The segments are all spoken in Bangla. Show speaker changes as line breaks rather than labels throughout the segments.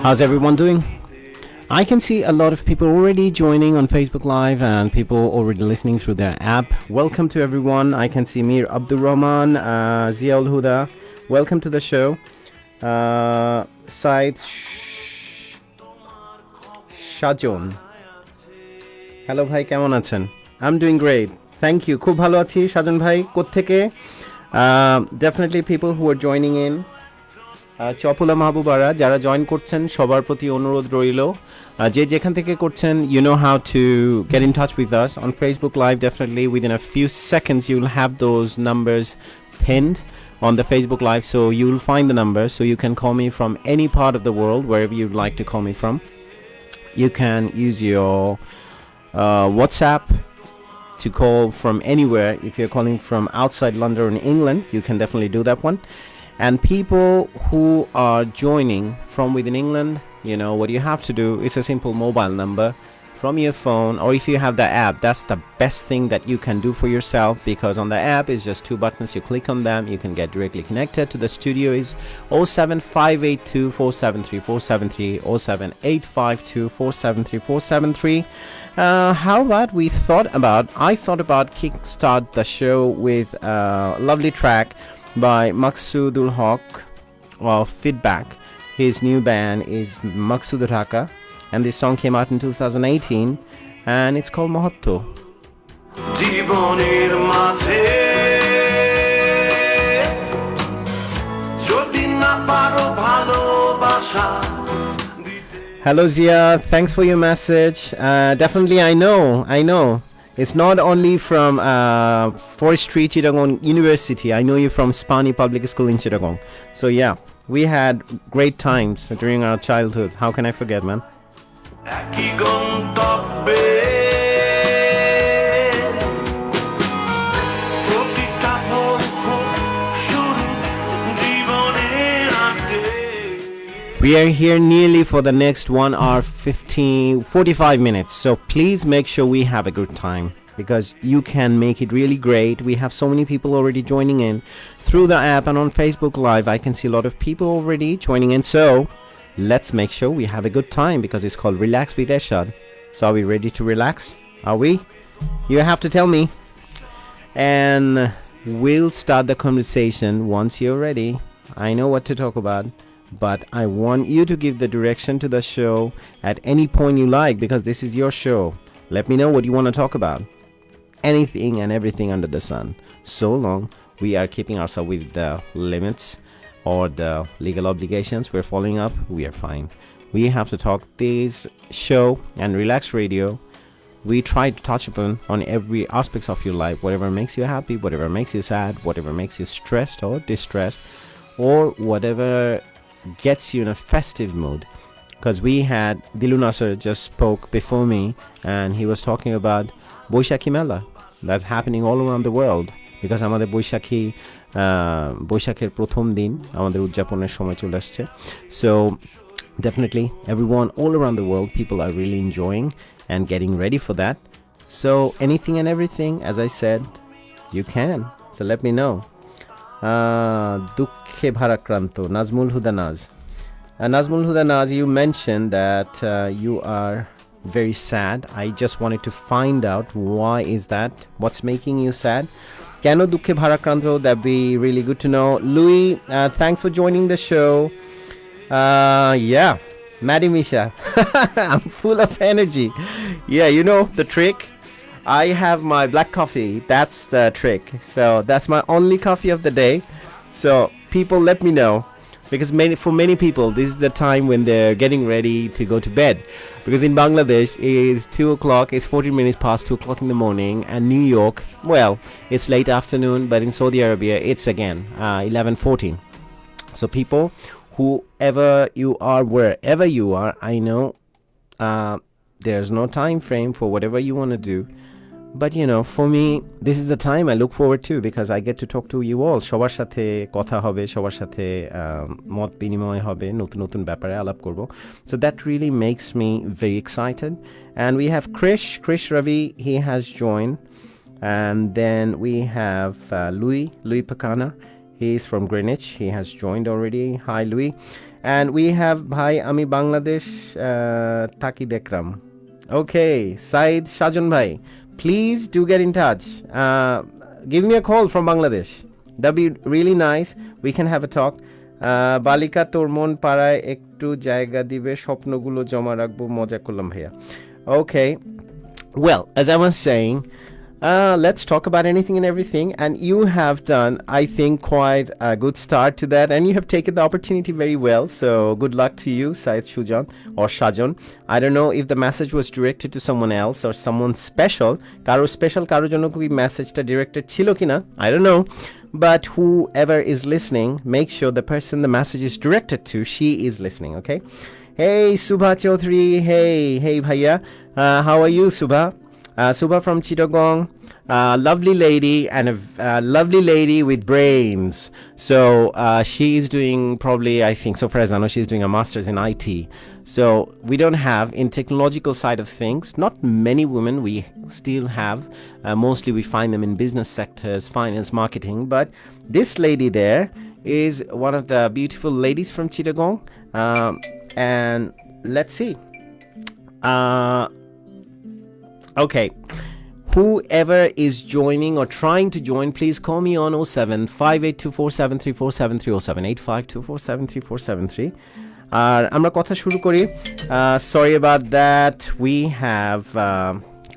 How's everyone doing? I can see a lot of people already joining on Facebook Live and people already listening through their app. Welcome to everyone. I can see Mir Abdur Rahman, Ziaul Huda. Welcome to the show. Said Shajon. Hello bhai, কেমন আছেন? I'm doing great. Thank you. খুব ভালো আছি শাজন ভাই। কোত্থেকে? Definitely people who are joining in. চপলা মাহবুবারা যারা জয়েন করছেন সবার প্রতি অনুরোধ রইল যে যেখান থেকে করছেন you know how to get in touch with us on Facebook Live. Definitely within a few seconds you'll have those numbers pinned on the Facebook Live, so you'll find the number, so you can call me from any part of the world, wherever you'd like to call me from. You can use your WhatsApp to call from anywhere. If you're calling from outside London or England, you can definitely do that one. And people who are joining from within England, you know what you have to do is a simple mobile number from your phone, or if you have the app, that's the best thing that you can do for yourself, because on the app is just two buttons. You click on them, you can get directly connected to the studio. Is 07582 473 473 07852 473 473. How about I thought about kickstart the show with a lovely track by Maqsoodul Haq of Feedback. His new band is Maqsood Dhaka, and this song came out in 2018 and it's called Mahatto. Hello Zia, thanks for your message. Definitely I know it's not only from Forestry Chittagong University. I know you from Spani Public School in Chittagong. So yeah, we had great times during our childhood. How can I forget, man? We are here nearly for the next 1 hour 45 minutes. So please make sure we have a good time, because you can make it really great. We have so many people already joining in through the app and on Facebook Live. I can see a lot of people already joining in. So let's make sure we have a good time, because it's called Relax with Eshad. So are we ready to relax? Are we? You have to tell me. And we'll start the conversation once you're ready. I know what to talk about, but I want you to give the direction to the show at any point you like, because this is your show. Let me know what you want to talk about. Anything and everything under the sun. So long we are keeping ourselves with the limits or the legal obligations we're following up, we are fine. We have to talk this show and Relax Radio. We try to touch upon on every aspects of your life, whatever makes you happy, whatever makes you sad, whatever makes you stressed or distressed, or whatever gets you in a festive mood. Because we had Dilu Nasser just spoke before me, and he was talking about Boishakhi Mela that's happening all around the world, because আমাদের বৈশাখের প্রথম দিন আমাদের উদযাপনের সময় চলে আসছে. So definitely everyone all around the world, people are really enjoying and getting ready for that. So anything and everything, as I said, you can. So let me know. দুঃখে ভারাক্রান্ত Nazmul Huda Naz. Nazmul Huda Naz, you mentioned that you are very sad. I just wanted to find out why is that? What's making you sad? Keno dukkhe bharakranto? That'd be really good to know. Louis, thanks for joining the show. Yeah, Maddie Misha. I'm full of energy. Yeah, you know the trick. I have my black coffee. That's the trick. So that's my only coffee of the day. So people, let me know, because for many people this is the time when they're getting ready to go to bed, because in Bangladesh it is 2 o'clock, it's 14 minutes past 2 o'clock in the morning, and New York, well, it's late afternoon, but in Saudi Arabia it's again 11:14. So people, whoever you are, wherever you are, I know there's no time frame for whatever you want to do. But you know, for me, this is the time I look forward to, because I get to talk to you all. সবার সাথে কথা হবে, সবার সাথে মত বিনিময় হবে, নতুন নতুন ব্যাপারে আলাপ করব. So that really makes me very excited. And we have Krish Ravi, he has joined. And then we have Louis Pacana. He is from Greenwich. He has joined already. Hi, Louis. And we have Bhai Ami Bangladesh Taki Dekram. Okay, Said Shajan Bhai, please do get in touch. Give me a call from Bangladesh. That'd be really nice. We can have a talk. বালিকা তোর মন পাড়ায় একটু জায়গা দিবে স্বপ্নগুলো জমা রাখবো মজা করলাম ভাইয়া Okay, well, as I was saying, let's talk about anything and everything, and you have done, I think, quite a good start to that, and you have taken the opportunity very well, so good luck to you, Said Shujan or Shajon. I don't know if the message was directed to someone else or someone special. Karo special karo jonno ki message ta directed chilo kina, I don't know, but whoever is listening, make sure the person the message is directed to, she is listening, okay? Hey, Subha Chaudhary, hey bhaiya, how are you, Subha? Subha from Chittagong, lovely lady and a lovely lady with brains. So she is doing probably, I think, so far as I know, she's doing a master's in IT. So we don't have in technological side of things, not many women we still have. Mostly we find them in business sectors, finance, marketing. But this lady there is one of the beautiful ladies from Chittagong. And let's see. Okay, whoever is joining or trying to join, please call me on 07 5824734730 07 8524734730 আর আমরা কথা শুরু করি sorry about that we have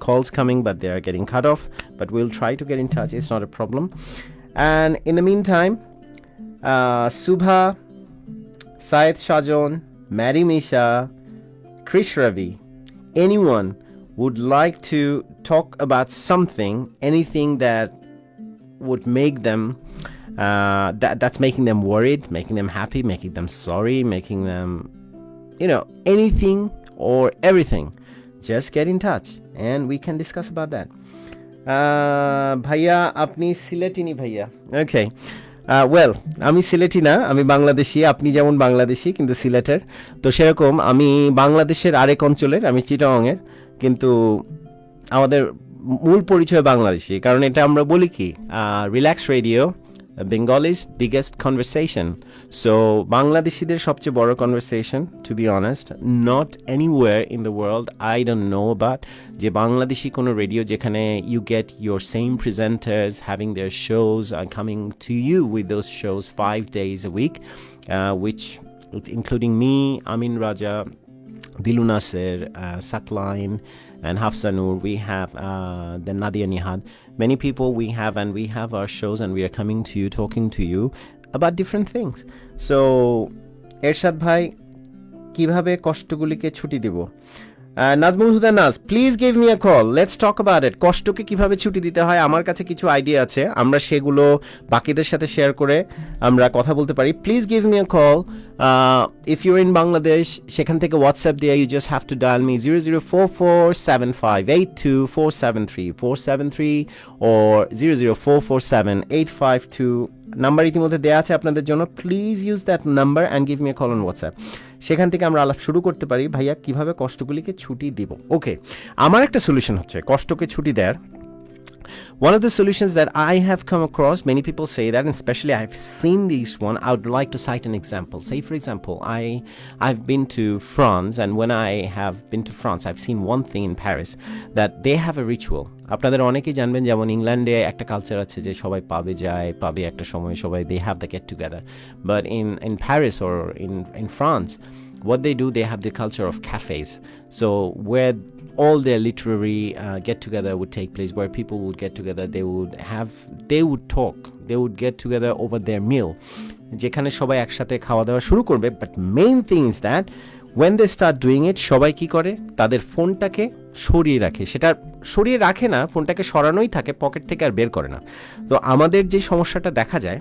calls coming but they are getting cut off but we'll try to get in touch, it's not a problem. And in the meantime, Subha, Syed Shajon, Mary Misha, Krish Ravi, anyone would like to talk about something, anything that would make them that's making them worried, making them happy, making them sorry, making them, anything or everything, just get in touch and we can discuss about that. Bhaiya apni Sileti ni bhaiya. Okay, well, আমি সিলেটি না, আমি বাংলাদেশি, আপনি যেমন বাংলাদেশি কিন্তু সিলেটের, তো সেরকম আমি বাংলাদেশের আরেক অঞ্চলের, আমি চিটাগংয়ের, কিন্তু আমাদের মূল পরিচয় বাংলাদেশি, কারণ এটা আমরা বলি কি relax radio, Bengali biggest conversation. So বাংলাদেশিদের সবচেয়ে বড় conversation, to be honest, not anywhere in the world I don't know about যে বাংলাদেশি কোনো রেডিও যেখানে you get your same presenters having their shows and coming to you with those shows 5 days a week, which including me, Amin Raja, Dilu Nasser, Sakline, and Hafsanur. We have the Nadia Nihad. Many people we have our shows and we are coming to you, talking to you about different things. So, Ershad Bhai, কিভাবে কষ্টগুলিকে ছুটি দিব? Nazmul Huda Naz, please give me a call, let's talk about it. কষ্টকে কিভাবে ছুটি দিতে হয়, আমার কাছে কিছু আইডিয়া আছে, আমরা সেগুলো বাকিদের সাথে শেয়ার করে আমরা কথা বলতে পারি। Please give me a call, if your in Bangladesh, সেখান থেকে হোয়াটসঅ্যাপ দিয়ে you just have to dial me 00447582473 or 0044785 number ইতিমধ্যে দেওয়া আছে আপনাদের জন্য। Please use that number and give me a call on WhatsApp. সেখান থেকে আমরা আলাপ শুরু করতে পারি, ভাইয়া কিভাবে কষ্টগুলিকে ছুটি দিব। ওকে, আমার একটা সলিউশন হচ্ছে কষ্টকে ছুটি দেওয়ার। One of the solutions that I have come across, many people say that, and especially I've seen this one, I would like to cite an example. Say, for example, I've been to France, and when I have been to France, I've seen one thing in Paris, that they have a ritual. আপনাদের অনেকেই জানবেন, যেমন ইংল্যান্ডে একটা কালচার আছে যে সবাই পাবে যায়, পাবে একটা সময় সবাই they have the get together. But in Paris or in France, what they do, they have the culture of cafes. So where all their literary get-together would take place, where people would get together, they would talk, they would get together over their meal, যেখানে সবাই একসাথে খাওয়া দাওয়া শুরু করবে। But main thing is that when they start doing it, সবাই কি করে, তাদের ফোনটাকে সরিয়ে রাখে। সেটা সরিয়ে রাখে না, ফোনটাকে সরানোই থাকে, পকেট থেকে আর বের করে না। তো আমাদের যে সমস্যাটা দেখা যায়,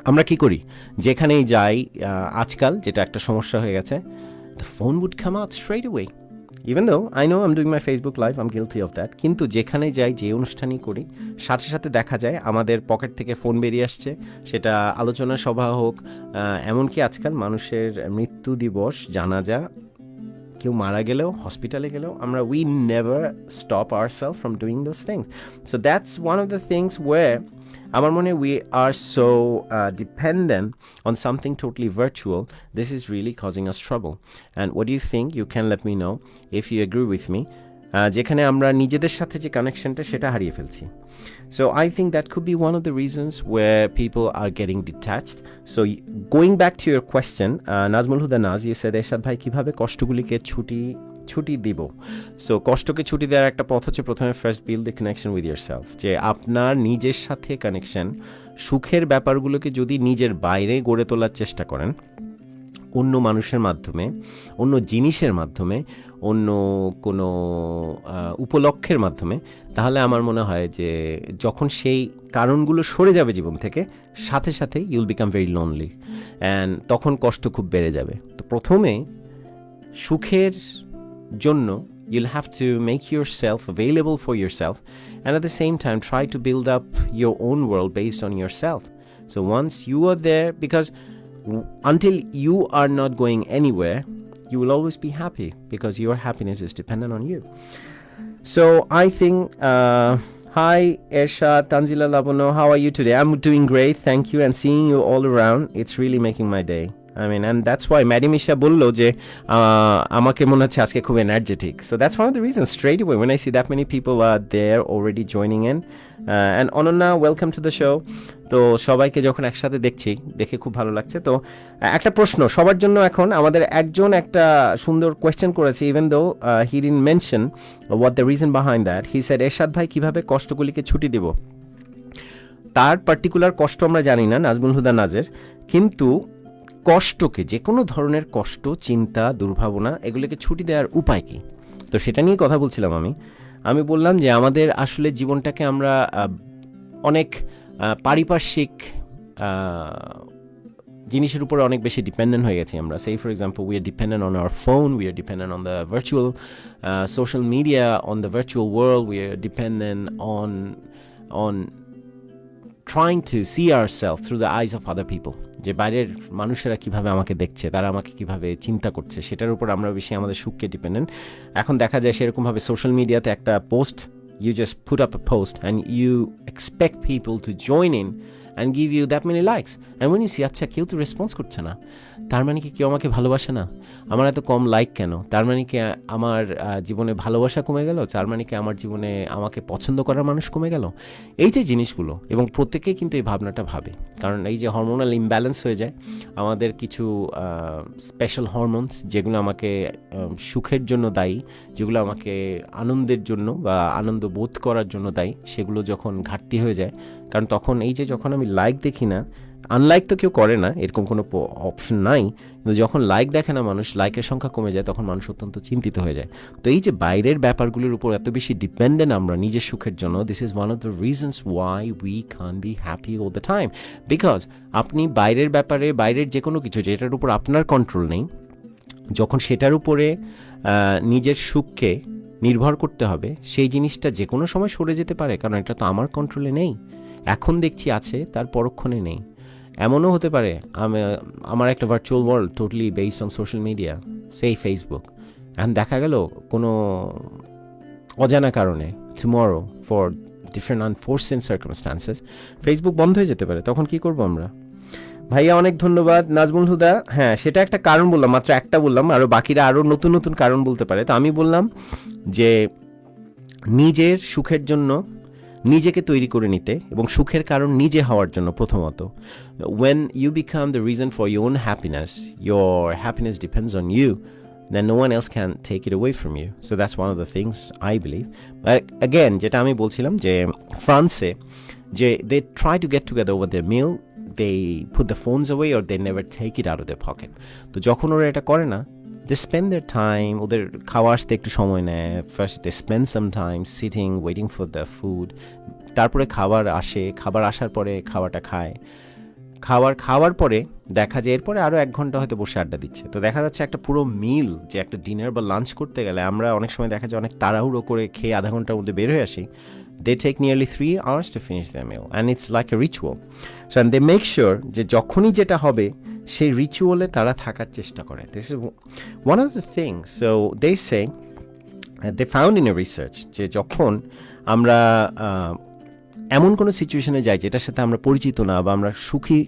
আমরা কি করি, যেখানেই যাই আজকাল, যেটা একটা সমস্যা হয়ে গেছে, the phone would come out straight away. Even though I know I'm doing my Facebook live, I'm guilty of that, কিন্তু যেখানে যাই, যে অনুষ্ঠানই করি, সাথে সাথে দেখা যায় আমাদের পকেট থেকে ফোন বেরিয়ে আসছে। সেটা আলোচনা সভা হোক, এমনকি আজকাল মানুষের মৃত্যু দিবস, জানাজা, কেউ মারা গেলেও হসপিটালে গেলেও আমরা we never stop ourselves from doing those things so that's one of the things were আমার মনে we are so dependent on something totally virtual this is really causing us trouble and what you think you can let me know if you agree with me যেখানে আমরা নিজেদের সাথে যে কানেকশনটা সেটা হারিয়ে ফেলছি So I think that could be one of the reasons where people are getting detached. So going back to your question, Nazmul Huda Naz, you said, Ershad bhai কিভাবে কষ্টগুলিকে ছুটি দিব সো কষ্টকে ছুটি দেওয়ার একটা পথ হচ্ছে প্রথমে first build the connection with yourself যে আপনার নিজের সাথে কানেকশন সুখের ব্যাপারগুলোকে যদি নিজের বাইরে গড়ে তোলার চেষ্টা করেন অন্য মানুষের মাধ্যমে অন্য জিনিসের মাধ্যমে অন্য কোনো উপলক্ষের মাধ্যমে তাহলে আমার মনে হয় যে যখন সেই কারণগুলো সরে যাবে জীবন থেকে সাথে সাথে ইউল বিকাম ভেরি লোনলি অ্যান্ড তখন কষ্ট খুব বেড়ে যাবে তো প্রথমে সুখের জন্য you'll have to make yourself available for yourself and at the same time try to build up your own world based on yourself so once you are there because until you are not going anywhere you will always be happy because your happiness is dependent on you so I think hi Ershad Tanzila Labono how are you today I'm doing great thank you and seeing you all around it's really making my day I mean and that's why Madam Isha বলল যে আমাকে মনে হচ্ছে আজকে খুব energetic so that's one of the reasons straight away when I see that many people are there already joining in and Anonna welcome to the show তো সবাইকে যখন একসাথে দেখছি দেখে খুব ভালো লাগছে তো একটা প্রশ্ন সবার জন্য এখন আমাদের একজন একটা সুন্দর কোয়েশ্চেন করেছে even though he didn't mention what the reason behind that he said Ershad ভাই কিভাবে কষ্টগুলিকে ছুটি দেব তার পার্টিকুলার কষ্ট আমরা জানি না নাজমুল হুদা নাজের কিন্তু কষ্টকে যে কোনো ধরনের কষ্ট চিন্তা দুর্ভাবনা এগুলোকে ছুটি দেওয়ার উপায় কি তো সেটা নিয়ে কথা বলছিলাম আমি বললাম যে আমাদের আসলে জীবনটাকে আমরা অনেক পারিপার্শ্বিক জিনিসের উপরে অনেক বেশি ডিপেন্ডেন্ট হয়ে গেছি আমরা সেই for example we are dependent on our phone we are dependent on the virtual social media on the virtual world we are dependent on trying to see ourselves through the eyes of other people যে বাইরের মানুষেরা কিভাবে আমাকে দেখছে তারা আমাকে কিভাবে চিন্তা করছে সেটার উপর আমরা বেশি আমাদের সুখকে ডিপেন্ডেন্ট এখন দেখা যায় সেরকমভাবে সোশ্যাল মিডিয়াতে একটা post you just put up a post and you expect people to join in and give you that many likes and when you see আচ্ছা কেউ তো রেসপন্স করছে না তার মানে কি কেউ আমাকে ভালোবাসে না আমার এত কম লাইক কেন তার মানে কি আমার জীবনে ভালোবাসা কমে গেল তার মানে কি আমার জীবনে আমাকে পছন্দ করার মানুষ কমে গেল এই যে জিনিসগুলো এবং প্রত্যেকেই কিন্তু এই ভাবনাটা ভাবে কারণ এই যে হরমোনাল ইমব্যালেন্স হয়ে যায় আমাদের কিছু স্পেশাল হরমোনস যেগুলো আমাকে সুখের জন্য দায়ী যেগুলো আমাকে আনন্দের জন্য বা আনন্দ বোধ করার জন্য দায়ী সেগুলো যখন ঘাটতি হয়ে যায় কারণ তখন এই যে যখন আমি লাইক দেখি না আনলাইক তো কেউ করে না এরকম কোনো অপশন নাই কিন্তু যখন লাইক দেখে না মানুষ লাইকের সংখ্যা কমে যায় তখন মানুষ অত্যন্ত চিন্তিত হয়ে যায় তো এই যে বাইরের ব্যাপারগুলোর উপর এত বেশি ডিপেন্ডেন্ট আমরা নিজের সুখের জন্য this is one of the reasons why we can be happy all the time because আপনি বাইরের ব্যাপারে বাইরের যে কোনো কিছু যেটার উপর আপনার কন্ট্রোল নেই যখন সেটার উপরে নিজের সুখকে নির্ভর করতে হবে সেই জিনিসটা যে কোনো সময় সরে যেতে পারে কারণ এটা তো আমার কন্ট্রোলে নেই এখন দেখছি আছে তার পরক্ষণে নেই এমনও হতে পারে আমার একটা virtual world totally based on social media সেই ফেসবুক এখন দেখা গেল কোনো অজানা কারণে tomorrow for different unforeseen circumstances Facebook বন্ধ হয়ে যেতে পারে তখন কি করবো আমরা ভাইয়া অনেক ধন্যবাদ নাজমুল হুদা হ্যাঁ সেটা একটা কারণ বললাম মাত্র একটা বললাম আরও বাকিরা আরও নতুন নতুন কারণ বলতে পারে তো আমি বললাম যে নিজের সুখের জন্য নিজেকে তৈরি করে নিতে এবং সুখের কারণ নিজে হওয়ার জন্য প্রথমত when you become the reason for your own happiness your happiness depends on you then no one else can take it away from you so that's one of the things I believe but again যেটা আমি বলছিলাম যে ফ্রান্সে যে they try to get together over their meal they put the phones away or they never take it out of their pocket তো যখন ওরা এটা করে না they spend their time ওদের খাওয়া আসতে একটু সময় নেয় first they spend some time sitting waiting for the food তারপরে খাবার আসার পরে খাওয়াটা খাওয়ার পরে দেখা যায় এরপরে আরও 1 ঘন্টা হয়তো বসে আড্ডা দিচ্ছে তো দেখা যাচ্ছে একটা পুরো মিল যে একটা ডিনার বা লাঞ্চ করতে গেলে আমরা অনেক সময় দেখা যায় অনেক তাড়াহুড়ো করে খেয়ে আধা ঘন্টার মধ্যে বের হয়ে আসি they take nearly 3 hours to finish their meal and it's like a ritual so and they make sure যে যখনই যেটা হবে সেই রিচুয়ালে তারা থাকার চেষ্টা করে। This is one of the things. So they say they found in a research যে যখন আমরা এমন কোনো সিচুয়েশনে যাই যেটার সাথে আমরা পরিচিত না বা আমরা সুখী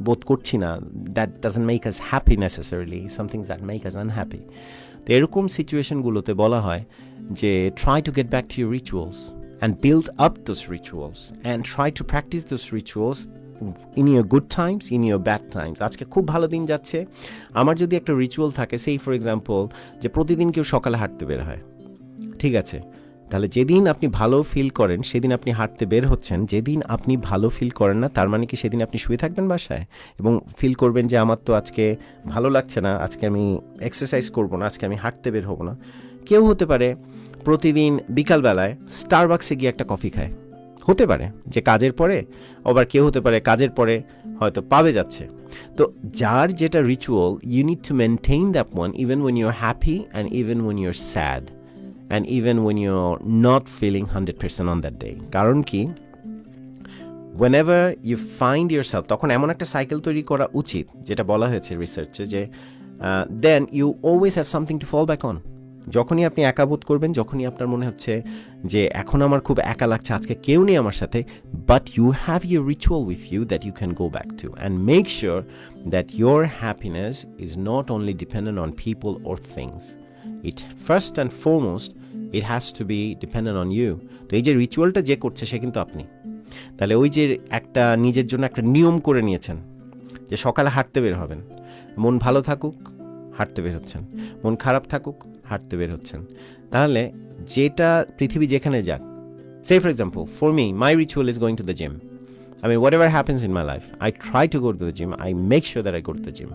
বোধ করছি না, that doesn't make us happy necessarily, something that make us unhappy. তো এরকম সিচুয়েশনগুলোতে বলা হয় যে try to get back to your rituals and build up those rituals and try to practice those rituals in your good Times, in your bad Times. আজকে খুব ভালো দিন যাচ্ছে, আমার যদি একটা রিচুয়াল থাকে, সেই ফর এক্সাম্পল যে প্রতিদিন কেউ সকালে হাঁটতে বের হয়, ঠিক আছে, তাহলে যেদিন আপনি ভালো ফিল করেন সেদিন আপনি হাঁটতে বের হচ্ছেন। যেদিন আপনি ভালো ফিল করেন না, তার মানে কি সেদিন আপনি শুয়ে থাকবেন বাসায় এবং ফিল করবেন যে আমার তো আজকে ভালো লাগছে না, আজকে আমি এক্সারসাইজ করবো না, আজকে আমি হাঁটতে বের হবো না। কেউ হতে পারে প্রতিদিন বিকালবেলায় স্টারবাক্সে গিয়ে একটা কফি খায়, হতে পারে যে কাজের পরে, আবার কেউ হতে পারে কাজের পরে হয়তো পাবে যাচ্ছে। তো যার যেটা ritual, you need to maintain that one even when you are happy and even when you are sad and even when you're not feeling 100% on that day. কারণ কি, whenever you find yourself, তখন এমন একটা সাইকেল তৈরি করা উচিত যেটা বলা হয়েছে রিসার্চে যে then you always have something to fall back on. যখনই আপনি একা বোধ করবেন, যখনই আপনার মনে হচ্ছে যে এখন আমার খুব একা লাগছে, আজকে কেউ নেই আমার সাথে, but you have your ritual with you that you can go back to and make sure that your happiness is not only dependent on people or things. It first and foremost, it has to be dependent on you. তো এই যে রিচুয়ালটা যে করছে সে কিন্তু আপনি। তাহলে ওই যে একটা নিজের জন্য একটা নিয়ম করে নিয়েছেন যে সকালে হাঁটতে বের হবেন, মন ভালো থাকুক হাঁটতে বের হচ্ছেন, মন খারাপ থাকুক হাঁটতে বের হচ্ছেন। তাহলে যেটা পৃথিবী যেখানে যাক, say for example for me my ritual is going to the gym. I mean whatever happens in my life, I try to go to the gym, I make sure that I go to the gym.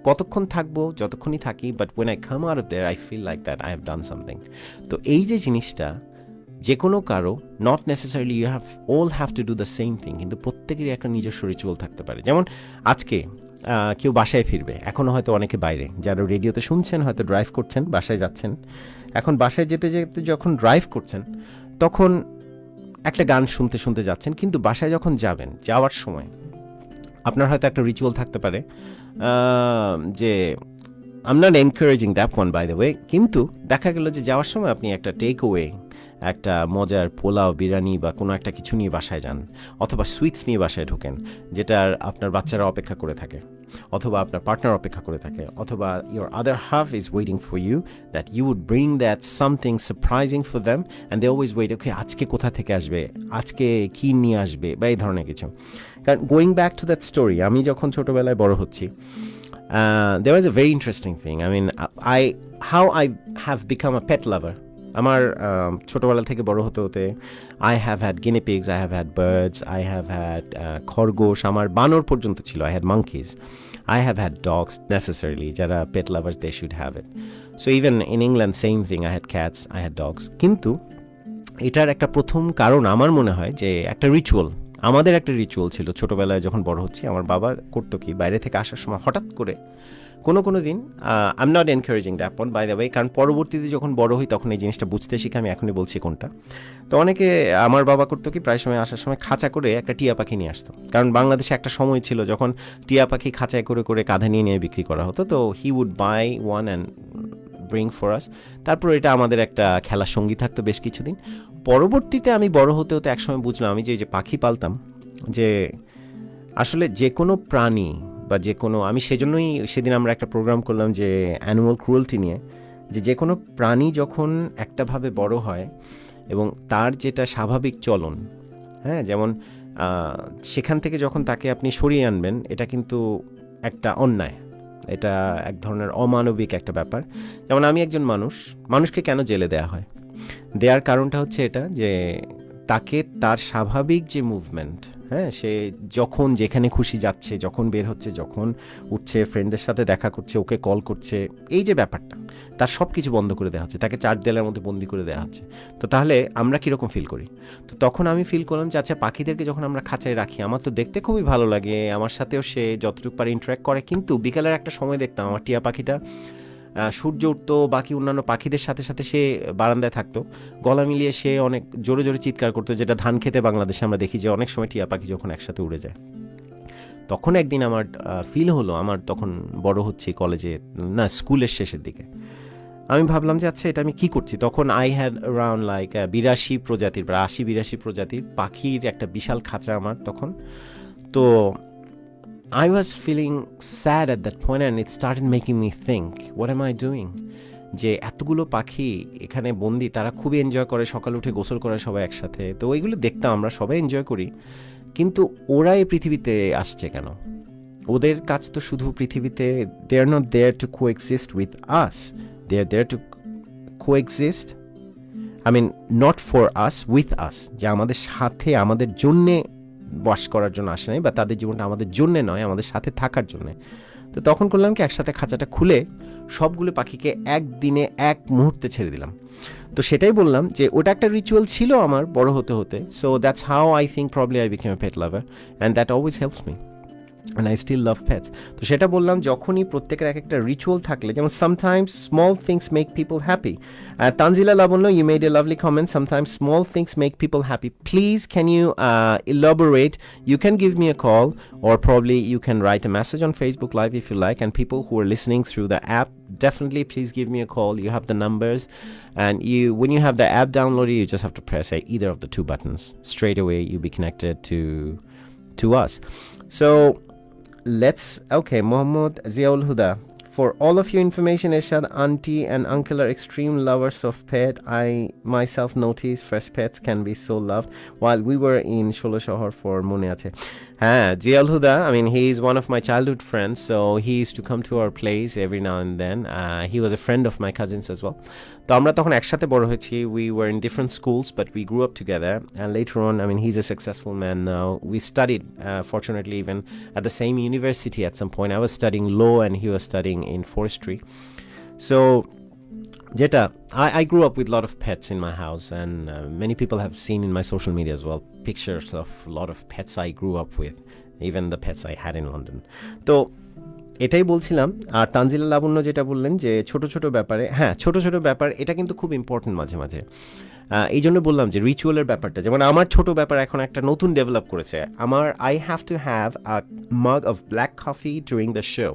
কতক্ষণ থাকবো, যতক্ষণই থাকি, but when I come out of there I feel like that I have done something. তো এই যে জিনিসটা যে কোনো কারো, not necessarily you have all have to do the same thing, কিন্তু প্রত্যেকেরই একটা নিজস্ব রিচুয়াল থাকতে পারে। যেমন আজকে কেউ বাসায় ফিরবে, এখনও হয়তো অনেকে বাইরে, যারা রেডিওতে শুনছেন হয়তো ড্রাইভ করছেন, বাসায় যাচ্ছেন। এখন বাসায় যেতে যেতে যখন ড্রাইভ করছেন তখন একটা গান শুনতে শুনতে যাচ্ছেন, কিন্তু বাসায় যখন যাবেন, যাওয়ার সময় আপনার হয়তো একটা রিচুয়াল থাকতে পারে যে I am not encouraging that one by the way, কিন্তু দেখা গেল যে যাওয়ার সময় আপনি একটা টেক ওয়ে, একটা মজার পোলাও, বিরিয়ানি বা কোনো একটা কিছু নিয়ে বাসায় যান, অথবা সুইটস নিয়ে বাসায় ঢোকেন যেটার আপনার বাচ্চারা অপেক্ষা করে থাকে, অথবা আপনার পার্টনার অপেক্ষা করে থাকে, অথবা your other half is waiting for you, that you would bring that something surprising for them and they always wait, okay আজকে কোথা থেকে আসবে, আজকে কী নিয়ে আসবে, বা এই ধরনের কিছু। কারণ going back to that story, আমি যখন ছোটোবেলায় বড় হচ্ছি, there was a very interesting thing. I mean, how I have become a pet lover. আমার ছোটোবেলা থেকে বড় হতে হতে I have had Guinea pigs, I have had birds, I have had খরগোশ, আমার বানর পর্যন্ত ছিল, I had monkeys, I have had dogs necessarily, যারা pet lovers they should have it. So even in England same thing, I had cats, I had dogs. কিন্তু এটার একটা প্রথম কারণ আমার মনে হয় যে একটা রিচুয়াল, আমাদের একটা রিচুয়াল ছিল ছোটোবেলায় যখন বড় হচ্ছি। আমার বাবা করতো কি, বাইরে থেকে আসার সময় হঠাৎ করে কোনো দিন, I am not encouraging that one by the way, কারণ পরবর্তীতে যখন বড় হই তখন এই জিনিসটা বুঝতে শিখি, আমি এখনই বলছি কোনটা। তো অনেকে, আমার বাবা করতো কি, প্রায় সময় আসার সময় খাঁচা করে একটা টিয়া পাখি নিয়ে আসতো, কারণ বাংলাদেশে একটা সময় ছিল যখন টিয়া পাখি খাঁচায় করে করে কাঁধে নিয়ে নিয়ে বিক্রি করা হতো। তো he would buy one and bring for us. তারপর এটা আমাদের একটা খেলার সঙ্গী থাকতো বেশ কিছুদিন। পরবর্তীতে আমি বড় হতে হতে একসময় বুঝলাম, আমি যে পাখি পালতাম, যে আসলে যে কোনো প্রাণী বা যে কোনো, আমি সেজন্যই সেদিন আমরা একটা প্রোগ্রাম করলাম যে অ্যানিমাল ক্রুয়েলটি নিয়ে, যে কোনো প্রাণী যখন একটাভাবে বড় হয় এবং তার যেটা স্বাভাবিক চলন, হ্যাঁ, যেমন সেখান থেকে যখন তাকে আপনি সরিয়ে আনবেন, এটা কিন্তু একটা অন্যায়, এটা এক ধরনের অমানবিক একটা ব্যাপার। যেমন আমি একজন মানুষকে কেন জেলে দেওয়া হয়, দেওয়ার কারণটা হচ্ছে এটা যে তাকে তার স্বাভাবিক যে মুভমেন্ট, হ্যাঁ, সে যখন যেখানে খুশি যাচ্ছে, যখন বের হচ্ছে, যখন উঠছে, ফ্রেন্ডের সাথে দেখা করছে, ওকে কল করছে, এই যে ব্যাপারটা, তার সব কিছু বন্ধ করে দেওয়া হচ্ছে, তাকে 4 দেয়ালের মধ্যে বন্দি করে দেওয়া হচ্ছে। তো তাহলে আমরা কীরকম ফিল করি? তো তখন আমি ফিল করলাম যে আচ্ছা, পাখিদেরকে যখন আমরা খাঁচায় রাখি, আমার তো দেখতে খুবই ভালো লাগে, আমার সাথেও সে যতটুকু পারে ইন্টারাক্ট করে, কিন্তু বিকালের একটা সময় দেখতাম আমার টিয়া পাখিটা সূর্য উঠতো, বাকি অন্যান্য পাখিদের সাথে সাথে সে বারান্দায় থাকতো, গলা মিলিয়ে সে অনেক জোরে জোরে চিৎকার করতো, যেটা ধান খেতে বাংলাদেশে আমরা দেখি যে অনেক সময় টিয়া পাখি যখন একসাথে উড়ে যায়। তখন একদিন আমার ফিল হলো, আমার তখন বড় হচ্ছে কলেজে, না স্কুলের শেষের দিকে। আমি ভাবলাম যে আচ্ছা এটা আমি কী করছি। তখন আই হ্যাড অ্যারাউন্ড লাইক 82 প্রজাতির, প্রায় 80-82 প্রজাতির পাখির একটা বিশাল খাঁচা আমার তখন। তো I was feeling sad at that point and it started making me think, what am I doing? যে এতগুলো পাখি এখানে বন্দি, তারা খুবই এনজয় করে, সকালে উঠে গোসল করে সবাই একসাথে, তো ওইগুলো দেখতাম, আমরা সবাই এনজয় করি, কিন্তু ওরা এই পৃথিবীতে আসছে কেন? ওদের কাজ তো শুধু পৃথিবীতে, they are not there to coexist with us, they are there to coexist, I mean not for us, with us, যে আমাদের সাথে আমাদের জন্যে বাস করার জন্য আসে নাই, বা তাদের জীবনটা আমাদের জন্যে নয়, আমাদের সাথে থাকার জন্যে। তো তখন করলাম কি, একসাথে খাঁচাটা খুলে সবগুলো পাখিকে একদিনে এক মুহূর্তে ছেড়ে দিলাম। তো সেটাই বললাম যে ওটা একটা রিচুয়াল ছিল আমার বড় হতে হতে। So that's how I think probably I became a pet lover and that always helps me and I still love pets. তো সেটা বললাম, যখনই প্রত্যেকের এক একটা রিচুয়াল থাকলে, যেমন sometimes small things make people happy. Tanzila Labanlo, you made a lovely comment. Sometimes small things make people happy. Please, can you elaborate? You can give me a call, or probably you can write a message on Facebook Live if you like. And people who are listening through the app, definitely please give me a call. You have the numbers, and when you have the app downloaded, you just have to press either of the two buttons. Straight away, you'll be connected to us. So okay, Mohammad Ziaul Huda. For all of your information, Eshad, auntie and uncle are extreme lovers of pet. I myself noticed fresh pets can be so loved. While we were in Sholo Shahar for Mone Ache. Ziaul Huda, I mean, he is one of my childhood friends, so he used to come to our place every now and then. He was a friend of my cousins as well. তো আমরা তখন একসাথে বড় হয়েছি. We were in different schools, but we grew up together. And later on, I mean, he's a successful man now. We studied, fortunately, even at the same university at some point. I was studying law and he was studying in forestry. So Jeta, I grew up with a lot of pets in my house, and many people have seen in my social media as well pictures of a lot of pets I grew up with, even the pets I had in London. তো এটাই বলছিলাম। আর তানজিলা লাবণ্য যেটা বললেন যে ছোট ছোট ব্যাপারে, হ্যাঁ ছোট ছোট ব্যাপার, এটা কিন্তু খুব ইম্পর্টেন্ট মাঝে মাঝে। এই জন্য বললাম যে রিচুয়ালের ব্যাপারটা, যেমন আমার ছোট ব্যাপার এখন একটা নতুন ডেভেলপ করেছে। আমার I have to have a mug of black coffee during the show.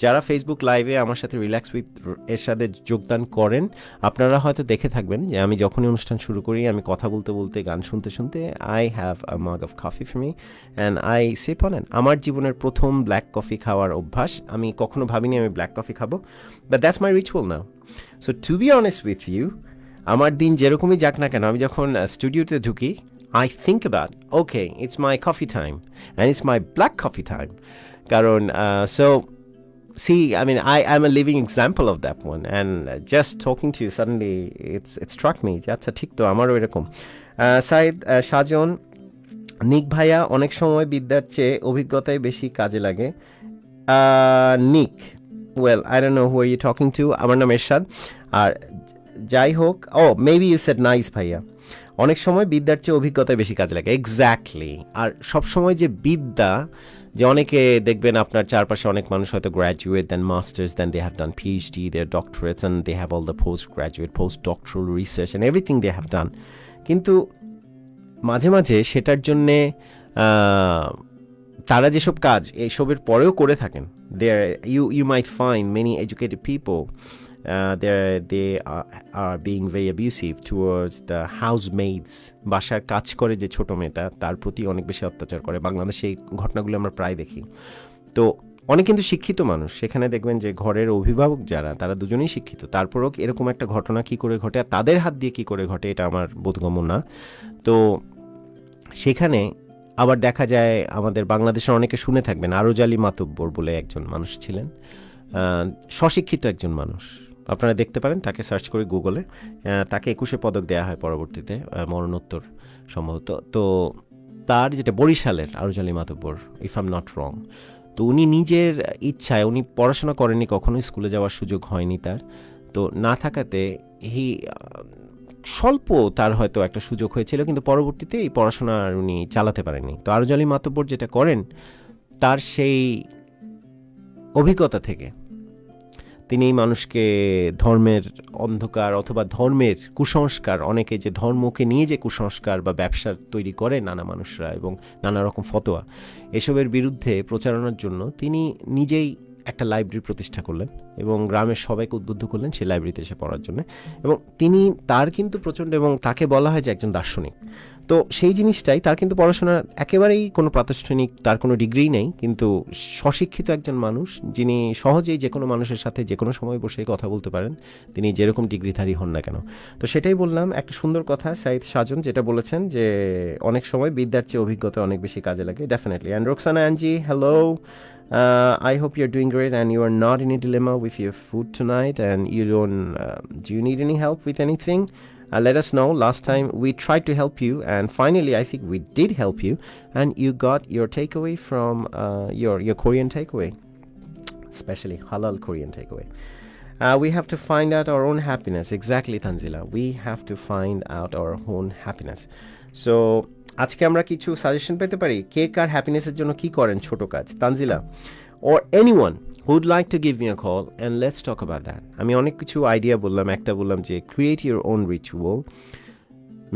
যারা ফেসবুক লাইভে আমার সাথে রিল্যাক্স উইথ এর সাথে যোগদান করেন, আপনারা হয়তো দেখে থাকবেন যে আমি যখনই অনুষ্ঠান শুরু করি, আমি কথা বলতে বলতে, গান শুনতে শুনতে, I have a mug of coffee for me and I sheep on it. আমার জীবনের প্রথম ব্ল্যাক কফি খাওয়ার অভ্যাস, আমি কখনো ভাবিনি আমি ব্ল্যাক কফি খাবো, but that's my ritual now. So to be honest with you, আমার দিন যেরকমই যাক না কেন, আমি যখন স্টুডিওতে ঢুকি, I think about, okay, it's my coffee time and it's my black coffee time. কারণ so see, I mean, I'm a living example of that one, and just talking to you suddenly it struck me যে আচ্ছা ঠিক তো আমারও এরকম। সাইদ সাজন, নিক ভাইয়া, অনেক সময় বিদ্যার চেয়ে অভিজ্ঞতাই বেশি কাজে লাগে। নিক, well, I don't know who are you talking to. আমার নাম এরশাদ। আর যাই হোক, মেবি ইউ সেড নাইস ভাইয়া, অনেক সময় বিদ্যার চেয়ে অভিজ্ঞতায় বেশি কাজে লাগে। এক্স্যাক্টলি। আর সবসময় যে বিদ্যা, যে অনেকে দেখবেন আপনার চারপাশে অনেক মানুষ হয়তো graduate, then masters, then they have done PhD, their doctorates, and they have all the post graduate, post doctoral research and everything they have done. কিন্তু মাঝে মাঝে সেটার জন্যে তারা যেসব কাজ এইসবের পরেও করে থাকেন, you might find many educated people, they are being very abusive towards the housemaids. বাসার কাজ করে যে ছোট মেয়েটা, তার প্রতি অনেক বেশি অত্যাচার করে। বাংলাদেশে এই ঘটনাগুলো আমরা প্রায় দেখি। তো অনেক কিন্তু শিক্ষিত মানুষ, সেখানে দেখবেন যে ঘরের অভিভাবক যারা, তারা দুজনেই শিক্ষিত, তারপরেও এরকম একটা ঘটনা কি করে ঘটে, আর তাদের হাত দিয়ে কি করে ঘটে, এটা আমার বোধগম্য না। তো সেখানে আবার দেখা যায়, আমাদের বাংলাদেশের অনেকে শুনে থাকবেন, আরজ আলী মাতব্বর বলে একজন মানুষ ছিলেন, স্বশিক্ষিত একজন মানুষ, আপনারা দেখতে পারেন, তাকে সার্চ করে গুগলে। তাকে 21 পদক দেওয়া হয় পরবর্তীতে, মরণোত্তর সম্ভবত। তো তার যেটা বরিশালের Aroj Ali Matubbar, if I am not wrong, তো উনি নিজের ইচ্ছায়, উনি পড়াশোনা করেননি কখনোই, স্কুলে যাওয়ার সুযোগ হয়নি তার, তো না থাকাতে স্বল্প তার হয়তো একটা সুযোগ হয়েছিল, কিন্তু পরবর্তীতে এই পড়াশোনা আর উনি চালাতে পারেননি। তো আরজ আলী মাতব্বর যেটা করেন, তার সেই অভিজ্ঞতা থেকে তিনি মানুষকে ধর্মের অন্ধকার অথবা ধর্মের কুসংস্কার, অনেকে যে ধর্মকে নিয়ে যে কুসংস্কার বা ব্যবসা তৈরি করে নানা মানুষরা এবং নানা রকম ফতোয়া, এসবের বিরুদ্ধে প্রচারণার জন্য তিনি নিজেই একটা লাইব্রেরি প্রতিষ্ঠা করলেন এবং গ্রামের সবাইকে উদ্বুদ্ধ করলেন সেই লাইব্রেরিতে এসে পড়ার জন্য। এবং তিনি তার কিন্তু প্রচণ্ড, এবং তাকে বলা হয় যে একজন দার্শনিক। তো সেই জিনিসটাই, তার কিন্তু পড়াশোনা একেবারেই কোনো প্রাতিষ্ঠানিক, তার কোনো ডিগ্রি নেই, কিন্তু স্বশিক্ষিত একজন মানুষ যিনি সহজেই যে কোনো মানুষের সাথে যে কোনো সময় বসে কথা বলতে পারেন, তিনি যেরকম ডিগ্রিধারী হন না কেন। তো সেটাই বললাম, একটা সুন্দর কথা সাইদ সাজন যেটা বলেছেন যে অনেক সময় বিদ্যার চেয়ে অভিজ্ঞতা অনেক বেশি কাজে লাগে, definitely. And Roksana অ্যাঞ্জি, hello, I hope you're doing great and you are not in a dilemma with your food tonight and you don't do you need any help with anything? Let us know. Last time we tried to help you and finally I think we did help you and you got your takeaway from your Korean takeaway, especially halal Korean takeaway. We have to find out our own happiness. Exactly, Tanzila. We have to find out our own happiness. So আজকে আমরা কিছু সাজেশন পেতে পারি, কে কার হ্যাপিনেসের জন্য কি করেন ছোট কাজ। Tanzila or anyone who would like to give me a call and let's talk about that. আমি অনেক কিছু আইডিয়া বললাম, একটা বললাম যে create your own ritual.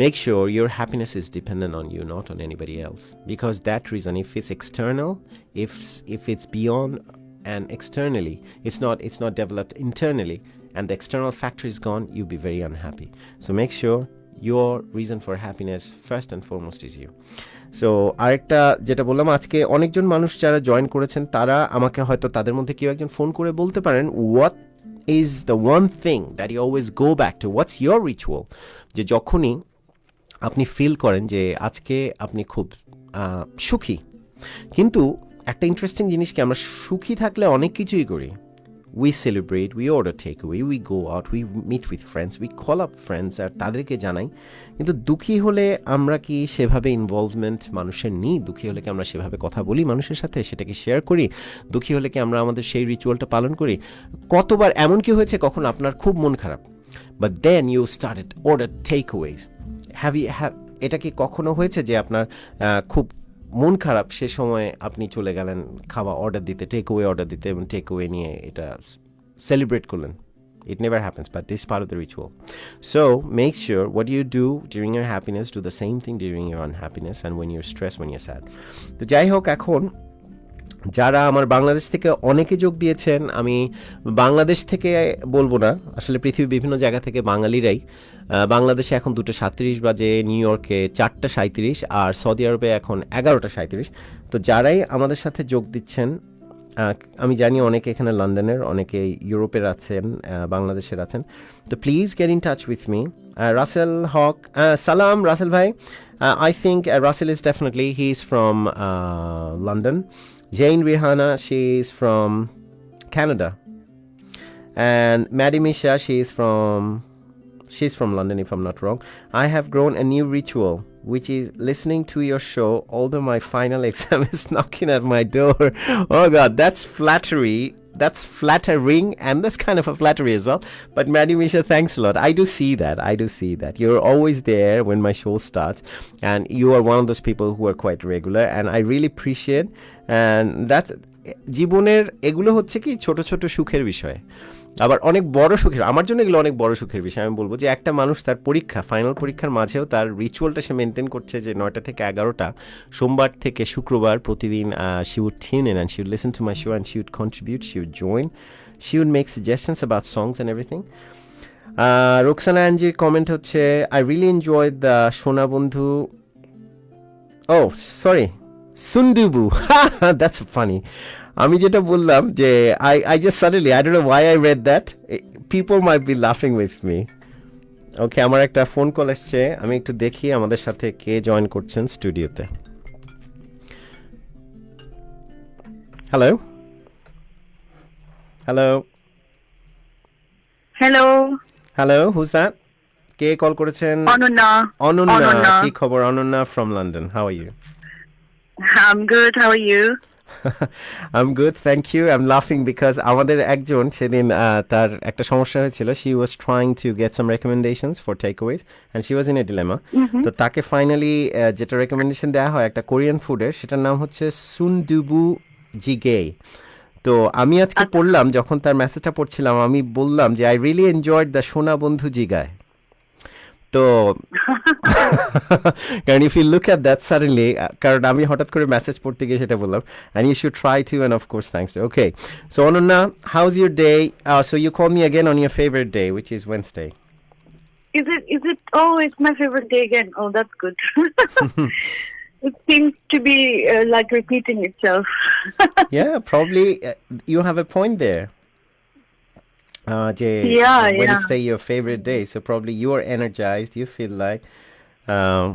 Make sure your happiness is dependent on you, not on anybody else, because that reason, if it's external, if it's beyond and externally, it's not developed internally and the external factor is gone, you'll be very unhappy. So make sure your reason for happiness first and foremost is you. So আরেকটা যেটা বললাম, আজকে অনেকজন মানুষ যারা জয়েন করেছেন তারা আমাকে হয়তো তাদের মধ্যে কেউ একজন ফোন করে বলতে পারেন what is the one thing that you always go back to, what's your ritual, যে যখনই আপনি ফিল করেন যে আজকে আপনি খুব সুখী। কিন্তু একটা ইন্টারেস্টিং জিনিস কি, আমরা সুখী থাকলে অনেক কিছুই করি, we celebrate, we order takeaway, we go out, we meet with friends, we call up friends আর তাদেরকে জানাই। কিন্তু দুঃখী হলে আমরা কি সেভাবে ইনভলভমেন্ট মানুষের নিই? দুঃখী হলে কি আমরা সেভাবে কথা বলি মানুষের সাথে, সেটাকে শেয়ার করি? দুঃখী হলে কি আমরা আমাদের সেই রিচুয়ালটা পালন করি? কতবার এমন কি হয়েছে কখন আপনার খুব মন খারাপ, but then you started order takeaways? এটা কি কখনো হয়েছে যে আপনার খুব মন খারাপ, সে সময় আপনি চলে গেলেন খাওয়া অর্ডার দিতে, টেকঅ্যাওয়ে অর্ডার দিতে, এবং টেকঅ্যাওয়ে নিয়ে এটা সেলিব্রেট করলেন? It never happens, but this is part of the ritual. So make sure what you do during your happiness, do the same thing during your unhappiness and when you're stressed, when you're sad. তো যাই হোক, এখন যারা আমার বাংলাদেশ থেকে অনেকে যোগ দিয়েছেন, আমি বাংলাদেশ থেকে বলবো না, আসলে পৃথিবীর বিভিন্ন জায়গা থেকে বাঙালিরাই। বাংলাদেশে এখন 2:37 বাজে, নিউ ইয়র্কে 4:37 আর সৌদি আরবে এখন 11:37। তো যারাই আমাদের সাথে যোগ দিচ্ছেন, আমি জানি অনেকে এখানে লন্ডনের, অনেকে ইউরোপের আছেন, বাংলাদেশের আছেন, তো please get in touch with me. Rasel Haque, সালাম রাসেল ভাই। I think Russell is definitely, he's from London. Jane Rihanna, she's from Canada. And Maddie Misha, she's from London if I'm not wrong. I have grown a new ritual, which is listening to your show although my final exam is knocking at my door. Oh God, that's flattery. That's flattering, and that's kind of a flattery as well. But Maddie Misha, thanks a lot. I do see that. You're always there when my show starts, and you are one of those people who are quite regular, and I really appreciate. And that's জীবনের এগুলো হচ্ছে কি ছোট ছোট সুখের বিষয়, আবার অনেক বড় সুখের, আমার জন্য এগুলো অনেক বড় সুখের বিষয়। আমি বলবো যে একটা মানুষ তার পরীক্ষা, ফাইনাল পরীক্ষার মাঝেও তার রিচুয়ালটা সে মেনটেন করছে, যে 9টা থেকে 11টা সোমবার থেকে শুক্রবার প্রতিদিন she would tune in and she would listen to my show and she would contribute, she would join, she would make suggestions about songs and everything. Roksana অ্যাঞ্জির কমেন্ট হচ্ছে, I really enjoyed the সোনা বন্ধু, oh sorry, সুন্ডুবু, that's funny. আমি যেটা বললাম যে I just suddenly, I don't know why I read that. People might be laughing with me. Okay, আমার একটা ফোন কল এসছে, আমি একটু দেখি আমাদের সাথে কে জয়েন করছেন স্টুডিওতে। Hello hello
hello
hello, who's that? কে কল করেছেন?
অনন্যা।
অনন্যা, কি খবর Ananya? From London, how are you?
I'm good, how are you?
I'm good, thank you. I'm laughing because আমাদের একজন সেদিন তার একটা সমস্যা হয়েছিল. She was trying to get some recommendations for takeaways and she was in a dilemma. তো তাকে ফাইনালি যেটা রেকমেন্ডেশন দেওয়া হয় একটা কোরিয়ান ফুডের, সেটার নাম হচ্ছে সুনডুবু জিগে। তো আমি আজকে পড়লাম, যখন তার মেসেজটা পড়ছিলাম আমি বললাম যে আই রিয়েলি এনজয়েড দ্য সোনা বন্ধু জিগায়। তো কারণ if you look at that suddenly, কারণ আমি হঠাৎ করে মেসেজ পড়তে গিয়ে সেটা বললাম, and you should try to, and of course thanks. Okay, so Ananya, how is your day? So you call me again on your favourite day, which is Wednesday.
Is it? Oh, it's my favorite day again. Oh, that's good. It seems to be like repeating itself.
Yeah, probably you have a point there.
Yeah.
Wednesday your favorite day, so probably you are energized, you feel like um,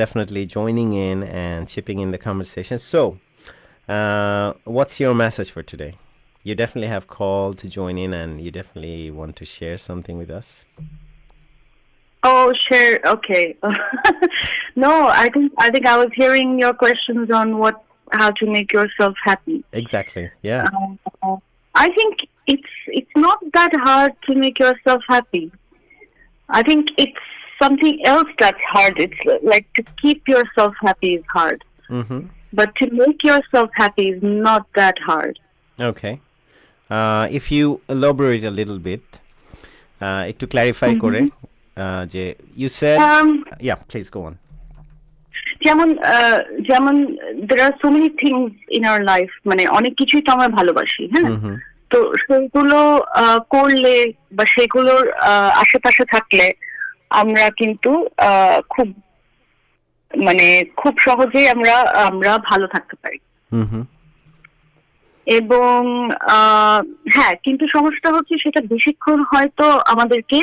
definitely joining in and chipping in the conversation. So what's your message for today? You definitely have called to join in, and you definitely want to share something with us.
Oh, sure. Okay. No, I think I was hearing your questions on how to make yourself happy.
Exactly, yeah.
I think it's not that hard to make yourself happy. I think it's something else that's hard. It's like to keep yourself happy is hard.
Mm-hmm.
But to make yourself happy is not that hard.
Okay. If you elaborate a little bit, to clarify করে, যে you said, yeah, please go on.
যেমন there are so many things in our life, মানে অনেক কিছুই তো আমরা ভালোবাসি, হ্যাঁ? তো সেগুলো করলে বা সেগুলোর আশেপাশে থাকলে আমরা কিন্তু খুব সহজেই আমরা ভালো থাকতে পারি। এবং হ্যাঁ, কিন্তু সমস্যা হচ্ছে সেটা বেশিক্ষণ হয়তো আমাদেরকে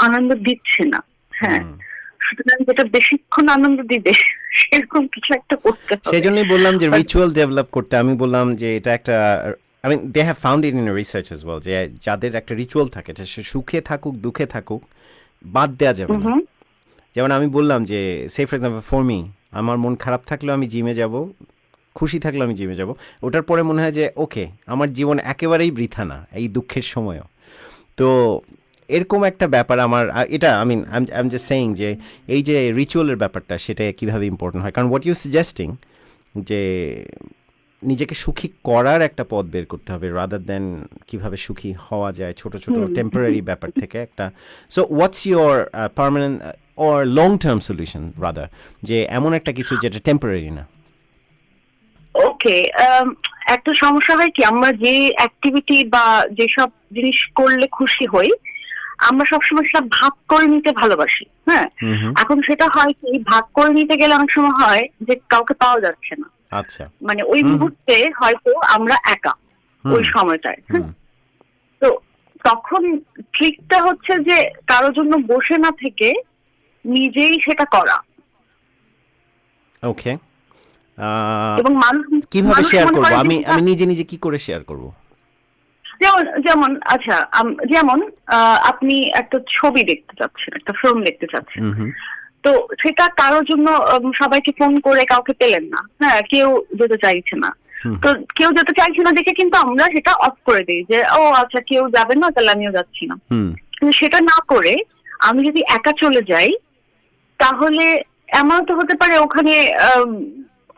আনন্দ দিচ্ছে না। হ্যাঁ, সুতরাং যেটা বেশিক্ষণ আনন্দ দিবে সেরকম কিছু একটা করতে হবে।
সেই জন্যই বললাম যে রিচুয়াল ডেভেলপ করতে। আমি বললাম যে এটা একটা, I mean, they have found it in research as well, যে যাদের একটা রিচুয়াল থাকে, সে সুখে থাকুক দুঃখে থাকুক, বাদ দেওয়া যাবে না। যেমন আমি বললাম যে সে ফর এক্সাম্পল ফর মি, আমার মন খারাপ থাকলেও আমি জিমে যাব, খুশি থাকলেও আমি জিমে যাব। ওটার পরে মনে হয় যে ওকে, আমার জীবন একেবারেই বৃথা না এই দুঃখের সময়ও। তো এরকম একটা ব্যাপার আমার, এটা I mean I am just saying যে এই যে রিচুয়ালের ব্যাপারটা, সেটা কীভাবে ইম্পর্টেন্ট হয়। কারণ হোয়াট ইউ সাজেস্টিং, যে নিজেকে সুখী করার একটা পথ বের করতে হবে, রাদার দেন কিভাবে সুখী হওয়া যায় ছোট ছোট টেম্পোরারি ব্যাপার থেকে একটা। So what's your permanent or long term solution rather, যে এমন একটা কিছু যেটা টেম্পোরারি না?
ওকে, একটা সমস্যা হয় কি, আমরা যে অ্যাক্টিভিটি বা যেসব জিনিস করলে খুশি হই, আমরা সবসময় সেটা ভাগ করে নিতে ভালোবাসি। হ্যাঁ, এখন সেটা হয় কি, ভাগ করে নিতে গেলে অনেক সময় হয় যে কাউকে পাওয়া যাচ্ছে না।
আচ্ছা,
মানে ওই মুহূর্তে হয়তো আমরা একা ওই সময়টায়। তো তখন ট্রিকটা হচ্ছে যে কারোর জন্য বসে না থেকে নিজেই সেটা করা।
ওকে,
এবং মানুষ
কিভাবে শেয়ার করব? আমি নিজে নিজে কি করে শেয়ার করব?
যেমন আচ্ছা, যেমন আপনি একটা ছবি দেখতে চাচ্ছেন, একটা ফিল্ম দেখতে চাচ্ছেন, তো সেটা কারোর জন্য সবাইকে ফোন করে কাউকে পেলেন না, হ্যাঁ, কেউ যেতে চাইছে না। তো কেউ যেতে চাইছে না দেখে কিন্তু আমরা সেটা অফ করে দিই যে ও আচ্ছা, কেউ যাবে না, তাহলে আমিও যাচ্ছি না। কিন্তু সেটা না করে আমি যদি একা চলে যাই, তাহলে এমন তো হতে পারে ওখানে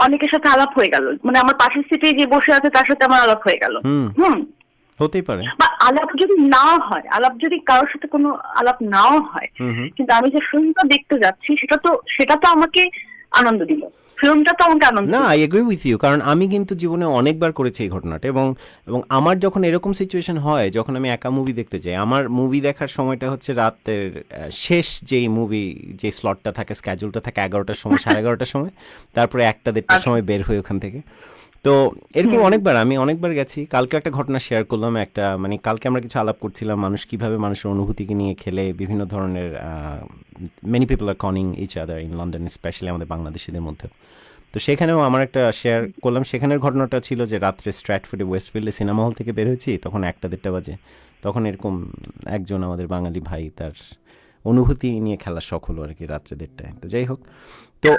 অনেকের সাথে আলাপ হয়ে গেল, মানে আমার পাশের সিটে যে বসে আছে তার সাথে আমার আলাপ হয়ে গেল।
হতেই পারে।
বা আলাপ যদি না হয়, আলাপ যদি কারোর সাথে কোনো আলাপ নাও হয়, কিন্তু আমি যে ফিল্মটা দেখতে যাচ্ছি সেটা তো আমাকে আনন্দ দিল, ফিল্মটা তো আমাকে আনন্দ দিল।
না, আই এগ্রি উইথ ইউ, কারণ আমি কিন্তু জীবনে অনেকবার করেছি এই ঘটনাটা। এবং আমার যখন এরকম সিচুয়েশন হয়, যখন আমি একা মুভি দেখতে যাই, আমার মুভি দেখার সময়টা হচ্ছে রাতের শেষ যেই মুভি যে স্লটটা থাকে, স্ক্যাজুলটা থাকে 11টার সময়, 11:30টার সময়, তারপরে 1টা-1:30টার সময় বের হই ওখান থেকে। তো এরকম আমি অনেকবার গেছি। কালকে একটা ঘটনা শেয়ার করলাম, একটা মানে কালকে আমরা কিছু আলাপ করছিলাম, মানুষ কিভাবে মানুষের অনুভূতিকে নিয়ে খেলে বিভিন্ন ধরনের, many people are conning each other in London, specially আমাদের বাংলাদেশিদের মধ্যে। তো সেখানেও আমার একটা শেয়ার করলাম। সেখানের ঘটনাটা ছিল যে রাত্রে স্ট্র্যাটফোর্ডে ওয়েস্টফিল্ডে সিনেমা হল থেকে বের হয়েছি, তখন 1টা-1:30 বাজে। তখন এরকম একজন আমাদের বাঙালি ভাই, তার অনুভূতি নিয়ে খেলার শখ হলো আর কি রাত্রে 1:30টায়। তো যাই হোক, তো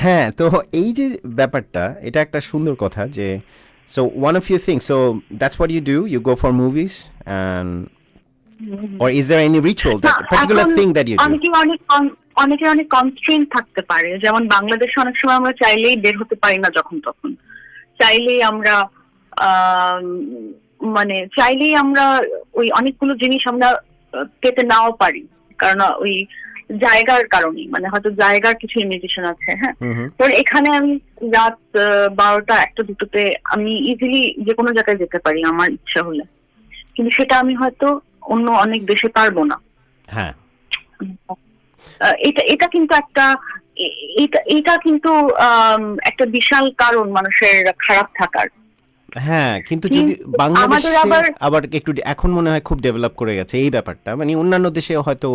হ্যাঁ, তো এই যে ব্যাপারটা, এটা একটা সুন্দর কথা যে so one of you things, so that's what you do, you go for movies and or is there any ritual, that particular thing that you do?
অনেকে অনেক কনস্ট্রেন্ট থাকতে পারে, যেমন বাংলাদেশে অনেক সময় আমরা চাইলেই বের হতে পারি না, যখন তখন চাইলেই আমরা আম, মানে চাইলেই আমরা ওই অনেকগুলো জিনিস আমরা পেতে নাও পারি, কারণ ওই জায়গার কারণেই, মানে হয়তো জায়গার কিছু লিমিটেশন আছে। হ্যাঁ, তো এখানে আমি রাত 12টা 1টা 2টোতে আমি ইজিলি যে কোনো জায়গায় যেতে পারি আমার ইচ্ছা হলে, কিন্তু সেটা আমি হয়তো অন্য অনেক দেশে পারবো না।
হ্যাঁ,
এটা এটা কিন্তু একটা এটা এটা কিন্তু একটা বিশাল কারণ মানুষের খারাপ থাকার।
হ্যাঁ, কিন্তু যদি বাংলাদেশে আবার একটু এখন মনে হয় খুব ডেভেলপ করে গেছে এই ব্যাপারটা, মানে অন্যান্য দেশে হয়তো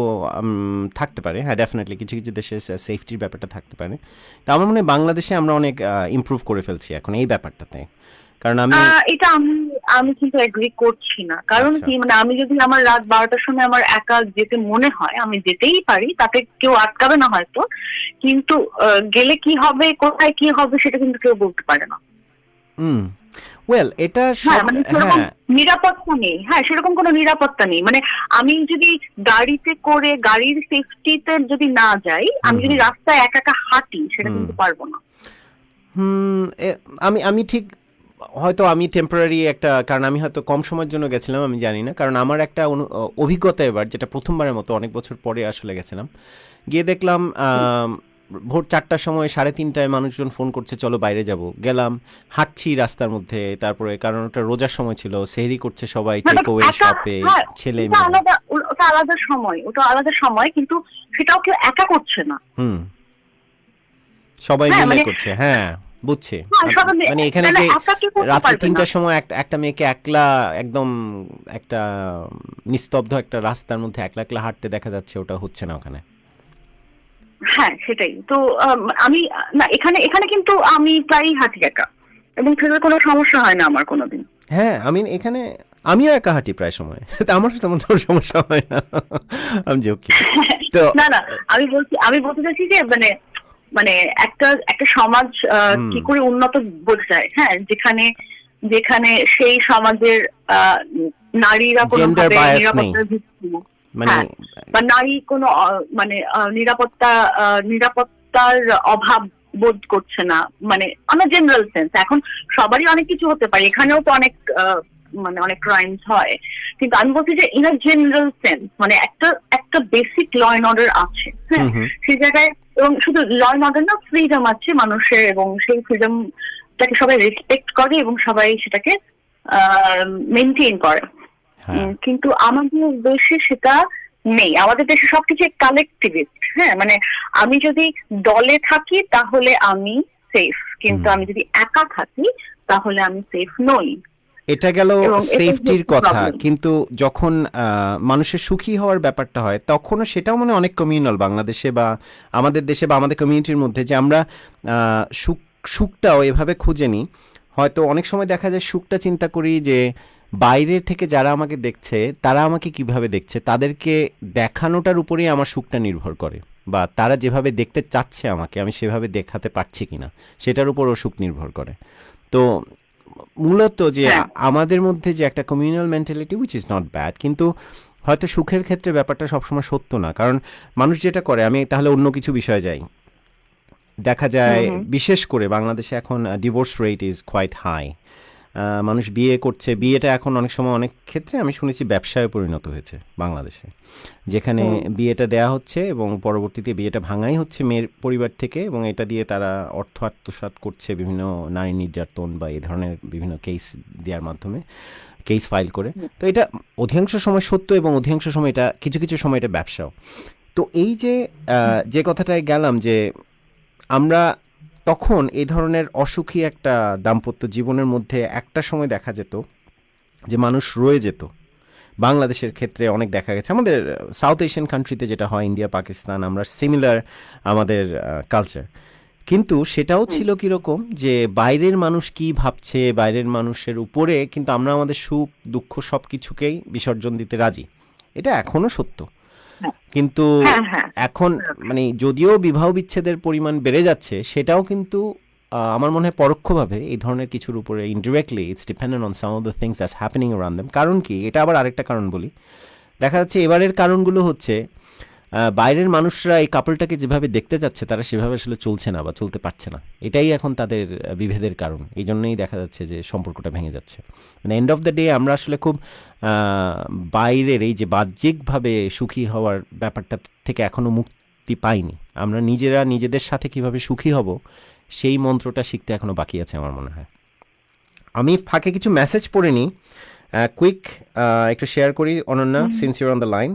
থাকতে পারে, হ্যাঁ ডেফিনেটলি কিছু কিছু দেশে সেফটির ব্যাপারটা থাকতে পারে। তো আমার মনে হয় বাংলাদেশে আমরা অনেক ইমপ্রুভ করে ফেলছি এখন এই ব্যাপারটাতে, কারণ
এটা আমি কিন্তু এগ্রি করছি না। কারণ কি, মানে আমি যদি আমার রাত 12টার সময় আমার একা যেতে মনে হয় আমি যেতেই পারি, তাতে কেউ আটকাবে না হয়তো, কিন্তু গেলে কি হবে, কোথায় কি হবে সেটা কিন্তু কেউ বলতে পারে না।
ওয়েল, এটা
নিরাপত্তা নেই। হ্যাঁ, সেরকম কোনো নিরাপত্তা নেই। মানে আমি যদি গাড়িতে করে গাড়ির সেফটিতে যদি না যাই, আমি যদি রাস্তায় একা একা হাঁটি, সেটা কিন্তু পারবো না।
আমি ঠিক হয়তো আমি টেম্পোরারি একটা, কারণ আমি হয়তো কম সময়ের জন্য গেছিলাম, আমি জানি না, কারণ আমার একটা অভিজ্ঞতা এবার, যেটা প্রথমবারের মতো অনেক বছর পরে আসলে গেছিলাম, গিয়ে দেখলাম ভোর 4টার সময় 3:30টায় মানুষজন ফোন করছে চলো বাইরে যাব, গেলাম, হাঁটছি রাস্তার মধ্যে, তারপরে কারণ ওটা রোজার সময় ছিল, সেহরি করছে সবাই টেকওয়ে শপে, ছেলে মেয়ে।
ওটা আলাদা সময়, কিন্তু সেটাও কেউ একা করছে না,
সবাই মিলে করছে। হ্যাঁ, বুঝছি, মানে এখানে যে রাত্রি 3টার সময় একটা মেয়েকে একলা একদম একটা নিস্তব্ধ একটা রাস্তার মধ্যে একলা একলা হাঁটতে দেখা যাচ্ছে, ওটা হচ্ছে না ওখানে।
হ্যাঁ, সেটাই তো। আমি না, এখানে কিন্তু আমি প্রায়ই হাঁটি একা, এবং সেটার কোনো সমস্যা হয় না আমার কোনোদিন।
হ্যাঁ, আমি এখানে আমিও একা হাঁটি প্রায় সময়, আমার তেমন সমস্যা হয় না। আমি জোকি। তো
না, আমি বলতে চাইছি যে মানে একটা সমাজ কি করে উন্নত বোঝায়, হ্যাঁ, যেখানে সেই সমাজের নারীরা কোনোভাবে নিরাপত্তার ভিত্তি, হ্যাঁ, বা নারী কোনো মানে নিরাপত্তার অভাব বোধ করছে না, মানে অনেক জেনারেল সেন্স। এখন সবারই অনেক কিছু হতে পারে, এখানেও তো অনেক মানে অনেক ক্রাইমস হয়, কিন্তু আমি বলছি যে ইন আ জেনারেল সেন্স, মানে একটা বেসিক ল এন্ড অর্ডার আছে, হ্যাঁ, সেই জায়গায়, এবং শুধু ল এন্ড অর্ডার না, ফ্রিডম আছে মানুষের, এবং সেই ফ্রিডমটাকে সবাই রেসপেক্ট করে এবং সবাই সেটাকে মেনটেন করে। কিন্তু আমাদের দেশে সেটা নেই। আমাদের দেশে সবকিছু কালেক্টিভিস্ট। হ্যাঁ, মানে আমি যদি দলে থাকি তাহলে আমি সেফ, কিন্তু আমি যদি একা থাকি তাহলে আমি সেফ নই।
এটা গেল সেফটির কথা, কিন্তু যখন মানুষের সুখী হওয়ার ব্যাপারটা হয় তখনও সেটাও মানে অনেক কমিউনাল বাংলাদেশে বা আমাদের দেশে বা আমাদের কমিউনিটির মধ্যে, যে আমরা সুখটাও এভাবে খুঁজে নিই। হয়তো অনেক সময় দেখা যায় সুখটা চিন্তা করি যে বাইরের থেকে যারা আমাকে দেখছে তারা আমাকে কিভাবে দেখছে, তাদেরকে দেখানোটার উপরেই আমার সুখটা নির্ভর করে, বা তারা যেভাবে দেখতে চাচ্ছে আমাকে আমি সেভাবে দেখাতে পারছি কিনা সেটার উপরও সুখ নির্ভর করে। তো মূলত যে আমাদের মধ্যে যে একটা communal mentality, which is not bad, কিন্তু হয়তো সুখের ক্ষেত্রে ব্যাপারটা সবসময় সত্য না। কারণ মানুষ যেটা করে, আমি তাহলে অন্য কিছু বিষয়ে যাই, দেখা যায় বিশেষ করে বাংলাদেশে এখন divorce rate is quite high. মানুষ বিয়ে করছে, বিয়েটা এখন অনেক সময় অনেক ক্ষেত্রে আমি শুনেছি ব্যবসায় পরিণত হয়েছে বাংলাদেশে, যেখানে বিয়েটা দেয়া হচ্ছে এবং পরবর্তীতে বিয়েটা ভাঙাই হচ্ছে মেয়ের পরিবার থেকে, এবং এটা দিয়ে তারা অর্থ আত্মসাৎ করছে বিভিন্ন নারী নির্যাতন বা এই ধরনের বিভিন্ন কেস দেওয়ার মাধ্যমে, কেস ফাইল করে। তো এটা অধিকাংশ সময় সত্য এবং অধিকাংশ সময় এটা কিছু কিছু সময় এটা ব্যবসাও। তো এই যে কথাটায় গেলাম, যে আমরা তখন এই ধরনের অসুখী একটা দাম্পত্য জীবনের মধ্যে একটা সময় দেখা যেত যে মানুষ রয়ে যেত। বাংলাদেশের ক্ষেত্রে অনেক দেখা গেছে, আমাদের সাউথ এশিয়ান কান্ট্রিতে যেটা হয়, ইন্ডিয়া পাকিস্তান, আমরা সিমিলার আমাদের কালচার, কিন্তু সেটাও ছিল কীরকম যে বাইরের মানুষ কি ভাবছে, বাইরের মানুষের উপরে কিন্তু আমরা আমাদের সুখ দুঃখ সব কিছুকেই বিসর্জন দিতে রাজি। এটা এখনও সত্য, কিন্তু এখন মানে যদিও বিবাহ বিচ্ছেদের পরিমাণ বেড়ে যাচ্ছে, সেটাও কিন্তু আমার মনে হয় পরোক্ষভাবে এই ধরনের কিছুর উপরে, indirectly it's dependent on some of the things that's happening around them. কারণ কি, এটা আবার আরেকটা কারণ বলি, দেখা যাচ্ছে এবারের কারণগুলো হচ্ছে বাইরের মানুষরা এই কাপলটাকে যেভাবে দেখতে যাচ্ছে তারা সেভাবে আসলে চলছে না বা চলতে পারছে না, এটাই এখন তাদের বিভেদের কারণ। এই জন্যই দেখা যাচ্ছে যে সম্পর্কটা ভেঙে যাচ্ছে। মানে এন্ড অফ দ্য ডে আমরা আসলে খুব বাইরের এই যে বাহ্যিকভাবে সুখী হওয়ার ব্যাপারটা থেকে এখনও মুক্তি পাইনি। আমরা নিজেরা নিজেদের সাথে কিভাবে সুখী হব সেই মন্ত্রটা শিখতে এখনও বাকি আছে আমার মনে হয়। আমি ফাঁকে কিছু মেসেজ পড়ে নিই, কুইক একটু শেয়ার করি Ananya, since your on the line.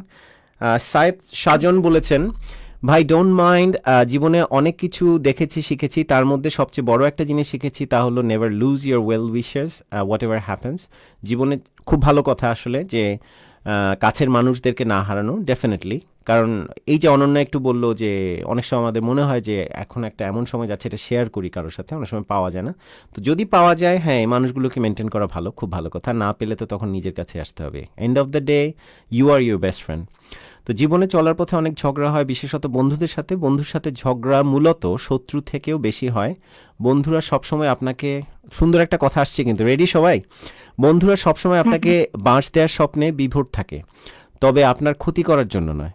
Sayed Sajan বলেছেন, ভাই ডোন্ট মাইন্ড, জীবনে অনেক কিছু দেখেছি শিখেছি, তার মধ্যে সবচেয়ে বড় একটা জিনিস শিখেছি তা হলো never lose your well wishers what ever happens. জীবনে খুব ভালো কথা আসলে যে কাছের মানুষদেরকে না হারানো, ডেফিনেটলি। কারণ এই যে অনন্যা একটু বললো যে অনেক সময় আমাদের মনে হয় যে এখন একটা এমন সময় যাচ্ছে এটা শেয়ার করি কারোর সাথে, অনেক সময় পাওয়া যায় না। তো যদি পাওয়া যায়, হ্যাঁ, এই মানুষগুলোকে মেনটেন করা ভালো, খুব ভালো কথা। না পেলে তো তখন নিজের কাছে আসতে হবে। End of the day you are your best friend. তো জীবনে চলার পথে অনেক ঝগড়া হয়, বিশেষত বন্ধুদের সাথে। বন্ধুর সাথে ঝগড়া মূলত শত্রু থেকেও বেশি হয়। বন্ধুরা সবসময় আপনাকে, সুন্দর একটা কথা আসছে কিন্তু, রেডি সবাই? বন্ধুরা সবসময় আপনাকে বাঁশ দেওয়ার স্বপ্নে বিভোর থাকে, তবে আপনার ক্ষতি করার জন্য নয়।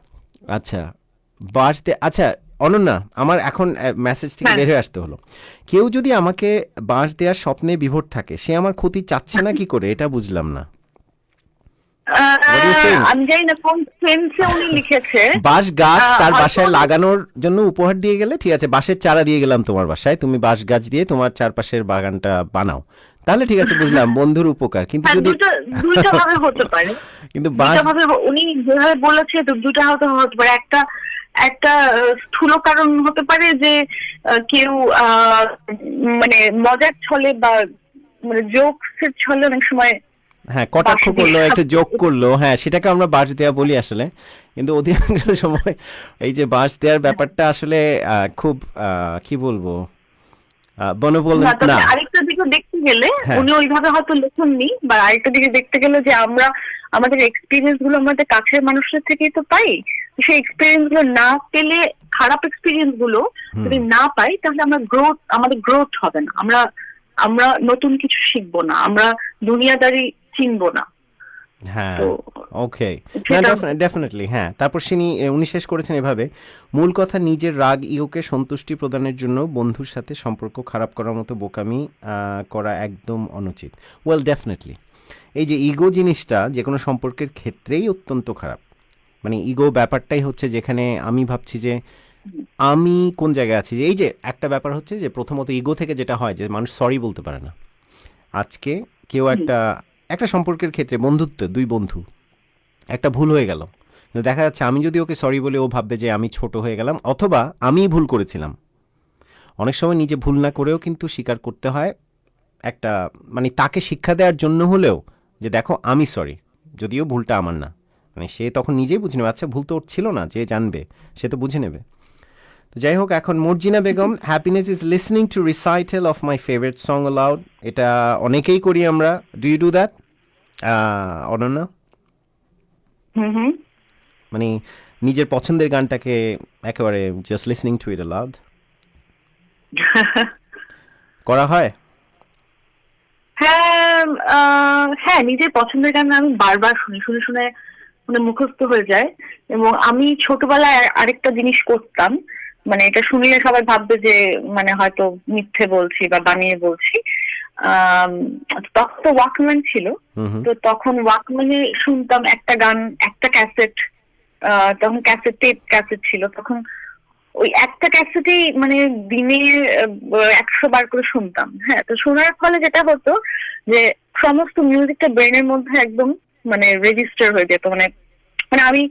আচ্ছা, বাঁশ দে, আচ্ছা অনন্যা, আমার এখন মেসেজ থেকে বের হয়ে আসতে হলো। কেউ যদি আমাকে বাঁশ দেওয়ার স্বপ্নে বিভোর থাকে, সে আমার ক্ষতি চাচ্ছে না কি করে, এটা বুঝলাম না।
আমি জানি না কোন সেন্সে উনি লিখেছে।
বাঁশ গাছ তার বাসায় লাগানোর জন্য উপহার দিয়ে গেলে, ঠিক আছে, বাঁশের চারা দিয়ে গেলাম তোমার বাসায়, তুমি বাঁশ গাছ দিয়ে তোমার চারপাশের বাগানটা বানাও, তাহলে ঠিক আছে, বুঝলাম বন্ধুর উপকার। কিন্তু যদি
দুইটা ভাবে হতে পারে,
কিন্তু বাঁশ
উনি যেভাবে বলেছে তো দুটা হতে পারে। একটা স্থূল কারণ হতে পারে যে কেউ মানে মজার ছলে বা মানে জোকসের ছলে অনেক সময়,
হ্যাঁ, কটাক্ষ করলো, একটু যোগ করলো, হ্যাঁ, সেটাকে আমরা বাঁশ দেওয়া বলি আসলে। কিন্তু অধিকাংশ সময় এই যে বাঁশ দেওয়ার ব্যাপারটা আসলে খুব কি বলবো, বনবলন না।
আরেকটা দিকে দেখতে গেলে উনি ওইভাবে হয়তো লেখেননি, বা আরেকটা দিকে দেখতে গেলে যে আমরা আমাদের এক্সপিরিয়েন্স গুলো আমাদের কাছের মানুষের থেকেই তো পাই। সেই এক্সপিরিয়েন্স গুলো না পেলে, খারাপ এক্সপিরিয়েন্স গুলো যদি না পাই, তাহলে আমাদের গ্রোথ হবে না, আমরা নতুন কিছু শিখবো না, আমরা দুনিয়াদারি চিনবো না।
হ্যাঁ, ওকে, ডেফিনেটলি, হ্যাঁ। তারপর উনি শেষ করেছেন এভাবে, মূল কথা নিজের রাগ ইগোকে সন্তুষ্টি প্রদানের জন্য বন্ধুর সাথে সম্পর্ক খারাপ করার মতো বোকামি করা একদম অনুচিত। ওয়েল, ডেফিনেটলি এই যে ইগো জিনিসটা যে কোনো সম্পর্কের ক্ষেত্রেই অত্যন্ত খারাপ। মানে ইগো ব্যাপারটাই হচ্ছে যেখানে আমি ভাবছি যে আমি কোন জায়গায় আছি। যে এই যে একটা ব্যাপার হচ্ছে যে প্রথমত ইগো থেকে যেটা হয় যে মানুষ সরি বলতে পারে না। আজকে কেউ একটা সম্পর্কের ক্ষেত্রে, বন্ধুত্ব, দুই বন্ধু, একটা ভুল হয়ে গেল, দেখা যাচ্ছে আমি যদি ওকে সরি বলে ও ভাববে যে আমি ছোট হয়ে গেলাম, অথবা আমিই ভুল করেছিলাম। অনেক সময় নিজে ভুল না করেও কিন্তু স্বীকার করতে হয়, একটা মানে তাকে শিক্ষা দেওয়ার জন্য হলেও, যে দেখো আমি সরি, যদিও ভুলটা আমার না। মানে সে তখন নিজেই বুঝে নেবে, আচ্ছা ভুল তো ওর ছিল না, যে জানবে সে তো বুঝে নেবে। তো যাই হোক, এখন Morjina Begum, happiness is listening to recital of my favourite song aloud. এটা অনেকেই করি আমরা। Do you do that Ananya? মানে নিজের পছন্দের গানটাকে একেবারে just listening to it aloud করা হয়?
হ্যাঁ, নিজের পছন্দের গান আমি বারবার শুনে মানে মুখস্থ হয়ে যায়। এবং আমি ছোটবেলায় আরেকটা জিনিস করতাম, মানে এটা শুনলে সবাই ভাববে যে মানে হয়তো মিথ্যে বলছি বা বানিয়ে বলছি। তখন তো ওয়াকম্যান ছিল, তো তখন ওয়াকম্যানে শুনতাম একটা গান, একটা ক্যাসেট, তখন ক্যাসেট ছিল, তখন ওই একটা ক্যাসেটেই মানে দিনে 100 বার করে শুনতাম। হ্যাঁ, তো শোনার ফলে যেটা হতো যে সমস্ত মিউজিকটা ব্রেনের মধ্যে একদম মানে রেজিস্টার হয়ে যেত। মানে আমি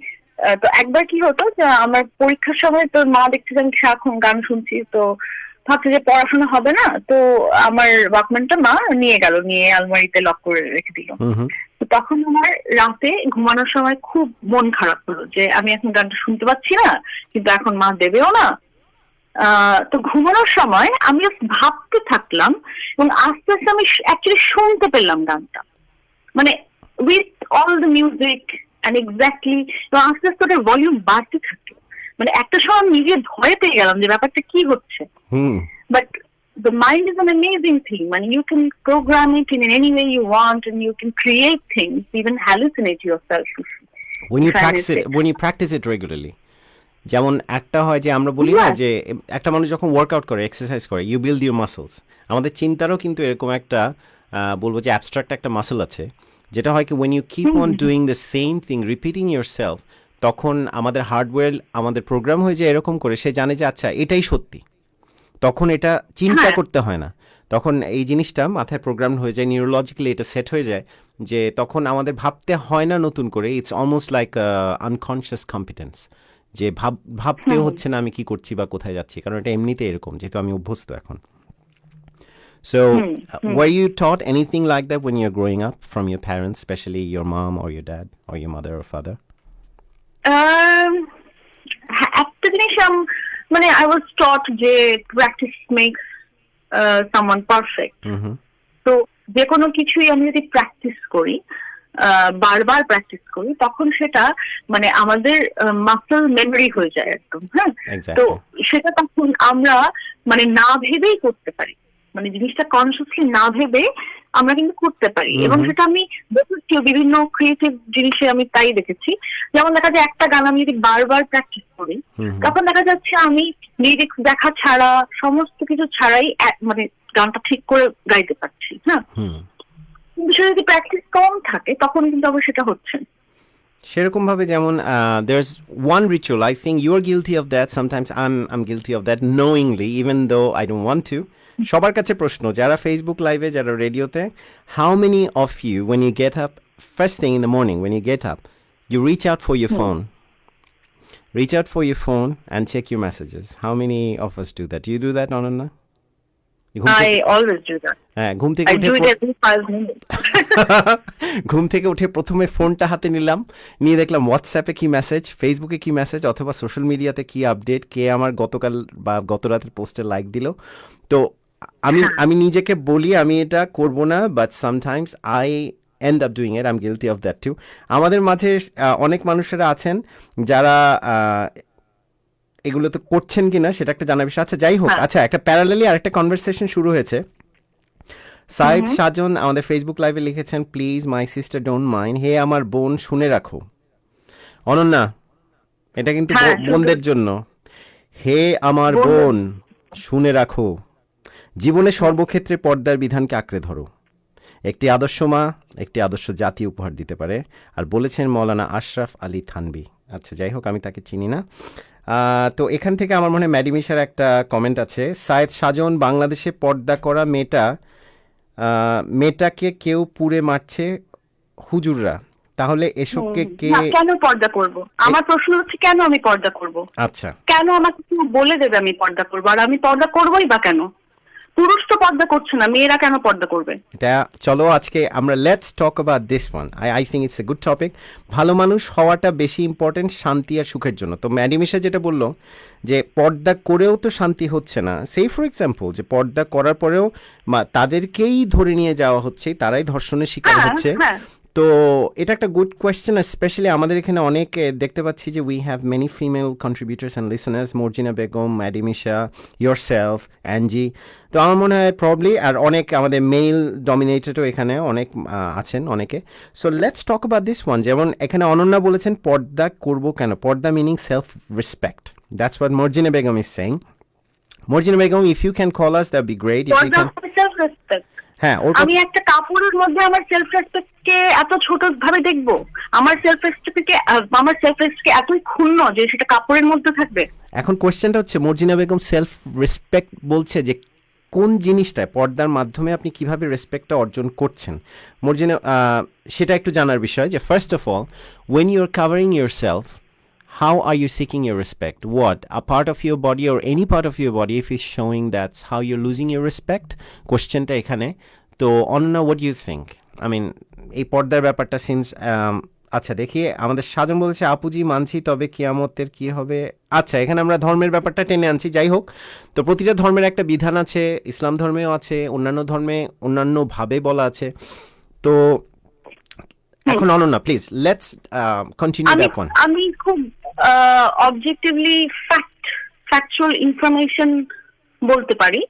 তো একবার কি হতো যে আমার পরীক্ষার সময় তো মা দেখছে যে আমি সারাক্ষণ গান শুনছি, তো ভাবছে যে পড়াশোনা হবে না, তো আমার ওয়াকম্যানটা মা নিয়ে আলমারিতে লক করে রেখে দিল। তো তখন আমার রাতে ঘুমানোর সময় খুব মন খারাপ হলো যে আমি এখন গানটা শুনতে পাচ্ছি না, কিন্তু এখন মা দেবেও না। তো ঘুমানোর সময় আমি ভাবতে থাকলাম, এবং আস্তে আস্তে আমি অ্যাকচুয়ালি শুনতে পেলাম গানটা, মানে with all the music and exactly. এবং আস্তে আস্তে ওটার ভলিউম বাড়তে থাকলো, মানে একটা সময় আমি নিজে ভয় পেয়ে গেলাম যে ব্যাপারটা কি হচ্ছে। But the mind is an amazing thing. I mean, you can program it in any way you want, and you can create things, even hallucinate yourself.
When you practice it regularly. যেমন একটা হয় যে আমরা বলি না
Yeah.
যে একটা মানুষ যখন ওয়ার্কআউট করে এক্সারসাইজ করে ইউ বিল্ড ইউর মাসলস, আমাদের চিন্তারও কিন্তু এরকম একটা বলবো যে অ্যাবস্ট্রাক্ট একটা মাসল আছে, যেটা হয় কি when you keep on doing the same thing repeating your self, তখন আমাদের হার্ডওয়্যার আমাদের প্রোগ্রাম হয়ে যায় এরকম করে, সে জানে যে আচ্ছা এটাই সত্যি, তখন এটা চিন্তা
হ্যাঁ।
করতে হয় না, তখন এই জিনিসটা মাথায় প্রোগ্রাম হয়ে যায়, নিউরোলজিক্যালি এটা সেট হয়ে যায়, যে তখন আমাদের ভাবতে হয় না নতুন করে, it's almost like unconscious competence, যে ভাবতেও হচ্ছে না আমি কি করছি বা কোথায় যাচ্ছি, কারণ এটা এমনিতে এরকম, যেহেতু আমি অভ্যস্ত এখন। So, were you taught anything like that when you're growing up from your parents, especially your mom or your dad or your mother or father?
একটা জিনিস মানে আই ওয়াজ টট যে প্র্যাকটিস মেক্স সামওয়ান পারফেক্ট। তো যে কোনো কিছুই আমি যদি প্র্যাকটিস করি, বারবার প্র্যাকটিস করি, তখন সেটা মানে আমাদের মাসল মেমোরি হয়ে যায় একদম। হ্যাঁ, তো সেটা তখন আমরা মানে না ভেবেই করতে পারি, মানে জিনিসটা কনসিয়াসলি না ভেবে আমরা কিন্তু করতে পারি। এবং সেটা আমি দেখেছি বিভিন্ন ক্রিয়েটিভ জিনিসে, আমি তাই দেখেছি। যেমন দেখা যায় একটা গান আমি যদি বারবার প্র্যাকটিস করি, তখন দেখা যাচ্ছে আমি লিরিক্স দেখা ছাড়া, সমস্ত কিছু ছাড়াই মানে গানটা ঠিক করে গাইতে পারছি। হ্যাঁ, কিন্তু সেটা যদি প্র্যাকটিস কম থাকে তখন কিন্তু আবার সেটা হচ্ছে না।
সেরকম ভাবে যেমন there's one ritual, I think you are guilty of that, sometimes I'm guilty of that knowingly even though I don't want to. সবার কাছে প্রশ্ন, যারা ফেসবুক লাইভে, যারা রেডিওতে, how many of you when you get up first thing in the morning, when you get up you reach out for your phone, reach out for your phone and check your messages? How many of us do that? Do you do that, Ananya?
I always do that.
হ্যাঁ, ঘুম থেকে
I
উঠে
do it every 5 minutes.
ঘুম থেকে উঠে প্রথমে ফোনটা হাতে নিলাম, নিয়ে দেখলাম হোয়াটসঅ্যাপে কি মেসেজ, ফেসবুকে কি মেসেজ, অথবা সোশ্যাল মিডিয়াতে কি আপডেট, কে আমার গতকাল বা গত রাতের পোস্টে লাইক দিল। তো আমি নিজেকে বলি আমি এটা করব না, but sometimes I end up doing it, I am guilty of that too. আমাদের মাঝে অনেক মানুষেরা আছেন যারা এগুলো তো করছেন কিনা সেটা একটা জানা বিষয়। আচ্ছা, যাই হোক, আচ্ছা একটা প্যারালালি আরেকটা কনভারসেশন শুরু হয়েছে। সাইদ সাজন আমাদের ফেসবুক লাইভে লিখেছেন, please my sister don't mind, হে আমার বোন শুনে রাখো। অনন্যা, এটা কিন্তু বোনদের জন্য। হে আমার বোন শুনে রাখো, জীবনে সর্বক্ষেত্রে পর্দার বিধানকে আঁকড়ে ধরো, একটি আদর্শ মা একটি আদর্শ জাতি উপহার দিতে পারে। আর বলেছেন মৌলানা আশরাফ আলী থানভী। আচ্ছা, যাই হোক, আমি তাকে চিনি না। তো এখান থেকে আমার মনে হয় ম্যাডিমিশার একটা কমেন্ট আছে। সায়েদ সাজন, বাংলাদেশে পর্দা করা মেয়েটাকে কেউ পুড়ে মারছে হুজুররা, তাহলে এসবকে কে
কেন পর্দা করব? আমার প্রশ্ন হচ্ছে কেন আমি পর্দা করব?
আচ্ছা,
কেন আমাকে কেউ বলে দেবে আমি পর্দা করবো? আর আমি পর্দা করবোই বা কেন? পুরুষ তো পর্দা করছে না, মেয়েরা কেন পর্দা করবে?
এটা চলো আজকে আমরা let's talk about this one. I think it's a good topic. ভালো মানুষ হওয়াটা বেশি ইম্পর্টেন্ট শান্তি আর সুখের জন্য। তো ম্যাডিমিশা যেটা বললো যে পর্দা করেও তো শান্তি হচ্ছে না, সেই ফর এক্সাম্পল যে পর্দা করার পরেও তাদেরকেই ধরে নিয়ে যাওয়া হচ্ছে, তারাই ধর্ষণের শিকার হচ্ছে। তো এটা একটা গুড কোয়েশ্চেন, স্পেশালি আমাদের এখানে অনেক দেখতে পাচ্ছি যে we have many female contributors and listeners, Morjina Begum, Maddy Misha, yourself, Angie. তো আমার মনে হয় প্রবলি আর অনেক আমাদের মেল ডমিনেটেডও এখানে অনেক আছেন অনেকে। So let's talk about this one. যেমন এখানে অনন্যা বলেছেন পর্দা করব কেন, পর্দা meaning self respect, that's what Morjina Begum is saying. Morjina Begum, if you can call us that be great. If you can, হ্যাঁ,
আমি একটা কাপড়ের মধ্যে আমার সেলফ রেসপেক্ট কে এত ছোট ভাবে দেখবো? আমার সেলফ রেসপেক্ট কে এতই ক্ষুণ্ণ যে সেটা কাপড়ের মধ্যে থাকবে?
এখন কোশ্চেনটা হচ্ছে মর্জিনা বেগম সেলফ রেসপেক্ট বলছে যে কোন জিনিসটায় পর্দার মাধ্যমে আপনি কিভাবে রেসপেক্টটা অর্জন করছেন মর্জিনা, সেটা একটু জানার বিষয়। যে first of all, when you are covering yourself, how are you seeking your respect? What? A part of your body or any part of your body if it's showing that's how you're losing your respect? কোশ্চেনটা এখানে। তো Ananya, what do you think? I mean, এই পর্দার ব্যাপারটা সিন্স আচ্ছা দেখি, আমাদের সাজন বলেছে আপুজি মানছি, তবে কিয়ামতের কি হবে? আচ্ছা, এখানে আমরা ধর্মের ব্যাপারটা টেনে আনছি। যাই হোক, তো প্রতিটা ধর্মের একটা বিধান আছে, ইসলাম ধর্মেও আছে, অন্যান্য ধর্মে অন্যান্যভাবে বলা আছে। তো এখন Ananya, please let's continue that one.
আমি খুব অবজেক্টিভলি ফ্যাকচুয়াল ইনফরমেশন বলতে পারি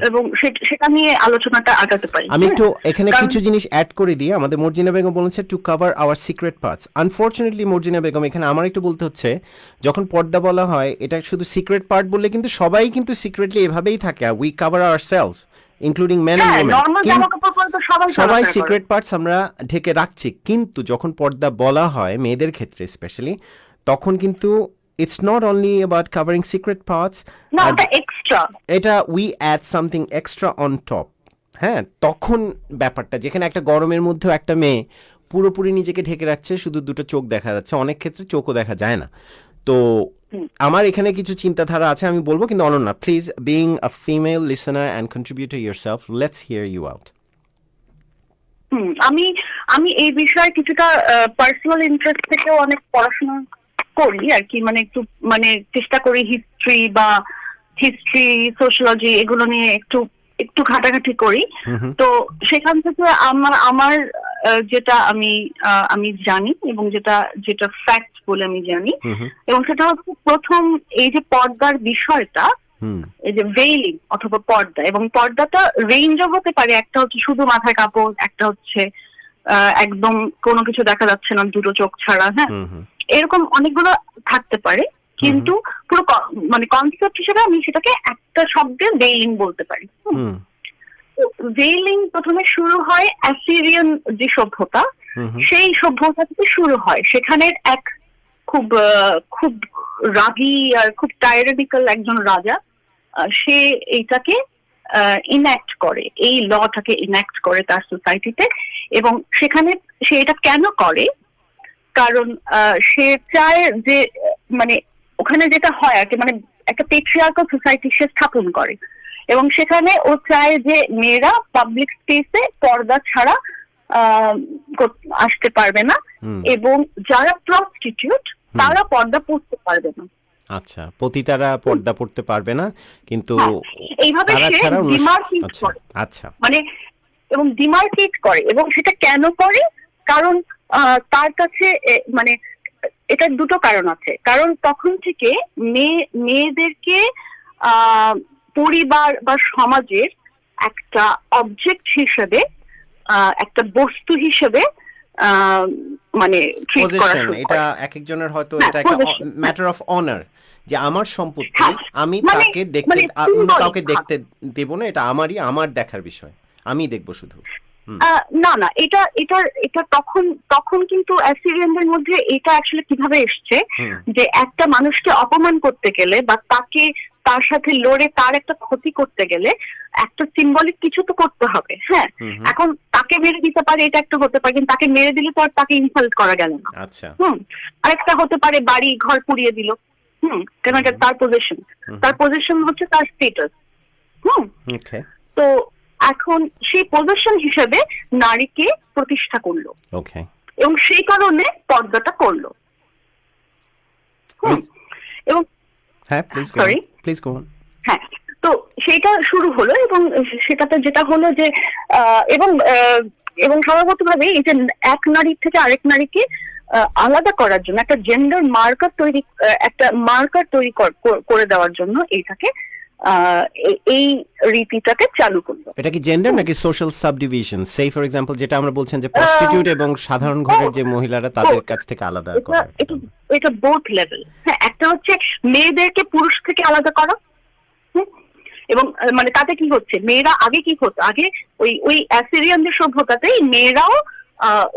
এবং সেটা নিয়ে আলোচনাটা আগাতে পারি।
আমি একটু এখানে
কারণ-
কিছু জিনিস অ্যাড করে দিই। আমাদের মর্জিনা বেগম বলেছে to cover our secret parts. Unfortunately Morjina Begum, এখানে আমার একটু বলতে হচ্ছে, যখন পর্দা বলা হয় এটা শুধু সিক্রেট পার্ট বললে কিন্তু সবাই কিন্তু সিক্রেটলি এভাবেই থাকে, we cover ourselves including man and
হ্যাঁ, নর্মাল জামা
ওমেন।
কাপড় পরে তো সবাই
সবাই
চলাফেরা করে।
সিক্রেট পার্টস আমরা ঢেকে রাখছি, কিন্তু যখন পর্দা বলা হয় মেয়েদের ক্ষেত্রে স্পেশালি, তখন কিন্তু it's not only about covering secret parts,
না, ওটা এক্সট্রা।
এটা we add something extra on top. হ্যাঁ, তখন ব্যাপারটা যেখানে একটা গরমের মধ্যেও একটা মেয়ে পুরোপুরি নিজেকে ঢেকে রাখছে, শুধু দুটো চোখ দেখা যাচ্ছে, অনেক ক্ষেত্রে চোখও দেখা যায় না। তো আমার এখানে কিছু চিন্তাধারা আছে, আমি বলবো, কিন্তু Ananya please, being a female listener and contributor yourself, let's hear you out.
আমি আমি এই বিষয়ে কিছুটা পার্সোনাল ইন্টারেস্ট থেকেও অনেক পড়াশোনা করি আর কি, মানে একটু মানে চেষ্টা করি হিস্ট্রি সোশিয়োলজি এগুলো নিয়ে একটু একটু ঘাটাঘাটি করি। তো সেখান থেকে আমার যেটা আমি জানি এবং যেটা ফ্যাক্ট বলে আমি জানি, এবং সেটা হচ্ছে প্রথম এই যে পর্দার বিষয়টা, এই যে ভেইলিং অথবা পর্দা, এবং পর্দাটা রেঞ্জও হতে পারে, একটা হচ্ছে শুধু মাথায় কাপড়, একটা হচ্ছে একদম কোনো কিছু দেখা যাচ্ছে না, দুটো চোখ ছাড়া, হ্যাঁ, এরকম অনেকগুলো থাকতে পারে। কিন্তু পুরো মানে কনসেপ্ট হিসেবে আমি সেটাকে একটা শব্দে ভেইলিং বলতে পারি। ভেইলিং প্রথমে শুরু হয় অ্যাসিরিয়ান যে সভ্যতা, সেই সভ্যতা থেকে শুরু হয়। সেখানের এক খুব খুব রাগী আর খুব টাইরানিক্যাল একজন রাজা, সে এইটাকে ইনঅ্যাক্ট করে, এই লটাকে ইনঅ্যাক্ট করে তার সোসাইটিতে। এবং সেখানে সে এটা কেন করে, কারণ সে চায় যে মানে ওখানে যেটা হয় আর কি, মানে একটা পেট্রিয়ার্কাল সোসাইটি সে স্থাপন করে, এবং সেখানে ও চায় যে মেয়েরা পাবলিক স্পেসে পর্দা ছাড়া আসতে পারবে না, এবং যারা প্রস্টিটিউট তারা পর্দা পরতে পারবে না।
আচ্ছা, পতিতারা পর্দা পড়তে পারবে না, কিন্তু
এইভাবে সে ডিমার্কেট করে।
আচ্ছা,
মানে এবং ডিমার্কেট করে, এবং সেটা কেন করে, কারণ তার কাছে মানে এটার দুটো কারণ আছে। কারণ তখন থেকে মেয়েদেরকে পরিবার বা সমাজের একটা অবজেক্ট হিসেবে, একটা বস্তু হিসেবে মানে ট্রিট করা শুরু করে।
এটা এক একজনের হয়তো এটা একটা ম্যাটার অফ অনার, যে আমার সম্পত্তি, আমি তাকে দেখতে, অন্য কাউকে দেখতে দেব না, এটা আমারই, আমার দেখার বিষয়, আমি দেখব শুধু।
না, এটা তখন কিন্তু অ্যাসিরিয়ানদের মধ্যে এটা অ্যাকচুয়ালি কিভাবে এসছে, যে একটা মানুষকে অপমান করতে গেলে বা তার সাথে লড়ে তার একটা ক্ষতি করতে গেলে একটা সিম্বলিক কিছু তো করতে হবে। হ্যাঁ, এখন তাকে মেরে দিতে পারে, এটা একটা হতে পারে, কিন্তু তাকে মেরে দিলে তো আর তাকে ইনসাল্ট করা গেল না।
আচ্ছা,
আরেকটা হতে পারে বাড়ি ঘর পুড়িয়ে দিল, কেন এটা তার পজিশন হচ্ছে তার স্টেটাস। তো এখন সেই পজিশন হিসেবে নারীকে প্রতিষ্ঠা করলো, এবং সেই কারণে পর্দাটা করলো। এবং হ্যাঁ, তো সেটা শুরু হলো, এবং সেটাতে যেটা হলো যে এবং স্বভাবতভাবে এই যে এক নারীর থেকে আরেক নারীকে আলাদা করার জন্য একটা জেন্ডার মার্কার তৈরি করে দেওয়ার জন্য এইটাকে এই রীতিটাকে চালু করলো।
এটা কি জেন্ডার নাকি social subdivision? Say for example যেটা আমরা বলছেন যে প্রস্টিটিউট এবং সাধারণ ঘরের যে মহিলারা, তাদের কাছ থেকে আলাদা করা,
এটা বোথ লেভেল। হ্যাঁ, একটা হচ্ছে মেয়েদেরকে পুরুষ থেকে আলাদা করা, এবং মানে তাতে কি হচ্ছে, মেয়েরা আগে কি হতো, আগে ওই অ্যাসিরিয়ানদের সভ্যতাতেই মেয়েরাও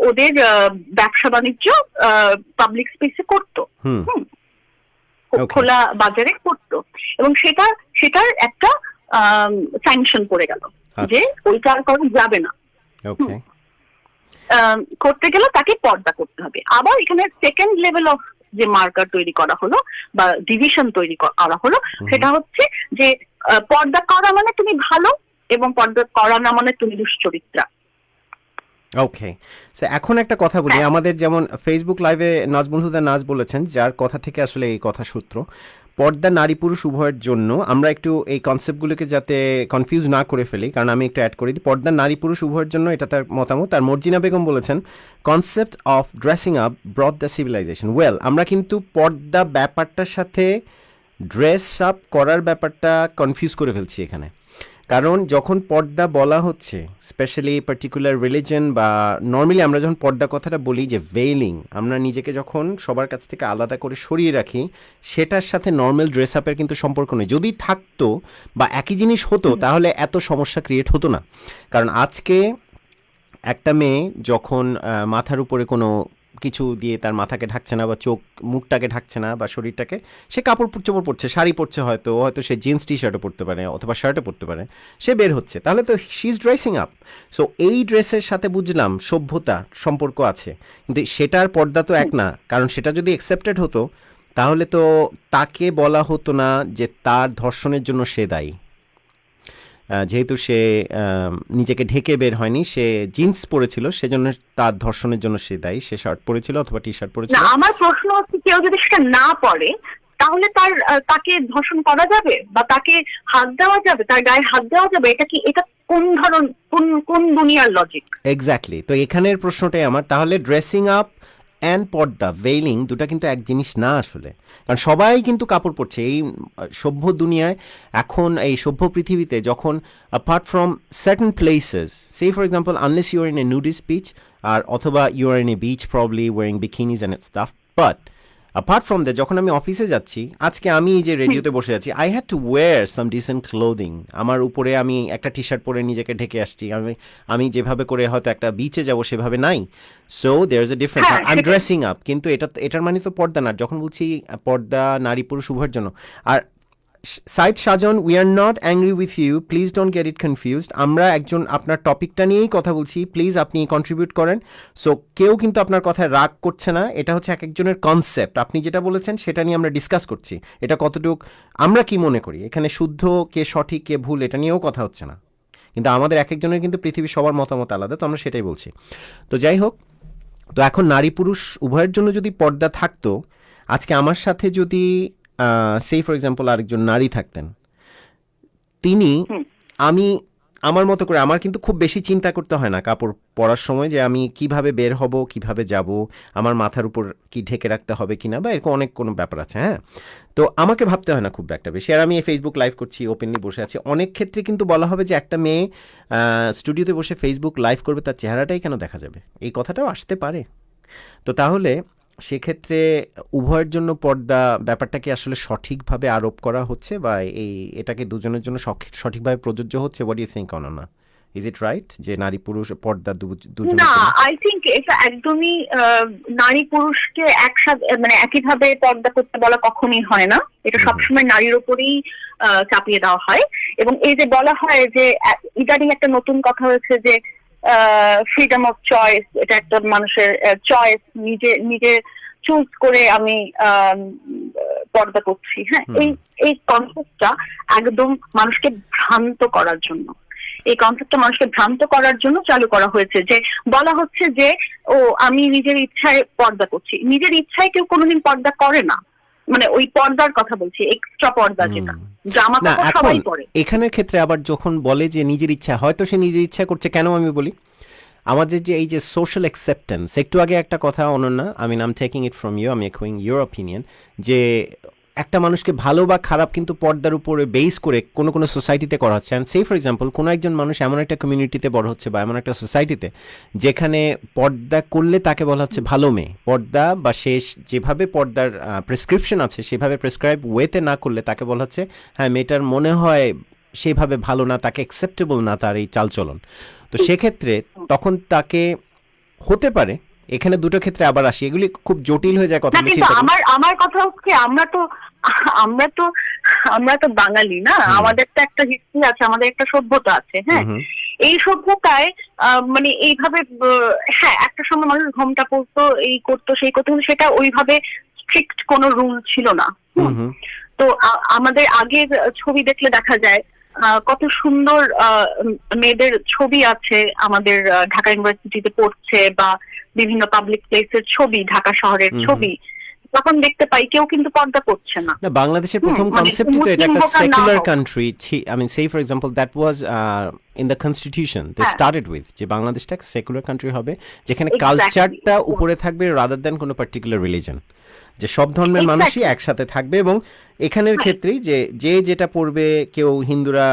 ওদের ব্যবসা বাণিজ্য পাবলিক স্পেসে করতো, খোলা বাজারে করতো, এবং সেটার একটা স্যাংশন পড়ে গেল যে ওইটা আর করা যাবে না। করতে গেলে তাকে পর্দা করতে হবে। আবার এখানে সেকেন্ড লেভেল অফ যে মার্কার তৈরি করা হলো বা ডিভিশন তৈরি করা হলো, সেটা হচ্ছে যে পর্দা করা মানে তুমি ভালো, এবং পর্দা করা না মানে তুমি দুশ্চরিত্রা।
ওকে, সো এখন একটা কথা বলি। আমাদের যেমন ফেসবুক লাইভে নাজমুল হুদা নাজ বলেছেন, যার কথা থেকে আসলে এই কথা সূত্র, পর্দা নারী পুরুষ উভয়ের জন্য। আমরা একটু এই কনসেপ্টগুলোকে যাতে কনফিউজ না করে ফেলি, কারণ আমি একটু অ্যাড করে দিই, পর্দা নারী পুরুষ উভয়ের জন্য, এটা তার মতামত। আর মর্জিনা বেগম বলেছেন concept of dressing up brought the civilisation. Well, আমরা কিন্তু পর্দা ব্যাপারটার সাথে ড্রেস আপ করার ব্যাপারটা কনফিউজ করে ফেলছি এখানে। কারণ যখন পর্দা বলা হচ্ছে, স্পেশালি পার্টিকুলার রিলিজন বা নর্মালি আমরা যখন পর্দা কথাটা বলি যে ভেইলিং, আমরা নিজেকে যখন সবার কাছ থেকে আলাদা করে সরিয়ে রাখি, সেটার সাথে নর্মাল ড্রেস আপের কিন্তু সম্পর্ক নেই। যদি থাকতো বা একই জিনিস হতো তাহলে এত সমস্যা ক্রিয়েট হতো না। কারণ আজকে একটা মেয়ে যখন মাথার উপরে কোনো কিছু দিয়ে তার মাথাকে ঢাকছে না বা চোখ মুখটাকে ঢাকছে না বা শরীরটাকে, সে কাপড় চোপড় পরছে, শাড়ি পরছে, হয়তো সে জিন্স টি শার্টও পরতে পারে অথবা শার্টও পরতে পারে, সে বের হচ্ছে, তাহলে তো she is dressing up. So এই ড্রেসের সাথে বুঝলাম সভ্যতা সম্পর্ক আছে, কিন্তু সেটার পর্দা তো এক না। কারণ সেটা যদি অ্যাকসেপ্টেড হতো তাহলে তো তাকে বলা হতো না যে তার ধর্ষণের জন্য সে দায়ী। যেহেতু সে নিজেকে ঢেকে বের হয়নি, সে জিন্স পরেছিল, সেজন্য তার ধর্ষণের জন্য সে দায়ী। সে শার্ট পরেছিল অথবা টি শার্ট পরেছিল।
না, আমার প্রশ্ন হচ্ছে কেউ যদি সেটা না পড়ে তাহলে তাকে ধর্ষণ করা যাবে বা তাকে হাত দেওয়া যাবে, তার গায়ে হাত দেওয়া যাবে? এটা কোন ধরন, কোন দুনিয়ার লজিক?
এক্স্যাক্টলি। তো এখানের প্রশ্নটাই আমার, তাহলে ড্রেসিং আপ অ্যান্ড পর্দা, ভেইলিং, দুটা কিন্তু এক জিনিস না আসলে। কারণ সবাই কিন্তু কাপড় পরছে এই সভ্য দুনিয়ায়। এখন এই সভ্য পৃথিবীতে যখন apart from certain places, say for example unless you are in a nudist beach, আর অথবা you are in a beach probably wearing bikinis and stuff, but apart from that যখন আমি অফিসে যাচ্ছি, আজকে আমি যে রেডিওতে বসে আছি, I had to wear some decent clothing. আমার উপরে আমি একটা টি শার্ট পরে নিজেকে ঢেকে আসছি, আমি যেভাবে করে হয়তো একটা বিচে যাব সেভাবে নাই। So there is a difference. I am dressing up, কিন্তু এটার মানে তো পর্দা না। যখন বলছি পর্দা নারী পুরুষ উভয়ের জন্য। আর Sayed Sajan, we are not angry with you, please don't get it confused. আমরা একজন আপনার টপিকটা নিয়েই কথা বলছি, প্লিজ আপনি কন্ট্রিবিউট করেন। সো কেউ কিন্তু আপনার কথায় রাগ করছে না, এটা হচ্ছে এক একজনের কনসেপ্ট। আপনি যেটা বলেছেন সেটা নিয়ে আমরা ডিসকাস করছি, এটা কতটুকু আমরা কি মনে করি, এখানে শুদ্ধ কে সঠিক কে ভুল এটা নিয়েও কথা হচ্ছে না। কিন্তু আমাদের এক একজনের কিন্তু পৃথিবীর সবার মতামত আলাদা, তো আমরা সেটাই বলছি। তো যাই হোক, তো এখন নারী পুরুষ উভয়ের জন্য যদি পর্দা থাকতো, আজকে আমার সাথে যদি সেই ফর এক্সাম্পল আরেকজন নারী থাকতেন, তিনি, আমি আমার মতো করে, আমার কিন্তু খুব বেশি চিন্তা করতে হয় না কাপড় পরার সময় যে আমি কিভাবে বের হব, কিভাবে যাব, আমার মাথার উপর কি ঢেকে রাখতে হবে কিনা, বা এরকম অনেক কোনো ব্যাপার আছে। হ্যাঁ, তো আমাকে ভাবতে হয় না খুব একটা বেশি। আর আমি ফেসবুক লাইভ করছি, ওপেনলি বসে আছি। অনেক ক্ষেত্রে কিন্তু বলা হবে যে একটা মেয়ে স্টুডিওতে বসে ফেসবুক লাইভ করবে, তার চেহারাটাই কেন দেখা যাবে, এই কথাটাও আসতে পারে। তো তাহলে সেক্ষেত্রে উভয়ের জন্য পর্দা ব্যাপারটা কি আসলে সঠিকভাবে আরোপ করা হচ্ছে, বা এটাকে দুজনের জন্য সঠিকভাবে প্রযোজ্য হচ্ছে? What do you think Ananya? Is it right যে নারী পুরুষ পর্দা দুজনের
না,
জন্য?
আই থিঙ্ক এটা একদমই নারী পুরুষকে একসাথে মানে একইভাবে পর্দা করতে বলা কখনোই হয় না। এটা সবসময় নারীর উপরেই চাপিয়ে দেওয়া হয়। এবং এই যে বলা হয় যে ইদানিং একটা নতুন কথা হয়েছে যে ফ্রিডম অফ চয়েস, এটা একটা মানুষের চয়েস, নিজে চুজ করে আমি পর্দা করছি। হ্যাঁ, এই কনসেপ্টটা একদম মানুষকে ভ্রান্ত করার জন্য, এই কনসেপ্টটা মানুষকে ভ্রান্ত করার জন্য চালু করা হয়েছে। যে বলা হচ্ছে যে আমি নিজের ইচ্ছায় পর্দা করছি। নিজের ইচ্ছায় কেউ কোনোদিন পর্দা করে না, মানে ওই পর্দার কথা বলছি, এক্সট্রা পর্দা যেটা জামা কাপড় সবাই পরে।
এখানের ক্ষেত্রে আবার যখন বলে যে নিজের ইচ্ছা, হয়তো সে নিজের ইচ্ছা করছে, কেন আমি বলি আমাদের যে এই যে সোশ্যাল অ্যাকসেপ্টেন্স, একটু আগে একটা কথা Ananya, I mean I am taking it from you, আমি একুইং ইউর অপিনিয়ন, যে একটা মানুষকে ভালো বা খারাপ কিন্তু পর্দার উপরে বেস করে কোনো সোসাইটিতে করা হচ্ছে। অ্যান্ড সে ফর এক্সাম্পল কোনো একজন মানুষ এমন একটা কমিউনিটিতে বড় হচ্ছে বা এমন একটা সোসাইটিতে যেখানে পর্দা করলে তাকে বলা হচ্ছে ভালো মেয়ে, পর্দা বা শেষ যেভাবে পর্দার প্রেসক্রিপশন আছে সেভাবে প্রেসক্রাইব ওয়েতে না করলে তাকে বলা হচ্ছে হ্যাঁ মেয়েটার মনে হয় সেভাবে ভালো না, তাকে অ্যাকসেপ্টেবল না তার এই চালচলন। তো সেক্ষেত্রে তখন তাকে হতে পারে, এখানে দুটো ক্ষেত্রে আবার আসি, এগুলি খুব জটিল হয়ে যায় কথা।
কিন্তু আমার কথা হচ্ছে আমরা তো বাঙালি না, আমাদের তো একটা হিস্ট্রি আছে, আমাদের একটা সভ্যতা আছে। হ্যাঁ, এই সভ্যতায় মানে এইভাবে হ্যাঁ একটা সময় মানুষ ঘোমটা পরতো, এই করতো সেই করতো, সেটা ওইভাবে স্ট্রিক্ট কোনো রুল ছিল না। তো আমাদের আগের ছবি দেখলে দেখা যায় কত সুন্দর মেয়েদের ছবি আছে আমাদের ঢাকা ইউনিভার্সিটিতে পড়ছে, বা বিভিন্ন পাবলিক প্লেসের ছবি, ঢাকা শহরের ছবি, তখন দেখতে পাই কেউ কিন্তু পর্দা করছে না।
বাংলাদেশের প্রথম কনসেপ্টই তো এটা একটা secular country. I mean say for example that was in the constitution they started with, যে বাংলাদেশটা সেকুলার কান্ট্রি হবে যেখানে কালচারটা উপরে থাকবে রাদার দ্যান কোনো পার্টিকুলার রিলিজন। যে সব ধর্মের
Exactly.
মানুষই একসাথে থাকবে, এবং এখানের ক্ষেত্রেই যে যে যেটা পড়বে, কেউ হিন্দুরা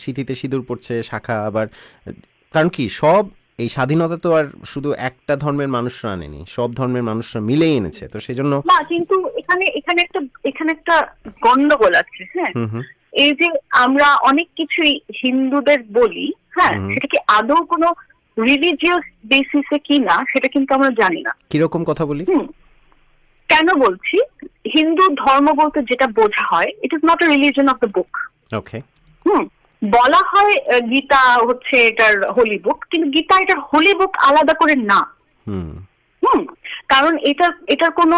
সিঁথিতে সিঁদুর পড়ছে শাখা, আবার কারণ কি সব এই স্বাধীনতা তো আর শুধু একটা ধর্মের মানুষরা আনেনি, সব ধর্মের মানুষরা মিলেই এনেছে, তো সেই জন্য
না, কিন্তু এখানে এখানে একটা গন্ডগোল আছে। হ্যাঁ, এই যে আমরা অনেক কিছুই হিন্দুদের বলি, হ্যাঁ, সেটা কি আদৌ কোনো রিলিজিয়াস বেসিসে কি না সেটা কিন্তু আমরা জানি না।
কিরকম কথা বলি?
কেন বলছি, হিন্দু ধর্ম বলতে যেটা বোঝা হয়, it is not a religion of the book.
Okay.
বলা হয় গীতা হচ্ছে এটার হোলি বুক, কিন্তু গীতা এটার হোলি বুক আলাদা করে না। কারণ এটার কোনো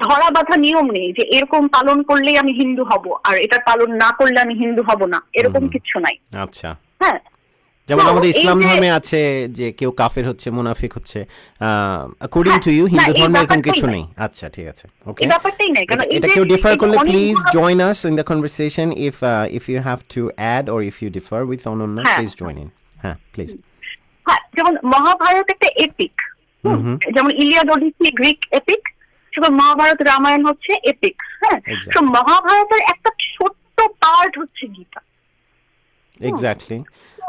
ধরা বাঁধা নিয়ম নেই যে এরকম পালন করলেই আমি হিন্দু হব আর এটা পালন না করলে আমি হিন্দু হব না, এরকম কিছু নাই।
আচ্ছা,
হ্যাঁ,
যেমন আমাদের ইসলাম ধর্মে আছে যে কেউ কাফের হচ্ছে, মুনাফিক হচ্ছে, অ্যাকর্ডিং টু ইউ হিন্দু ধর্মে এরকম কিছু নেই। আচ্ছা, ঠিক আছে, ওকে।
এই ব্যাপারটাই নাই, কারণ
এটা কেউ ডিফার করলে please join us in the conversation, if you have to add or if you differ with Ananya, please join in. হ্যাঁ, প্লিজ।
হ্যাঁ, যেমন মহাভারত একটা এপিক, যেমন ইলিয়াড ওডিসি গ্রিক এপিক, সেরকম মহাভারত রামায়ণ হচ্ছে এপিক। হ্যাঁ, তো মহাভারতের একটা ছোট্ট পার্ট হচ্ছে গীতা।
এক্স্যাক্টলি।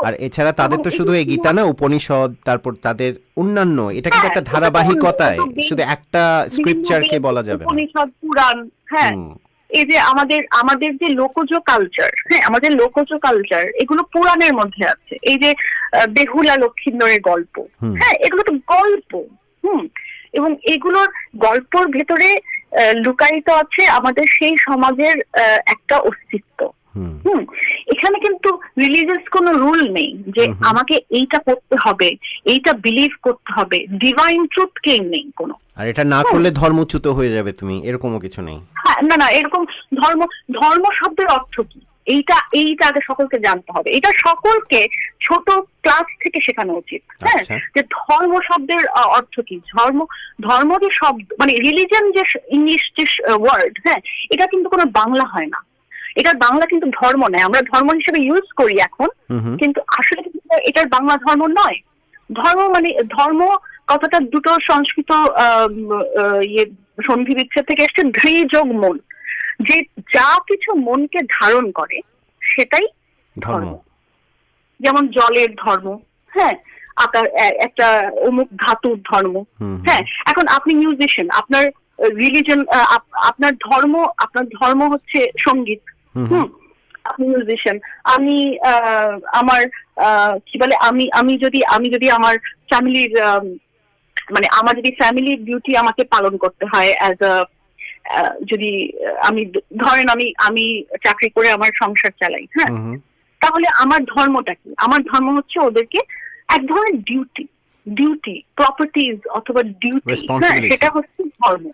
আর এছাড়া তাদের তো শুধু এই গীতা না, উপনিষদ, তারপর তাদের অন্যান্য, এটা কিন্তু একটা ধারাবাহিকতায়, শুধু একটা স্ক্রিপচারকে বলা যাবে না।
উপনিষদ, পুরাণ, হ্যাঁ, এই যে আমাদের যে লোকজ কালচার, হ্যাঁ, আমাদের লোকজ কালচার এগুলো পুরাণের মধ্যে আছে। এই যে বেহুলা লক্ষিন্দরের গল্প, হ্যাঁ, এগুলো তো গল্প। এবং এগুলোর গল্পর ভেতরে লুকায়িত আছে আমাদের সেই সমাজের একটা অস্তিত্ব। এখানে কিন্তু রিলিজিয়াস কোনো রুল নেই যে আমাকে এইটা করতে হবে, এইটা বিলিভ করতে হবে, ডিভাইন ট্রুথ কেউ নেই কোনো।
আর এটা না করলে ধর্মচ্যুত হয়ে যাবে তুমি, এরকমও কিছু নেই।
হ্যাঁ, না, এরকম ধর্ম শব্দের অর্থ কি, এইটা আগে সকলকে জানতে হবে। এটা সকলকে ছোট ক্লাস থেকে শেখানো উচিত। হ্যাঁ, যে ধর্ম শব্দের অর্থ কি, ধর্ম যে শব্দ, মানে রিলিজিয়ন যে ইংলিশ যে ওয়ার্ড, হ্যাঁ, এটা কিন্তু কোনো বাংলা হয় না। এটার বাংলা কিন্তু ধর্ম নয়, আমরা ধর্ম হিসেবে ইউজ করি এখন, কিন্তু আসলে এটার বাংলা ধর্ম নয়। ধর্ম কথাটা দুটো সংস্কৃত সন্ধি বিচ্ছেদ থেকে এসছে, ধৃ যোগ মন, যে যা কিছু মনকে ধারণ করে সেটাই ধর্ম। যেমন জলের ধর্ম, হ্যাঁ, আকার একটা অমুক ধাতুর ধর্ম। হ্যাঁ, এখন আপনি মিউজিশিয়ান, আপনার রিলিজন, আপনার ধর্ম হচ্ছে সঙ্গীত। আপনি মিউজিশিয়ান, আমি আমার কি বলে, আমি যদি আমার ফ্যামিলির, মানে আমার যদি ফ্যামিলির ডিউটি আমাকে পালন করতে হয় অ্যাজ আ, যদি আমি ধরেন আমি চাকরি করে আমার সংসার চালাই, হ্যাঁ, তাহলে আমার ধর্মটা কি? আমার ধর্ম হচ্ছে ওদেরকে এক ধরনের ডিউটি প্রপার্টিজ অথবা ডিউটি, সেটা হচ্ছে ধর্ম।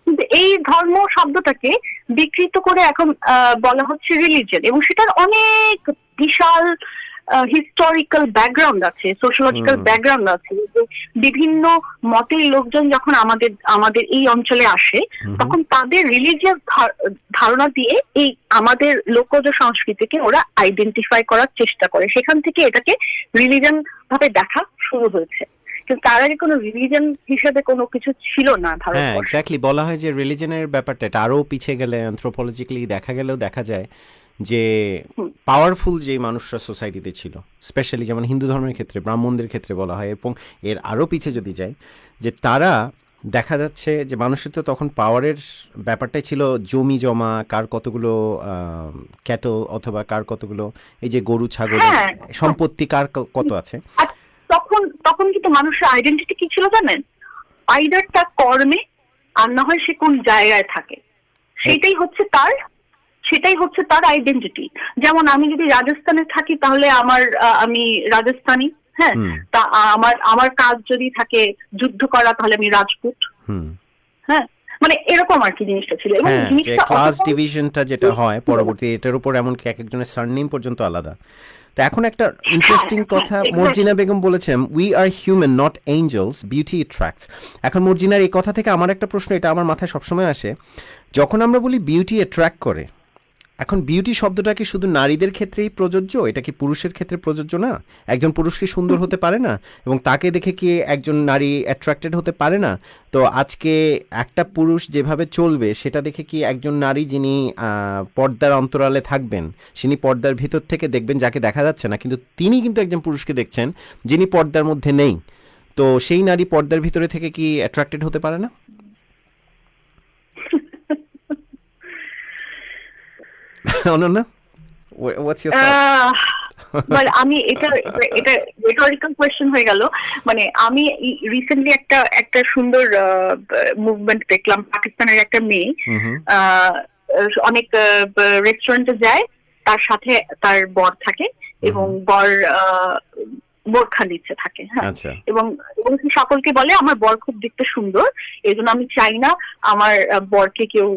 কিন্তু এই ধর্ম শব্দটাকে বিকৃত করে এখন বলা হচ্ছে রিলিজিয়ন, এবং সেটার অনেক বিশাল হিস্টোরিক্যাল ব্যাকগ্রাউন্ড আছে, সোশিয়োলজিক্যাল ব্যাকগ্রাউন্ড আছে। বিভিন্ন মতের লোকজন যখন আমাদের এই অঞ্চলে আসে, তখন তাদের রিলিজিয়াস ধারণা দিয়ে এই আমাদের লোকজ সংস্কৃতিকে ওরা আইডেন্টিফাই করার চেষ্টা করে। সেখান থেকে এটাকে রিলিজিয়ন ভাবে দেখা শুরু হয়েছে, কিন্তু তার আগে কোনো রিলিজিয়ন হিসেবে কোনো কিছু ছিল না ভারতবর্ষে।
হ্যাঁ, এক্স্যাক্টলি। বলা হয় যে রিলিজনের ব্যাপারটা এটা আরো পিছিয়ে গেলে, অ্যানথ্রোপোলজিক্যালি দেখা যায় যে পাওয়ারফুল যে মানুষরা সোসাইটিতে ছিল, স্পেশালি যেমন হিন্দু ধর্মের ক্ষেত্রে ব্রাহ্মণদের ক্ষেত্রে বলা হয়, এবং এর আরও পিছিয়ে যদি যায়, যে তারা দেখা যাচ্ছে যে মানুষের তো তখন পাওয়ারের ব্যাপারটাই ছিল জমি জমা, কার কতগুলো ক্যাটল অথবা কার কতগুলো এই যে গরু ছাগল সম্পত্তি কার কত আছে।
তখন কিন্তু মানুষের আইডেন্টিটি কি ছিল জানেন? আইদার তার কর্মে, আর না হয় সে কোন জায়গায় থাকে, সেটাই হচ্ছে তার আইডেন্টিটি। যেমন আমি যদি রাজস্থানে থাকি তাহলে আমি রাজস্থানী, হ্যাঁ, তা আমার কাজ যদি থাকে যুদ্ধ করা তাহলে আমি রাজপুত। হ্যাঁ, মানে এরকম আর কি জিনিসটা ছিল। এবং জিনিসটা
ক্লাস ডিভিশনটা যেটা হয় পরবর্তী, এটার উপর এমনকি এক একজনের সারনেম পর্যন্ত আলাদা। তো এখন একটা ইন্টারেস্টিং কথা মর্জিনা বেগম বলেছেন, we are human not angels, beauty attracts. এখন মর্জিনার এই কথা থেকে আমার একটা প্রশ্ন, এটা আমার মাথায় সবসময় আসে, যখন আমরা বলি বিউটি অ্যাট্রাক্ট করে, এখন বিউটি শব্দটা কি শুধু নারীদের ক্ষেত্রেই প্রযোজ্য, এটা কি পুরুষের ক্ষেত্রে প্রযোজ্য না? একজন পুরুষ কি সুন্দর হতে পারে না এবং তাকে দেখে কি একজন নারী অ্যাট্রাক্টেড হতে পারে না? তো আজকে একটা পুরুষ যেভাবে চলবে সেটা দেখে কি একজন নারী যিনি পর্দার অন্তরালে থাকবেন, তিনি পর্দার ভিতর থেকে দেখবেন যাকে দেখা যাচ্ছে না, কিন্তু তিনি কিন্তু একজন পুরুষকে দেখছেন যিনি পর্দার মধ্যে নেই, তো সেই নারী পর্দার ভিতরে থেকে কি অ্যাট্রাক্টেড হতে পারে না? Ananya, what's your thought?
মানে আমি এটা এটা রিটরিক্যাল কোয়েশ্চেন হয়ে গেল। মানে আমি রিসেন্টলি একটা সুন্দর মুভমেন্ট দেখলাম। পাকিস্তানের একটা মেয়ে অনেক রেস্টুরেন্টে যায়, তার সাথে তার বর থাকে এবং বর বোরখা নিচে থাকে, হ্যাঁ, এবং সকলকে বলে আমার বর খুব দেখতে সুন্দর, এই জন্য আমি চাই না আমার বরকে কেউ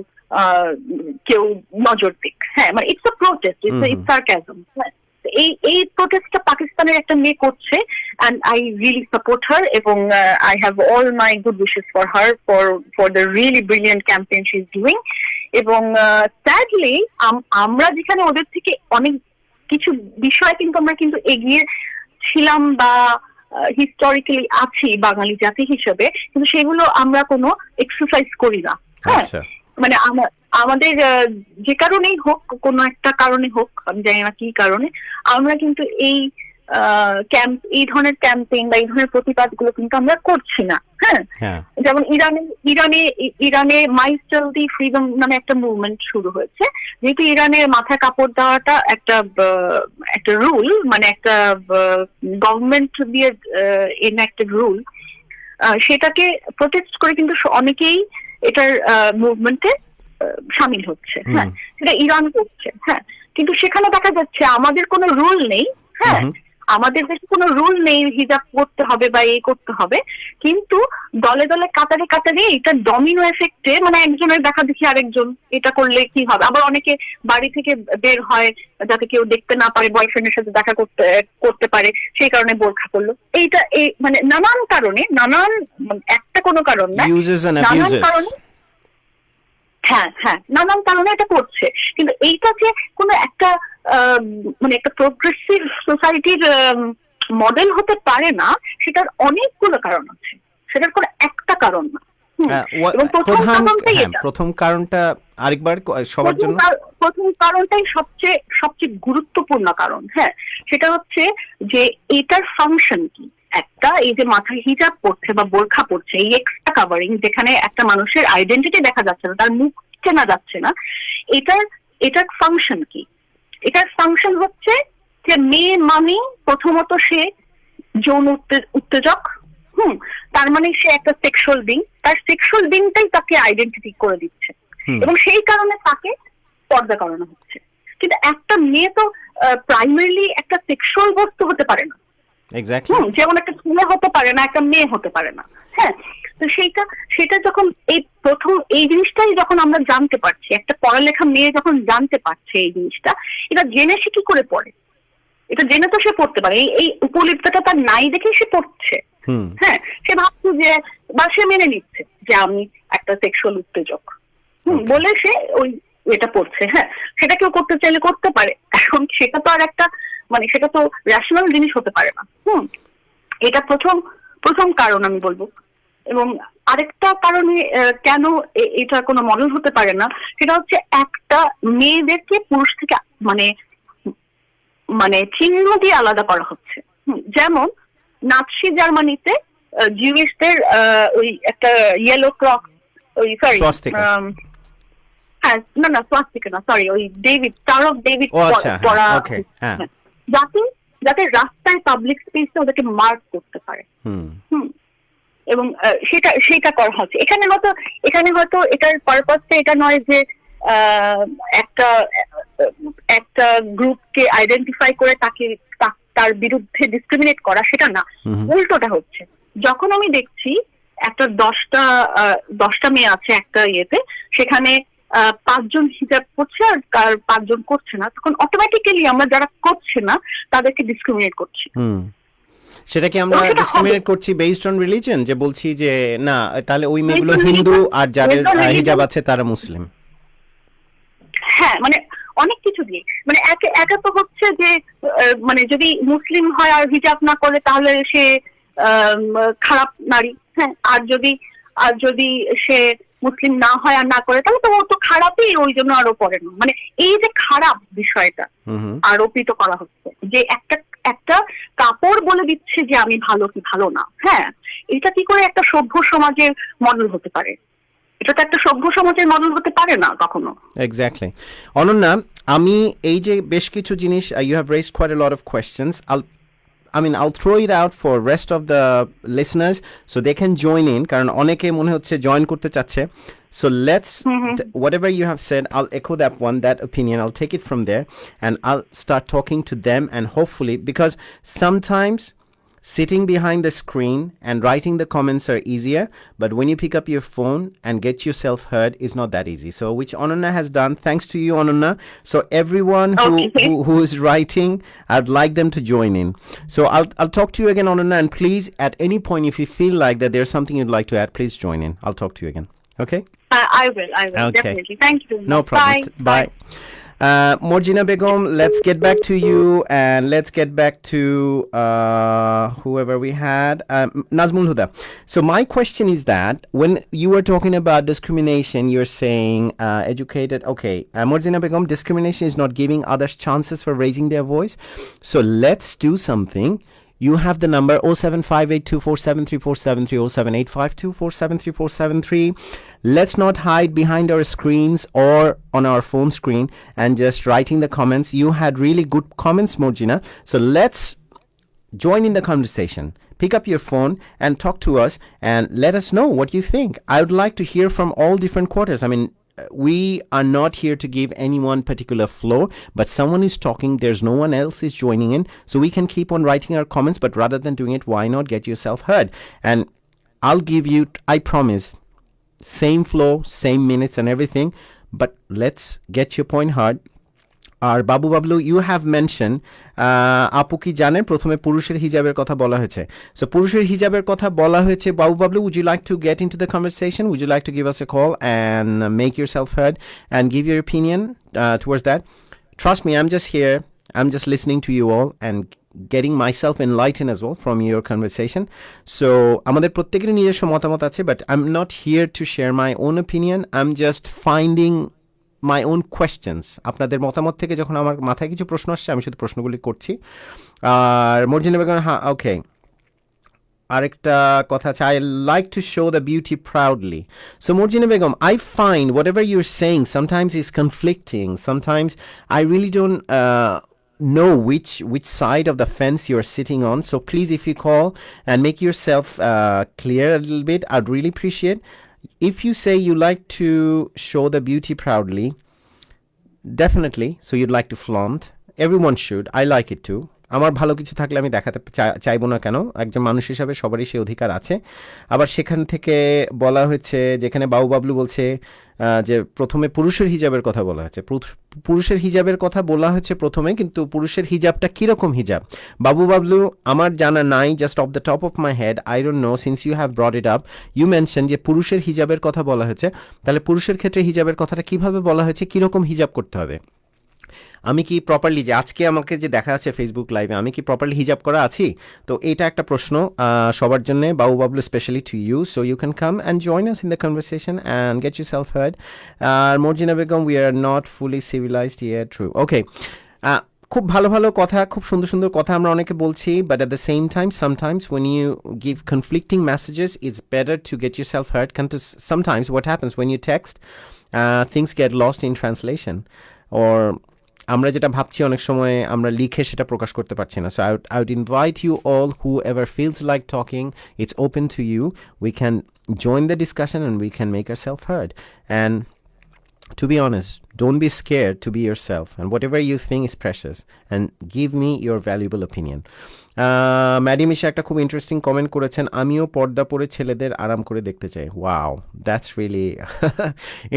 কেউ নজর দিক। হ্যাঁ, মানে ইটস আ প্রোটেস্ট, ইটস সারকাজম। এই প্রোটেস্টটা পাকিস্তানের একটা মেয়ে করছে, and I really support her এবং I have all my good wishes for her for the really brilliant campaign she's doing. এবং sadly আমরা যেখানে ওদের থেকে অনেক কিছু বিষয় কিন্তু আমরা কিন্তু এগিয়ে ছিলাম বা হিস্টোরিক্যালি আছি বাঙালি জাতি হিসেবে, কিন্তু সেগুলো আমরা কোনো এক্সারসাইজ করি না। হ্যাঁ, মানে আমাদের যে কারণেই হোক, কোনো একটা কারণে হোক, আমি জানি না কি কারণে, আমরা কিন্তু এই ধরনের ক্যাম্পেইন বা এই ধরনের প্রতিবাদগুলো কিন্তু আমরা করছি না। হ্যাঁ, যেমন ইরানে মাই স্টিল দি ফ্রিডম নামে একটা মুভমেন্ট শুরু হয়েছে। যেহেতু ইরানের মাথায় কাপড় দেওয়াটা একটা রুল, মানে একটা গভর্নমেন্ট দিয়ে এনঅ্যাক্টেড রুল, সেটাকে প্রোটেস্ট করে কিন্তু অনেকেই এটার মুভমেন্টে সামিল হচ্ছে। হ্যাঁ, সেটা ইরান করছে। হ্যাঁ, কিন্তু সেখানে দেখা যাচ্ছে আমাদের কোনো রুল নেই। হ্যাঁ, আমাদের দেশে কোনো রুল নেই হিজাব করতে হবে বা এই করতে হবে, কিন্তু দলে দলে কাতারে কাতারে এটা ডমিনো এফেক্টে, মানে একজনের দেখা দেখি আরেকজন এটা করলে কি হবে। আবার অনেকে বাড়ি থেকে বের হয় যাতে কেউ দেখতে না পারে, বয়ফ্রেন্ডের সাথে দেখা করতে পারে, সেই কারণে বোরখা করলো। এইটা মানে নানান কারণে, একটা কোনো কারণ না, নানান কারণে, হ্যাঁ নানান কারণে এটা করছে। কিন্তু এইটা যে কোনো একটা মানে একটা প্রোগ্রেসিভ সোসাইটির মডেল হতে পারে না, সেটার অনেকগুলো কারণ আছে, সেটার কোনো একটা কারণ না।
প্রথম কারণটা আরেকবার সবার জন্য,
প্রথম কারণটাই সবচেয়ে গুরুত্বপূর্ণ কারণ। হ্যাঁ, সেটা হচ্ছে যে এটার ফাংশন কি। একটা, এই যে মাথায় হিজাব পড়ছে বা বোরখা পড়ছে, এই এক্সট্রা কাভারিং, যেখানে একটা মানুষের আইডেন্টিটি দেখা যাচ্ছে না, তার মুখ চেনা যাচ্ছে না, এটার ফাংশন কি? এটার ফাংশন হচ্ছে যে মেয়ে মানে প্রথমত সে যৌন উত্তেজক, তার মানে সে একটা সেক্সুয়াল বিং, তার সেক্সুয়াল বিংটাই তাকে আইডেন্টিটি করে দিচ্ছে এবং সেই কারণে তাকে পর্দা করানো হচ্ছে। কিন্তু একটা মেয়ে তো প্রাইমারিলি একটা সেক্সুয়াল বস্তু হতে পারে না, যেমন একটা ছেলে হতে পারে না, একটা মেয়ে হতে পারে না। হ্যাঁ, তো সেটা যখন এই জিনিসটাই যখন আমরা জানতে পারছি, একটা পড়ালেখা মেয়ে যখন জানতে পারছে এই জিনিসটা, এটা জেনে সে কি করে পড়ে? এটা জেনে তো সে পড়তে পারে, এই উপলিপ্তটা তার নাই দেখেই সে পড়ছে। হ্যাঁ, সে ভাবছে যে, বা সে মেনে নিচ্ছে যে আমি একটা সেক্সুয়াল উত্তেজক বলে সে ওই এটা পড়ছে। হ্যাঁ, সেটা কেউ করতে চাইলে করতে পারে। এখন সেটা তো আর একটা, মানে সেটা তো রেশনাল জিনিস হতে পারে না। এটা প্রথম কারণ আমি বলবো। এবং আরেকটা কারণে কেন এটা কোনো মডেল হতে পারে না, সেটা হচ্ছে একটা মেয়েদেরকে পুরুষ থেকে মানে চিহ্ন দিয়ে আলাদা করা হচ্ছে। যেমন নাৎসি জার্মানিতে জিউইশদের ওই একটা ইয়েলো ক্রস, ওই সরি হ্যাঁ না সোয়াস্তিকা না, সরি, ওই স্টার অফ ডেভিড পড়া, যাতে রাস্তায় পাবলিক স্পেসে ওদেরকে মার্ক করতে পারে। এবং সেটা করা হচ্ছে। এখানে হয়তো এটার পারপাসটা এটা নয় যে একটা গ্রুপকে আইডেন্টিফাই করে তার বিরুদ্ধে ডিসক্রিমিনেট করা, সেটা না, উল্টোটা হচ্ছে। যখন আমি দেখছি একটা 10টা মেয়ে আছে একটা ইয়েতে, সেখানে 5 জন হিজাব করছে আর 5 জন করছে না, তখন অটোমেটিক্যালি আমরা যারা করছে না তাদেরকে ডিসক্রিমিনেট করছি।
সেটা কি আমরা ডিসক্রিমিনেট করছি বেসড অন রিলিজিয়ন, যে বলছি যে না তাহলে ওই মেয়েগুলো হিন্দু আর যাদের হিজাব আছে তারা মুসলিম?
হ্যাঁ, মানে অনেক কিছু দিয়ে, মানে একা তো হচ্ছে যে মানে যদি মুসলিম হয় আর হিজাব না করে তাহলে সে আম, খারাপ নারী, হ্যাঁ, আর যদি সে মুসলিম না হয় আর না করে তাহলে তো ও তো খারাপই, ওই জন্য আরো পড়ে না। মানে এই যে খারাপ বিষয়টা
হুম।
আরোপিত করা হচ্ছে, যে একটা একটা কাপড় বলে দিচ্ছে যে আমি ভালো কি ভালো না, হ্যাঁ, এটা কি করে একটা সভ্য সমাজের মডেল হতে পারে? এটা তো একটা সভ্য সমাজের মডেল হতে পারে না কখনো।
এক্স্যাক্টলি। অনন্যা, আমি এই যে বেশ কিছু জিনিস, you have raised quite a lot of questions. I'll throw it out for rest of the listeners so they can join in, কারণ অনেকে মনে হচ্ছে জয়েন করতে চাচ্ছে। So let's, whatever you have said, I'll echo that opinion. I'll take it from there and I'll start talking to them, and hopefully, because sometimes sitting behind the screen and writing the comments are easier, but when you pick up your phone and get yourself heard is not that easy. So which Ananya has done, thanks to you, Ananya. So everyone
Okay.
who is writing, I'd like them to join in. So I'll talk to you again, Ananya, and please, at any point, if you feel like that there's something you'd like to add, please join in. I'll talk to you again. Okay?
I will
Okay.
definitely. Thank you.
No problem. Bye. Morjina Begum, let's get back to you, and let's get back to whoever we had, Nazmul Huda. So my question is that when you were talking about discrimination, you're saying educated. Okay, Morjina Begum, discrimination is not giving others chances for raising their voice. So let's do something. You have the number 07582473473, 07852473473. Let's not hide behind our screens or on our phone screen and just writing the comments. You had really good comments, Morjina. So let's join in the conversation. Pick up your phone and talk to us and let us know what you think. I would like to hear from all different quarters. I mean, we are not here to give any one particular floor, but someone is talking, there's no one else is joining in, so we can keep on writing our comments. But rather than doing it, why not get yourself heard? And I'll give you, I promise, same flow, same minutes and everything, but let's get your point heard. R Babu Bablu, you have mention, আপু কি জানেন প্রথমে পুরুষের হিজাবের কথা বলা হয়েছে। সো পুরুষের হিজাবের কথা বলা হয়েছে। Babu Bablu, would you like to get into the conversation? Would you like to give us a call and make yourself heard and give your opinion towards that? Trust me, I'm just here. I'm just listening to you all and getting myself enlightened as well from your conversation. So আমাদের প্রত্যেকের নিজস্ব মতামত আছে, but I'm not here to share my own opinion. I'm just finding my own questions. আপনাদের মতামত থেকে যখন আমার মাথায় কিছু প্রশ্ন আসছে, আমি শুধু প্রশ্নগুলি করছি। আর মর্জিনা বেগম, হ্যাঁ, ওকে, আরেকটা কথা আছে, I like to show the beauty proudly. So Morjina Begum, I find whatever you're saying sometimes is conflicting. Sometimes I really don't know which side of the fence you're sitting on. So please, if you call and make yourself clear a little bit, I'd really appreciate. If you say you like to show the beauty proudly, definitely, so you'd like to flaunt, everyone should. I like it too. আমার ভালো কিছু থাকলে আমি দেখাতে চাইবো না কেন? একজন মানুষ হিসাবে সবারই সেই অধিকার আছে। আবার সেখান থেকে বলা হয়েছে, যেখানে বাবু বাবলু বলছে যে প্রথমে পুরুষের হিজাবের কথা বলা হয়েছে, পুরুষের হিজাবের কথা বলা হয়েছে প্রথমে, কিন্তু পুরুষের হিজাবটা কীরকম হিজাব বাবু বাবলু আমার জানা নাই। Just of the top of my head, I don't know, since you have brought it up, you mention যে পুরুষের হিজাবের কথা বলা হয়েছে। তাহলে পুরুষের ক্ষেত্রে হিজাবের কথাটা কিভাবে বলা হয়েছে, কীরকম হিজাব করতে হবে? আমি কি প্রপারলি, যে আজকে আমাকে যে দেখা আছে ফেসবুক লাইভে, আমি কি প্রপারলি হিজাব করা আছি? তো এটা একটা প্রশ্ন সবার জন্য, Babu Bablu specially to you. So you can come and join us in the conversation and get yourself heard. আর Morjina Begum, we are not fully civilised ইয়ার, ট্রু। ওকে, খুব ভালো ভালো কথা, খুব সুন্দর সুন্দর কথা আমরা অনেকে বলছি, but at the same time sometimes when you give conflicting messages, it's better to get yourself heard. Sometimes what happens when you text, things get lost in translation, or আমরা যেটা ভাবছি অনেক সময় আমরা লিখে সেটা প্রকাশ করতে পারছি না। So I would invite you all, whoever feels like talking, it's open to you. We can join the discussion and we can make ourselves heard. And to be honest, don't be scared to be yourself, and whatever you think is precious, and give me your valuable opinion. Maddy Misha একটা খুব ইন্টারেস্টিং কমেন্ট করেছেন, আমিও পর্দা পরে ছেলেদের আরাম করে দেখতে চাই। Wow, that's really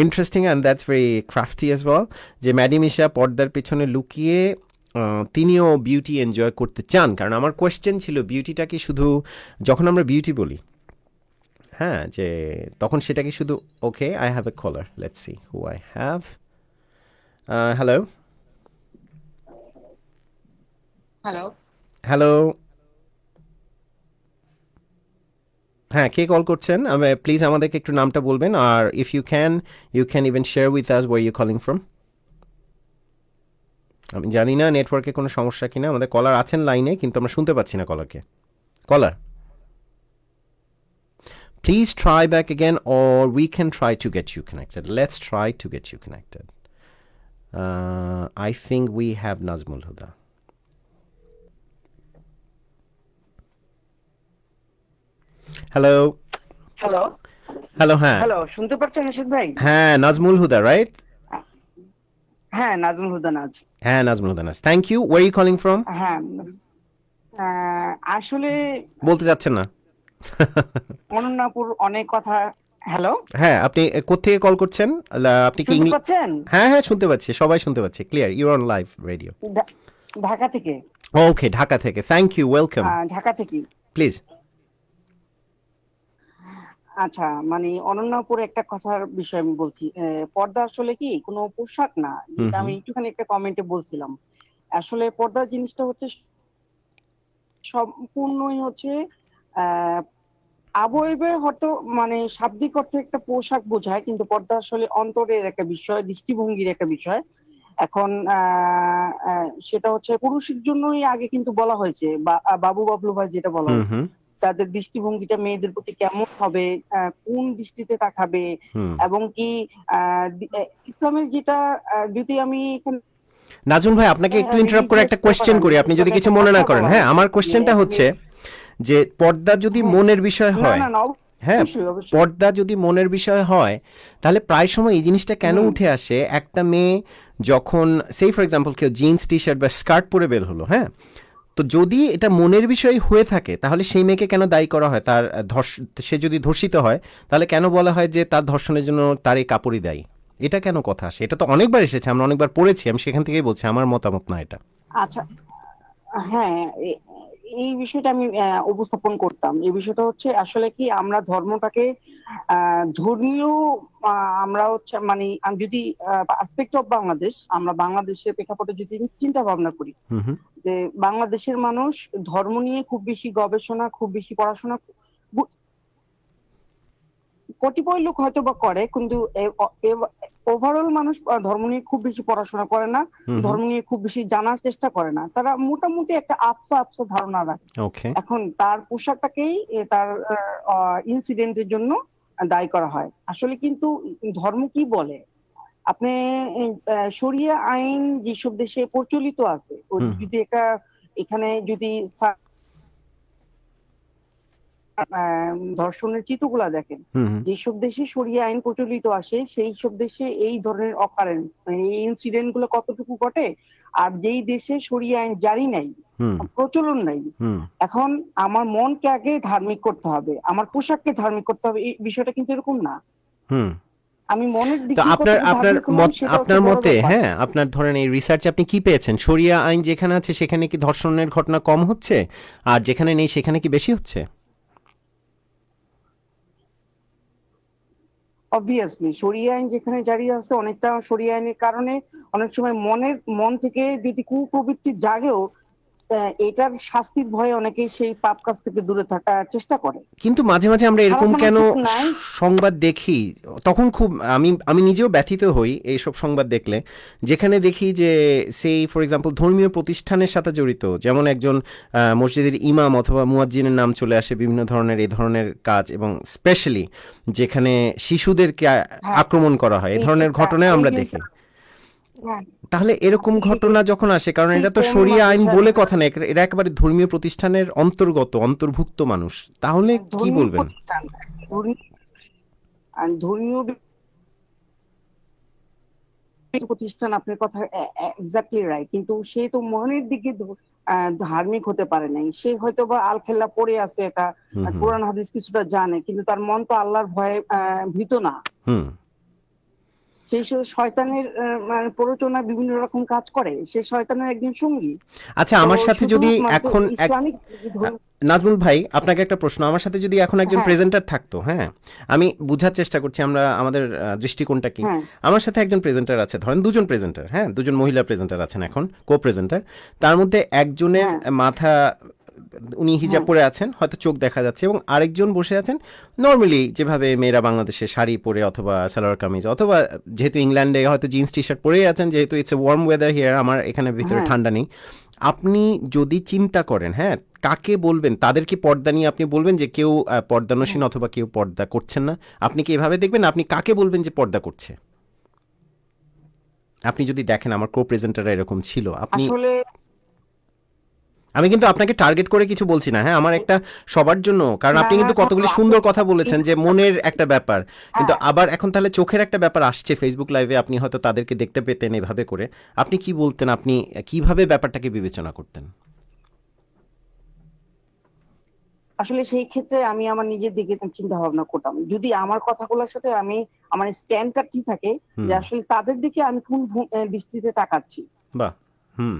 interesting and that's very crafty as well, যে ম্যাডি মিশা পর্দার পেছনে লুকিয়ে তিনিও বিউটি এনজয় করতে চান। কারণ আমার কোয়েশ্চেন ছিল, বিউটিটা কি শুধু যখন আমরা বিউটি বলি, হ্যাঁ, যে তখন সেটা কি শুধু, okay, I have a caller, let's see who I have. Hello,
hello.
Hello, হ্যাঁ, কে কল করছেন? প্লিজ আমাদেরকে একটু নামটা বলবেন, আর if you can even share with us where you calling from. আমি জানি না নেটওয়ার্কে কোনো সমস্যা কিনা, আমাদের কলার আছেন লাইনে কিন্তু আমরা শুনতে পাচ্ছি না কলারকে। কলার, please try back again or we can try to get you connected. Let's try to get you connected. I think we have Nazmul Huda. Hello.
Hello.
Hello, হ্যাঁ।
হ্যালো, শুনতে পাচ্ছেন রশিদ ভাই?
হ্যাঁ, নাজমুল হুদা, রাইট?
হ্যাঁ, নাজমুল হুদা নাজ।
হ্যাঁ, Nazmul Huda Naz. Thank you. Where are you calling from?
হ্যাঁ, আসলে
বলতে যাচ্ছেন না।
অনন্যাপুর অনেক কথা। হ্যালো,
হ্যাঁ, আপনি কোত্থেকে কল করছেন? আপনি কি
শুনতে পাচ্ছেন?
হ্যাঁ, হ্যাঁ, শুনতে পাচ্ছি। সবাই শুনতে পাচ্ছে। Clear. You on live radio.
Dhaka থেকে।
ওকে, ঢাকা থেকে। Thank you. ওয়েলকাম।
ঢাকা থেকে।
প্লিজ।
আচ্ছা, মানে অনন্যাপুর একটা কথার বিষয় আমি বলছি। পর্দা আসলে কি কোনো পোশাক না, যেটা আমি একটুখানি একটা কমেন্টে বলছিলাম। আসলে পর্দা জিনিসটা হচ্ছে সম্পূর্ণই হচ্ছে আহ আবয়বে হয়তো মানে শাব্দিক অর্থে একটা পোশাক বোঝায়, কিন্তু পর্দা আসলে অন্তরের একটা বিষয়, দৃষ্টিভঙ্গির একটা বিষয়। এখন সেটা হচ্ছে পুরুষের জন্যই আগে কিন্তু বলা হয়েছে, বাবু বাবলু ভাই যেটা বলা
হুম,
হয়েছে,
হুম,
তাদের দৃষ্টিভঙ্গিটা মেয়েদের প্রতি কেমন হবে, কোন দৃষ্টিতে তাকাবে,
হুম।
এবং কি ইসলামের যেটা যদি আমি এখানে
নাজমুল ভাই, আপনাকে একটু ইন্টারাপ্ট করে
রিলিজিয়াস
একটা
ব্যাপার
কোয়েশ্চেন
আনি,
করি, আপনি যদি
ইসলামে
কিছু
একটা
মনে
কথা
না করেন।
বলা
হ্যাঁ,
হয়েছে
আমার
যে
কোয়েশ্চেনটা হচ্ছে যে পর্দা যদি
হ্যাঁ,
মনের বিষয়
না
হয়,
না না,
হ্যাঁ,
অবশ্যই অবশ্যই।
পর্দা যদি মনের বিষয় হয়, তাহলে প্রায় সময় এই জিনিসটা কেন
হুম
উঠে আসে? একটা মেয়ে যখন, সেই ফর এক্সাম্পল, কেউ জিন্স টি শার্ট বা স্কার্ট পরে বের হলো, হ্যাঁ, তো যদি এটা মনের বিষয় হয়ে থাকে তাহলে সেই মেয়েকে কেন দায়ী করা হয়? তার সে যদি ধর্ষিত হয় তাহলে কেন বলা হয় যে তার ধর্ষণের জন্য তার এই কাপড়ই দায়ী? এটা কেন কথা আসে? এটা তো অনেকবার এসেছে, আমরা অনেকবার পড়েছি, আমি সেখান থেকেই বলছি, আমার মতামত না এটা।
আচ্ছা, হ্যাঁ, এই বিষয়টা আমি উপস্থাপন করতাম। এই বিষয়টা হচ্ছে আসলে কি আমরা ধর্মটাকে ধর্মীয়, আমরা হচ্ছে মানে আমি যদি পার্সপেক্ট অফ বাংলাদেশ, আমরা বাংলাদেশের প্রেক্ষাপটে যদি চিন্তা ভাবনা করি,
হুম, হুম,
যে বাংলাদেশের মানুষ ধর্ম নিয়ে খুব বেশি গবেষণা, খুব বেশি পড়াশোনা কতিপয় লোক হয়তো বা করে, কিন্তু ওভারঅল মানুষ ধর্ম নিয়ে খুব বেশি পড়াশোনা করে না,
হুম, হুম।
ধর্ম নিয়ে খুব বেশি জানার চেষ্টা করে না। তারা মোটামুটি একটা আবসা আবসা ধারণা রাখে।
ওকে।
এখন তার পোশাকটাকেই তার ইনসিডেন্টের জন্য দায়ী করা হয়। আসলে কিন্তু ধর্ম কি বলে, আপনি শরিয়া আইন যেসব দেশে প্রচলিত আছে,
হুম,
যদি এখানে যদি ধর্ষণের চিত্রগুলা দেখেন,
হুম, হুম,
যেসব দেশে শরিয়া আইন প্রচলিত আসে সেই সব দেশে এই ধরনের অকারেন্স, এই ইনসিডেন্ট গুলো কতটুকু ঘটে, আর যেই দেশে শরিয়া আইন জারি নাই,
হুম,
প্রচলন নাই,
হুম,
এখন আমার মনকে আগে ধার্মিক করতে হবে, আমার পোশাককে ধার্মিক করতে হবে, এই বিষয়টা কিন্তু এরকম না।
হুম।
আমি মনের
তো
দিকেই
আপনার
কতটুকু
আপনার
ধার্মিক হলাম
মত,
সেটা হচ্ছে
আপনার
বড়
মতে,
ব্যাপার।
হ্যাঁ, আপনার ধরেন এই রিসার্চে আপনি কি পেয়েছেন? শরিয়া আইন যেখানে আছে সেখানে কি ধর্ষণের ঘটনা কম হচ্ছে, আর যেখানে নেই সেখানে কি বেশি হচ্ছে?
অবভিয়াসলি শরিয়া আইন যেখানে জারি আছে, অনেকটা শরিয়া আইনের কারণে অনেক সময় মন থেকে যেটি কুপ্রবৃত্তি জাগেও, এটার শাস্তির ভয়ে অনেকেই সেই পাপ কাজ থেকে দূরে থাকার চেষ্টা করে।
কিন্তু মাঝে মাঝে আমরা
খারাপ
এরকম
মানার
কেন
কিছু নাই।
সংবাদ দেখি, তখন খুব আমি আমি নিজেও ব্যথিত হই এইসব সংবাদ দেখলে, যেখানে দেখি যে সেই ফর এক্সাম্পল ধর্মীয় প্রতিষ্ঠানের সাথে জড়িত, যেমন একজন মসজিদের ইমাম অথবা মুয়াজ্জিনের নাম চলে আসে বিভিন্ন ধরনের এই ধরনের কাজ, এবং স্পেশালি যেখানে শিশুদেরকে
হ্যাঁ,
আক্রমণ করা হয়, এই ধরনের ঘটনায়
এই
আমরা দেখি।
জিনিসটা, হ্যাঁ,
তাহলে এরকম
শুধু
ঘটনা যখন আসে, কারণ এটা তো
কোন
শরিয়া আইন
মাদ্রাসার
বলে কথা না, এরা একেবারে ধর্মীয় প্রতিষ্ঠানের অন্তর্ভুক্ত মানুষ, তাহলে কি
ধর্মীয়
বলবেন?
প্রতিষ্ঠান, ধর্মীয় প্রতিষ্ঠান, আপনার কথা এক্স্যাক্টলি রাইট, কিন্তু সে তো মনের দিকে ধার্মিক হতে পারে নাই। সে হয়তো বা আল খেল্লা পড়ে আছে, এটা
হুম, হুম,
কোরআন হাদিস কিছুটা জানে, কিন্তু তার মন তো আল্লাহর ভয়ে ভীত না।
হুম।
সেই শয়তানের মানে প্ররোচনা বিভিন্ন রকম কাজ করে, সে শয়তানের একজন সঙ্গী।
আচ্ছা,
তো
আমার সাথে যদি
শুধুমাত্র
এখন
ইসলামিক
নাজমুল ভাই, আপনাকে একটা প্রশ্ন, আমার সাথে যদি এখন একজন
হ্যাঁ
প্রেজেন্টার থাকতো, হ্যাঁ, আমি বুঝার চেষ্টা করছি আমরা আমাদের দৃষ্টিকোণটা কি।
হ্যাঁ
আমার সাথে একজন প্রেজেন্টার আছে, ধরেন দুজন প্রেজেন্টার, হ্যাঁ, দুজন মহিলা প্রেজেন্টার আছেন এখন, কো প্রেজেন্টার। তার মধ্যে একজনের
হ্যাঁ
মাথা, উনি হিজাব
হ্যাঁ
পরে আছেন, হয়তো চোখ দেখা যাচ্ছে, এবং আরেকজন বসে আছেন নর্মালি যেভাবে মেয়েরা বাংলাদেশে শাড়ি পরে অথবা সালোয়ার কামিজ, অথবা যেহেতু ইংল্যান্ডে হয়তো জিন্স টি শার্ট পরেই আছেন, যেহেতু it's a warm weather here, আমার এখানে ভিতরে
হ্যাঁ
ঠান্ডা নেই। আপনি যদি চিন্তা করেন, হ্যাঁ, কাকে বলবেন, তাদের কি পর্দা নিয়ে আপনি বলবেন যে কেউ পর্দানসীন অথবা কেউ পর্দা করছেন না? আপনি কি এভাবে দেখবেন? আপনি কাকে বলবেন যে পর্দা করছে? আপনি যদি দেখেন আমার কো প্রেজেন্টাররা এরকম ছিল, আপনি,
আসলে
আমি কিন্তু আপনাকে টার্গেট করে কিছু বলছি না, হ্যাঁ, আমার একটা সবার জন্য, কারণ
না
আপনি
না
কিন্তু কতগুলি সুন্দর কথা বলেছেন যে মনের একটা ব্যাপার, কিন্তু
হ্যাঁ
আবার এখন তাহলে চোখের একটা ব্যাপার আসছে ফেসবুক লাইভে, আপনি হয়তো তাদেরকে দেখতে পেতেন এভাবে করে, আপনি কি বলতেন, আপনি কিভাবে ব্যাপারটাকে বিবেচনা করতেন?
আসলে সেই ক্ষেত্রে আমি আমার নিজের দিকে চিন্তা ভাবনা করতাম, যদি আমার কথাগুলোর সাথে আমি আমার স্ট্যান্ডটা ঠিক থাকে, যে
হুম।
আসলে তাদের দিকে আমি কোন দৃষ্টিতে তাকাচ্ছি।
বাহ। হুম।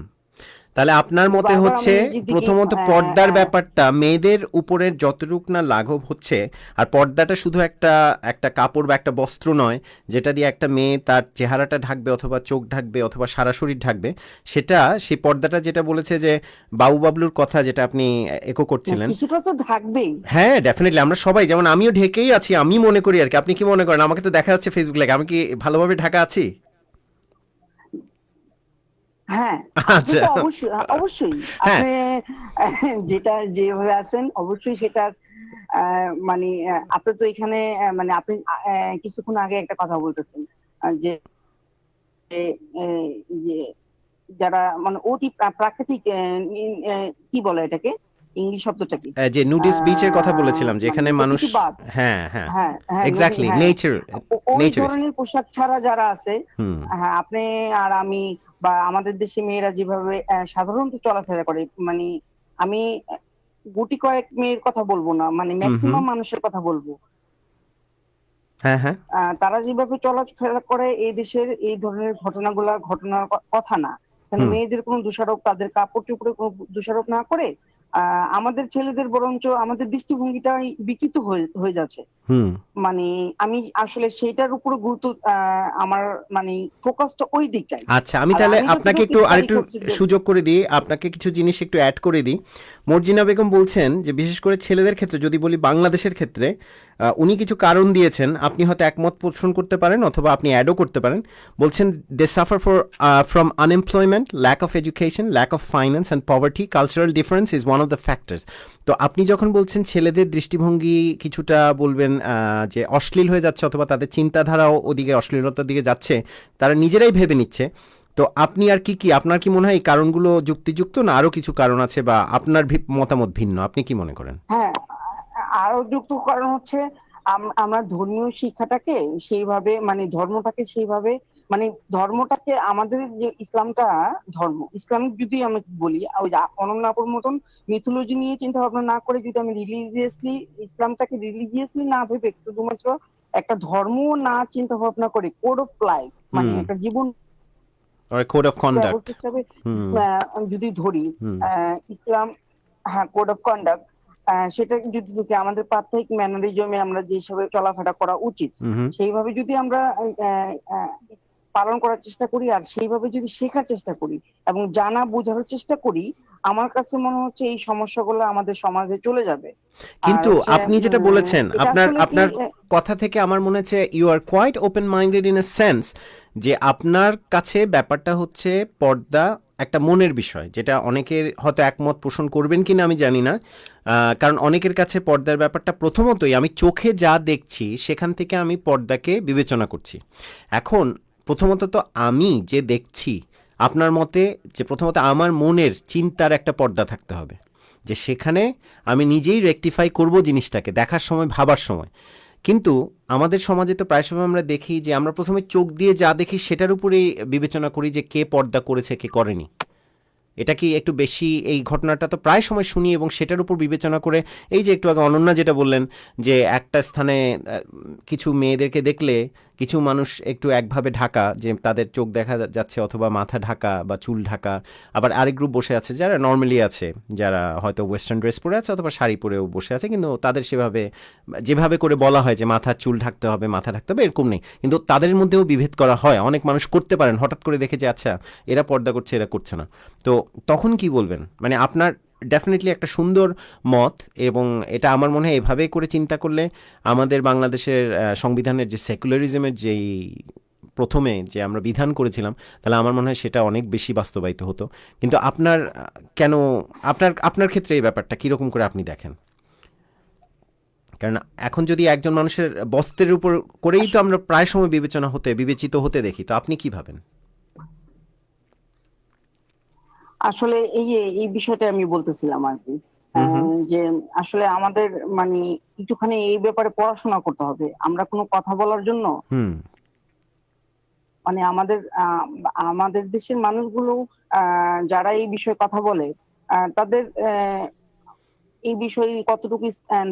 তাহলে আপনার মতে
বারবার
হচ্ছে
আমি নিজের দিকে
প্রথমত পর্দার ব্যাপারটা মেয়েদের উপরের যতটুক না লাঘব হচ্ছে, আর পর্দাটা শুধু একটা একটা কাপড় বা একটা বস্ত্র নয় যেটা দিয়ে একটা মেয়ে তার চেহারাটা ঢাকবে অথবা চোখ ঢাকবে অথবা সারা শরীর ঢাকবে, সেটা, সেই পর্দাটা যেটা বলেছে যে বাবু বাবলুর কথা যেটা আপনি একো করছিলেন,
কিছুটা তো থাকবেই।
হ্যাঁ ডেফিনেটলি, আমরা সবাই, যেমন আমিও ঢেকেই আছি, আমি মনে করি আর কি, আপনি কি মনে করেন? আমাকে তো দেখা যাচ্ছে ফেসবুক লাইভে, আমি কি ভালোভাবে ঢাকা আছি?
হ্যাঁ আপনি
আচ্ছা।
তো অবশ্যই অবশ্যই
হ্যাঁ।
আপনি যেটা যেভাবে আছেন অবশ্যই সেটা মানে আপনি তো এখানে মানে আপনি কিছুক্ষণ আগে একটা কথা বলতেছেন, যে যে যারা মানে অতি প্রাকৃতিক কি বলে এটাকে, ইংলিশ শব্দটা কি,
যে নুডিস বিচের কথা বলেছিলাম,
মানে
যেখানে মানুষ,
প্রকৃতিবাদ।
হ্যাঁ হ্যাঁ,
হ্যাঁ হ্যাঁ
এক্স্যাক্টলি,
হ্যাঁ
নেচার,
ওই
নেচারিস্ট।
ধরনের পোশাক ছাড়া যারা আছে,
হুম।
হ্যাঁ আপনি আর আমি বা আমাদের দেশে মেয়েরা যেভাবে সাধারণত চলাফেরা করে, মানে আমি গুটি কয়েক মেয়ের কথা বলবো না, মানে
হুম। হুম।
ম্যাক্সিমাম মানুষের কথা বলবো,
হ্যাঁ হ্যাঁ।
তারা যেভাবে চলাফেরা করে এই দেশের এই ধরনের ঘটনাগুলা ঘটনার কথা না। এখানে
হুম।
মেয়েদের কোনো দোষারোপ, তাদের কাপড় চোপড়ে কোনো দোষারোপ না করে আমাদের ছেলেদের বরঞ্চ আমাদের দৃষ্টিভঙ্গিটাই বিকৃত হয়ে যাচ্ছে।
হুম।
মানে আমি আসলে সেইটার উপরে গুরুত্ব আমার মানে ফোকাসটা ওই দিকটাই।
আচ্ছা, আমি
আর
তাহলে
আমি
আপনাকে
যতটুকু
একটু
স্টাডি
আরেকটু
করছি যে
সুযোগ করে দিই, আপনাকে কিছু জিনিস একটু অ্যাড করে দিই। মর্জিনা বেগম বলছেন যে বিশেষ করে ছেলেদের ক্ষেত্রে, যদি বলি বাংলাদেশের ক্ষেত্রে, উনি কিছু কারণ দিয়েছেন, আপনি হয়তো একমত পোষণ করতে পারেন অথবা আপনি অ্যাডও করতে পারেন। বলছেন they suffer from unemployment, lack of education, lack of finance and poverty, cultural difference is one of the factors. তো আপনি যখন বলছেন ছেলেদের দৃষ্টিভঙ্গি কিছুটা বলবেন যে অশ্লীল হয়ে যাচ্ছে অথবা তাদের চিন্তাধারাও ওদিকে অশ্লীলতার দিকে যাচ্ছে, তারা নিজেরাই ভেবে নিচ্ছে, তো আপনি আর কি আপনার কি মনে হয় এই কারণগুলো যুক্তিযুক্ত, না আরো কিছু কারণ আছে, বা আপনার মতামত ভিন্ন, আপনি কি মনে করেন?
হ্যাঁ আরো যুক্ত কারণ হচ্ছে আমরা ধর্মীয় শিক্ষাটাকে সেইভাবে মানে ধর্মটাকে সেইভাবে মানে ধর্মটাকে আমাদের যে ইসলামটা, ধর্ম ইসলামিক যদি আমি বলি, ওই যে অনন্য আপুর মতন মিথোলজি নিয়ে চিন্তা ভাবনা না করে যদি আমি রিলিজিয়াসলি ইসলামটাকে রিলিজিয়াসলি না ভেবে শুধুমাত্র একটা ধর্ম না চিন্তা ভাবনা করে কোড অফ লাইফ মানে
হুম।
একটা জীবন
আর কোড অফ কন্ডাক্ট।
ব্যবস্থা হিসাবে
হুম।
যদি ধরি,
হুম।
ইসলাম, হ্যাঁ কোড অফ কন্ডাক্ট, সেটা যদি দেখি আমাদের প্রাত্যহিক ম্যানারিজমে আমরা যে হিসাবে চলাফেরা করা উচিত
হুম।
সেইভাবে যদি আমরা পালন করার চেষ্টা করি আর সেইভাবে যদি শেখার চেষ্টা করি এবং জানা বোঝার চেষ্টা করি, আমার কাছে মনে হচ্ছে এই সমস্যাগুলো আমাদের সমাজে চলে যাবে। আর
কিন্তু
হচ্ছে
আপনি যেটা বলেছেন,
এটা
আপনার
আসলে কি
আপনার কথা থেকে আমার মনে হচ্ছে you are quite open minded in a sense, যে আপনার কাছে ব্যাপারটা হচ্ছে পর্দা একটা মনের বিষয়, যেটা অনেকের হয়তো একমত পোষণ করবেন কিনা আমি জানি না, কারণ অনেকের কাছে পর্দার ব্যাপারটা প্রথমতই আমি চোখে যা দেখছি সেখান থেকে আমি পর্দাকে বিবেচনা করছি। এখন প্রথমত তো আমি যে দেখছি, আপনার মতে যে প্রথমত আমার মনের চিন্তার একটা পর্দা থাকতে হবে, যে সেখানে আমি নিজেই রেকটিফাই করব জিনিসটাকে দেখার সময়, ভাবার সময়। কিন্তু আমাদের সমাজে তো প্রায় সময় আমরা দেখি যে আমরা প্রথমে চোখ দিয়ে যা দেখি সেটার উপরেই বিবেচনা করি যে কে পর্দা করেছে কে করেনি। এটা কি একটু বেশি, এই ঘটনাটা তো প্রায় সময় শুনি, এবং সেটার উপর বিবেচনা করে এই যে একটু আগে অনন্যা যেটা বললেন যে একটা স্থানে কিছু মেয়েদেরকে দেখলে কিছু মানুষ একটু একভাবে ঢাকা, যে তাদের চোখ দেখা যাচ্ছে অথবা মাথা ঢাকা বা চুল ঢাকা। আবার আরেক গ্রুপ বসে আছে যারা নর্মালি আছে, যারা হয়তো ওয়েস্টার্ন ড্রেস পরে আছে অথবা শাড়ি পরেও বসে আছে, কিন্তু তাদের সেভাবে যেভাবে করে বলা হয় যে মাথার চুল ঢাকতে হবে, মাথা ঢাকতে হবে, এরকম নেই। কিন্তু তাদের মধ্যেও বিভেদ করা হয়। অনেক মানুষ করতে পারেন, হঠাৎ করে দেখে যে আচ্ছা এরা পর্দা করছে, এরা করছে না। তো তখন কি বলবেন? মানে আপনার ডেফিনেটলি একটা সুন্দর মত, এবং এটা আমার মনে হয় এভাবে করে চিন্তা করলে আমাদের বাংলাদেশের সংবিধানের যে সেকুলারিজমের যেই প্রথমে যে আমরা বিধান করেছিলাম, তাহলে আমার মনে হয় সেটা অনেক বেশি বাস্তবায়িত হতো। কিন্তু আপনার কেন, আপনার ক্ষেত্রে এই ব্যাপারটা কীরকম করে আপনি দেখেন? কারণ এখন যদি একজন মানুষের বস্ত্রের উপর করেই তো আমরা প্রায় সময় বিবেচিত হতে দেখি, তো আপনি কি ভাবেন?
আসলে এই বিষয়টা আমি বলতেছিলাম আর কি, যে আসলে আমাদের মানে একটুখানি এই ব্যাপারে পড়াশোনা করতে হবে। আমরা কোনো কথা বলার জন্য মানে আমাদের দেশের মানুষগুলো যারা এই বিষয়ে কথা বলে, তাদের এই বিষয়ে কতটুকু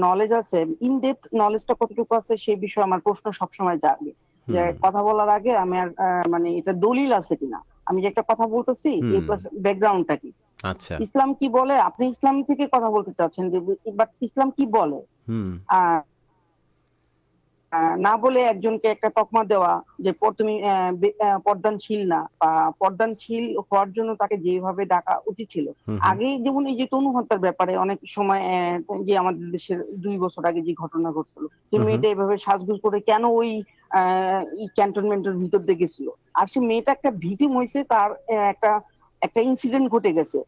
নলেজ আছে, ইন ডেপথ নলেজটা কতটুকু আছে, সেই বিষয়ে আমার প্রশ্ন সবসময় জাগে। যে কথা বলার আগে আমি মানে এটা দলিল আছে কিনা, আমি যে একটা কথা বলতেছি এই ব্যাকগ্রাউন্ডটা কি,
আচ্ছা,
ইসলাম কি বলে, আপনি ইসলাম থেকে কথা বলতে চাচ্ছেন যে বাট ইসলাম কি বলে, আহ না বলে একজনকে একটা তকমা দেওয়া যে তুমি পর্দানশীল না, বা পর্দানশীল হওয়ার জন্য তাকে যেভাবে ডাকা উচিত ছিল। আগে যেমন এই যে তনু হত্যার ব্যাপারে অনেক সময় যে আমাদের দেশের 2 বছর আগে যে ঘটনা ঘটছিল, যে মেয়েটা এভাবে সাজগোজ করে কেন ওই ক্যান্টনমেন্টের ভিতর দিয়ে গেছিল, আর সে মেয়েটা একটা ভিকটিম হয়েছে, তার একটা ইনসিডেন্ট ঘটে গেছে,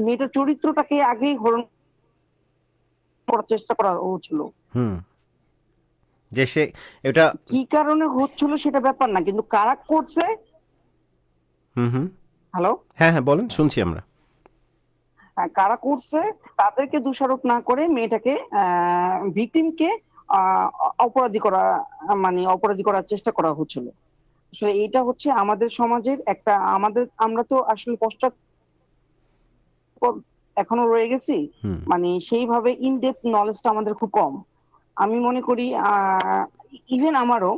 মেয়েটার চরিত্রটাকে আগেই হরণ করার চেষ্টা করা হচ্ছিল।
যে সে এটা
কি কারণে হচ্ছিল সেটা ব্যাপার না, কিন্তু কারা করছে। হ্যালো,
হ্যাঁ হ্যাঁ বলেন, শুনছি আমরা।
কারা করছে তাদেরকে দোষারোপ না করে মেয়েটাকে, ভিকটিমকে অপরাধী করার চেষ্টা করা হচ্ছিল। আসলে এটা হচ্ছে আমাদের সমাজের একটা, আমরা তো আসলে পশ্চাৎ এখনো রয়ে গেছি, মানে সেইভাবে ইন ডেপথ নলেজটা আমাদের খুব কম। আমি মনে করি ইভেন আমারও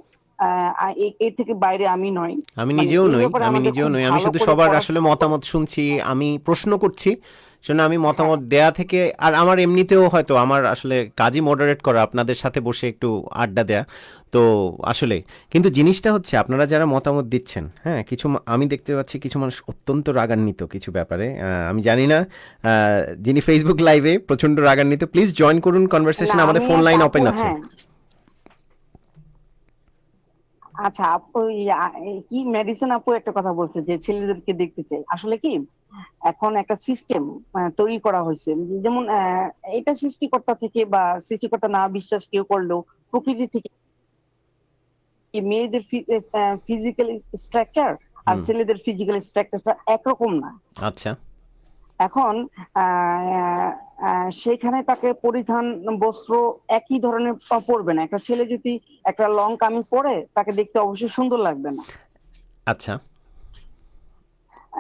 এর থেকে বাইরে আমি নই,
আমি নিজেও নই, আমি শুধু সবার আসলে মতামত শুনছি, আমি প্রশ্ন করছি শোনা, আমি মতামত দেয়া থেকে, আর আমার এমনিতেও হয়তো আমার আসলে কাজই মডারেট করা, আপনাদের সাথে বসে একটু আড্ডা দেয়া। তো আসলে কিন্তু জিনিসটা হচ্ছে আপনারা যারা মতামত দিচ্ছেন, হ্যাঁ, কিছু আমি দেখতে পাচ্ছি কিছু মানুষ অত্যন্ত রাগান্বিত কিছু ব্যাপারে। আমি জানি না, যিনি ফেসবুক লাইভে প্রচন্ড রাগান্বিত, প্লিজ জয়েন করুন কনভারসেশন, আমাদের ফোন লাইন ওপেন আছে।
আচ্ছা আপু, কি মেডিসিন আপু একটা কথা বলছে যে ছেলেদেরকে দেখতে চাই, আসলে কি এখন একটা সিস্টেম তৈরি করা হয়েছে, যেমন এটা সৃষ্টিকর্তা থেকে বা সৃষ্টিকর্তা না বিশ্বাস কেউ করলেও প্রকৃতি থেকে মেয়েদের ফিজিক্যাল স্ট্রাকচার আর ছেলেদের ফিজিক্যাল স্ট্রাকচারটা একরকম না।
আচ্ছা,
এখন সেখানে তাকে পরিধান বস্ত্র একই ধরনের পরবে না। একটা ছেলে যদি একটা লং কামিজ পরে তাকে দেখতে অবশ্যই সুন্দর লাগবে না।
আচ্ছা,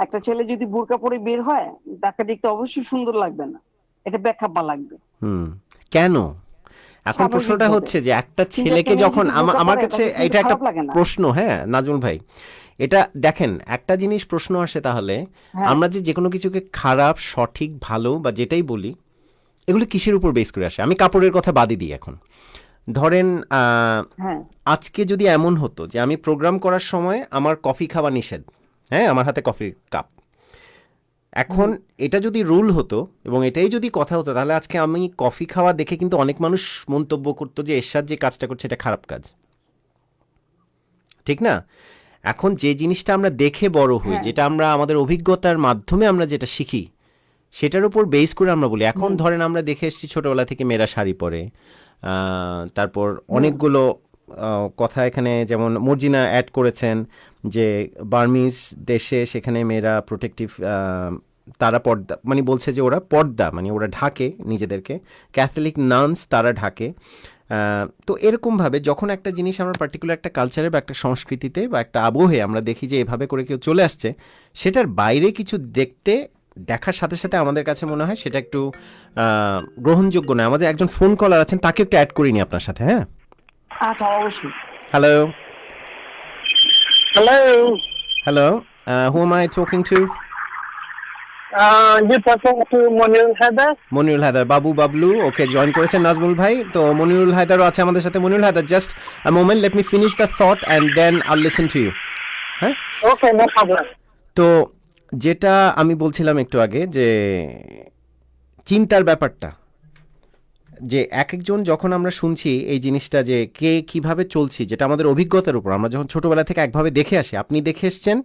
একটা ছেলে যদি বোরকা পরে বের হয় তাকে দেখতে অবশ্যই সুন্দর লাগবে না, এটা ব্যাখ্যা লাগবে।
কেন? এখন প্রশ্নটা হচ্ছে যে একটা ছেলেকে যখন আমার কাছে এটা একটা প্রশ্ন, হ্যাঁ নাজমুল ভাই, এটা দেখেন একটা জিনিস প্রশ্ন আসে, তাহলে আমরা যে কোনো কিছুকে খারাপ, সঠিক, ভালো বা যেটাই বলি, এগুলো কিসের উপর বেস করে আসে? আমি কাপড়ের কথা বাদই দিই। এখন ধরেন আজকে যদি এমন হতো যে আমি প্রোগ্রাম করার সময় আমার কফি খাওয়া নিষেধ, হ্যাঁ, আমার হাতে কফির কাপ, এখন এটা যদি রুল হতো এবং এটাই যদি কথা হতো, তাহলে আজকে আমি কফি খাওয়া দেখে কিন্তু অনেক মানুষ মন্তব্য করতো যে এরশাদ যে কাজটা করছে এটা খারাপ কাজ, ঠিক না? এখন যে জিনিসটা আমরা দেখে বড় হই, যেটা আমরা আমাদের অভিজ্ঞতার মাধ্যমে আমরা যেটা শিখি, সেটার উপর বেস করে আমরা বলি। এখন ধরেন আমরা দেখে এসেছি ছোটবেলা থেকে মেয়েরা শাড়ি পরে, তারপর অনেকগুলো কথা এখানে, যেমন মর্জিনা অ্যাড করেছেন যে বার্মিজ দেশে সেখানে মেয়েরা প্রোটেক্টিভ, তারা পর্দা মানে বলছে যে ওরা পর্দা মানে ওরা ঢাকে নিজেদেরকে, ক্যাথলিক নানস তারা ঢাকে। তো এরকমভাবে যখন একটা জিনিস আমরা পার্টিকুলার একটা কালচারে বা একটা সংস্কৃতিতে বা একটা আবহে আমরা দেখি যে এভাবে করে কেউ চলে আসছে, সেটার বাইরে কিছু দেখার সাথে সাথে আমাদের কাছে মনে হয় সেটা একটু গ্রহণযোগ্য নয়। আমাদের একজন ফোন কলার আছেন, তাকে একটু অ্যাড করিনি আপনার সাথে। হ্যাঁ,
আচ্ছা অবশ্যই।
Hello,
Hello.
Hello, who am I talking to?
You talking to Monirul Haidar?
Monirul Haidar, Babu Bablu, okay join করেছেন নাজমুল ভাই। তো মনিরুল হায়দারও আছে আমাদের সাথে। Monirul Haidar, just a moment, let me finish the thought and then I listen to you. হ্যাঁ,
Okay, no problem.
তো যেটা আমি বলছিলাম একটু আগে, যে চিন্তার ব্যাপারটা, যে এক একজন যখন আমরা শুনছি এই জিনিসটা, যে কে কিভাবে চলছি, যেটা আমাদের অভিজ্ঞতার উপর, আমরা যখন ছোটবেলা থেকে একভাবে দেখে আসি। আপনি দেখে এসছেন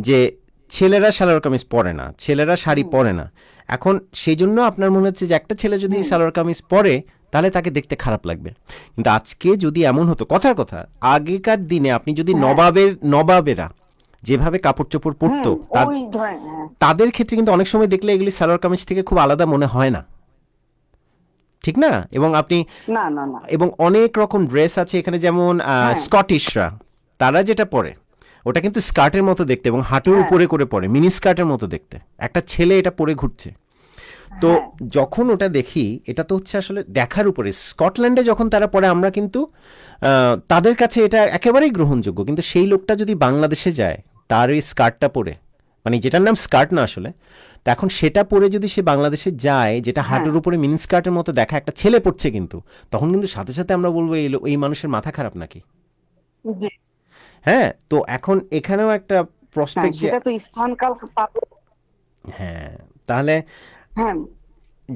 যে ছেলেরা সালোয়ার কামিজ পরে না, ছেলেরা শাড়ি পরে না। এখন সেই জন্য আপনার মনে হচ্ছে যে একটা ছেলে যদি সালোয়ার কামিজ পরে তাহলে তাকে দেখতে খারাপ লাগবে। কিন্তু আজকে যদি এমন হতো, কথার কথা, আগেকার দিনে আপনি যদি নবাবেরা যেভাবে কাপড় চোপড় পরতো,
ওই ধরেন, হ্যাঁ।
তাদের ক্ষেত্রে কিন্তু অনেক সময় দেখলে এগুলি সালোয়ার কামিজ থেকে খুব আলাদা মনে হয় না, ঠিক না? এবং আপনি
না না না,
এবং অনেক রকম ড্রেস আছে এখানে, যেমন স্কটিশরা, তারা যেটা পরে ওটা কিন্তু স্কার্টের মতো দেখতে এবং হাঁটুর উপরে করে পরে, মিনি স্কার্টের মতো দেখতে। একটা ছেলে এটা পরে ঘুরছে, তো যখন ওটা দেখি, এটা তো হচ্ছে আসলে দেখার উপরে। স্কটল্যান্ডে যখন তারা পরে, আমরা কিন্তু তাদের কাছে এটা একেবারেই গ্রহণযোগ্য। কিন্তু সেই লোকটা যদি বাংলাদেশে যায়, তার ওই স্কার্টটা পরে, মানে যেটার নাম স্কার্ট না আসলে, তো এখন সেটা পরে যদি সে বাংলাদেশে যায়, যেটা হাঁটুর উপরে মিনি স্কার্টের মতো দেখা, একটা ছেলে পড়ছে কিন্তু, তখন কিন্তু সাথে সাথে আমরা বলবো এই মানুষের মাথা খারাপ নাকি।
জি,
হ্যাঁ, তো এখন এখানেও একটা
হ্যাঁ,
প্রসপেক্ট, যে
সেটা তো স্থান কাল পাত্র।
হ্যাঁ, তাহলে
হ্যাঁ,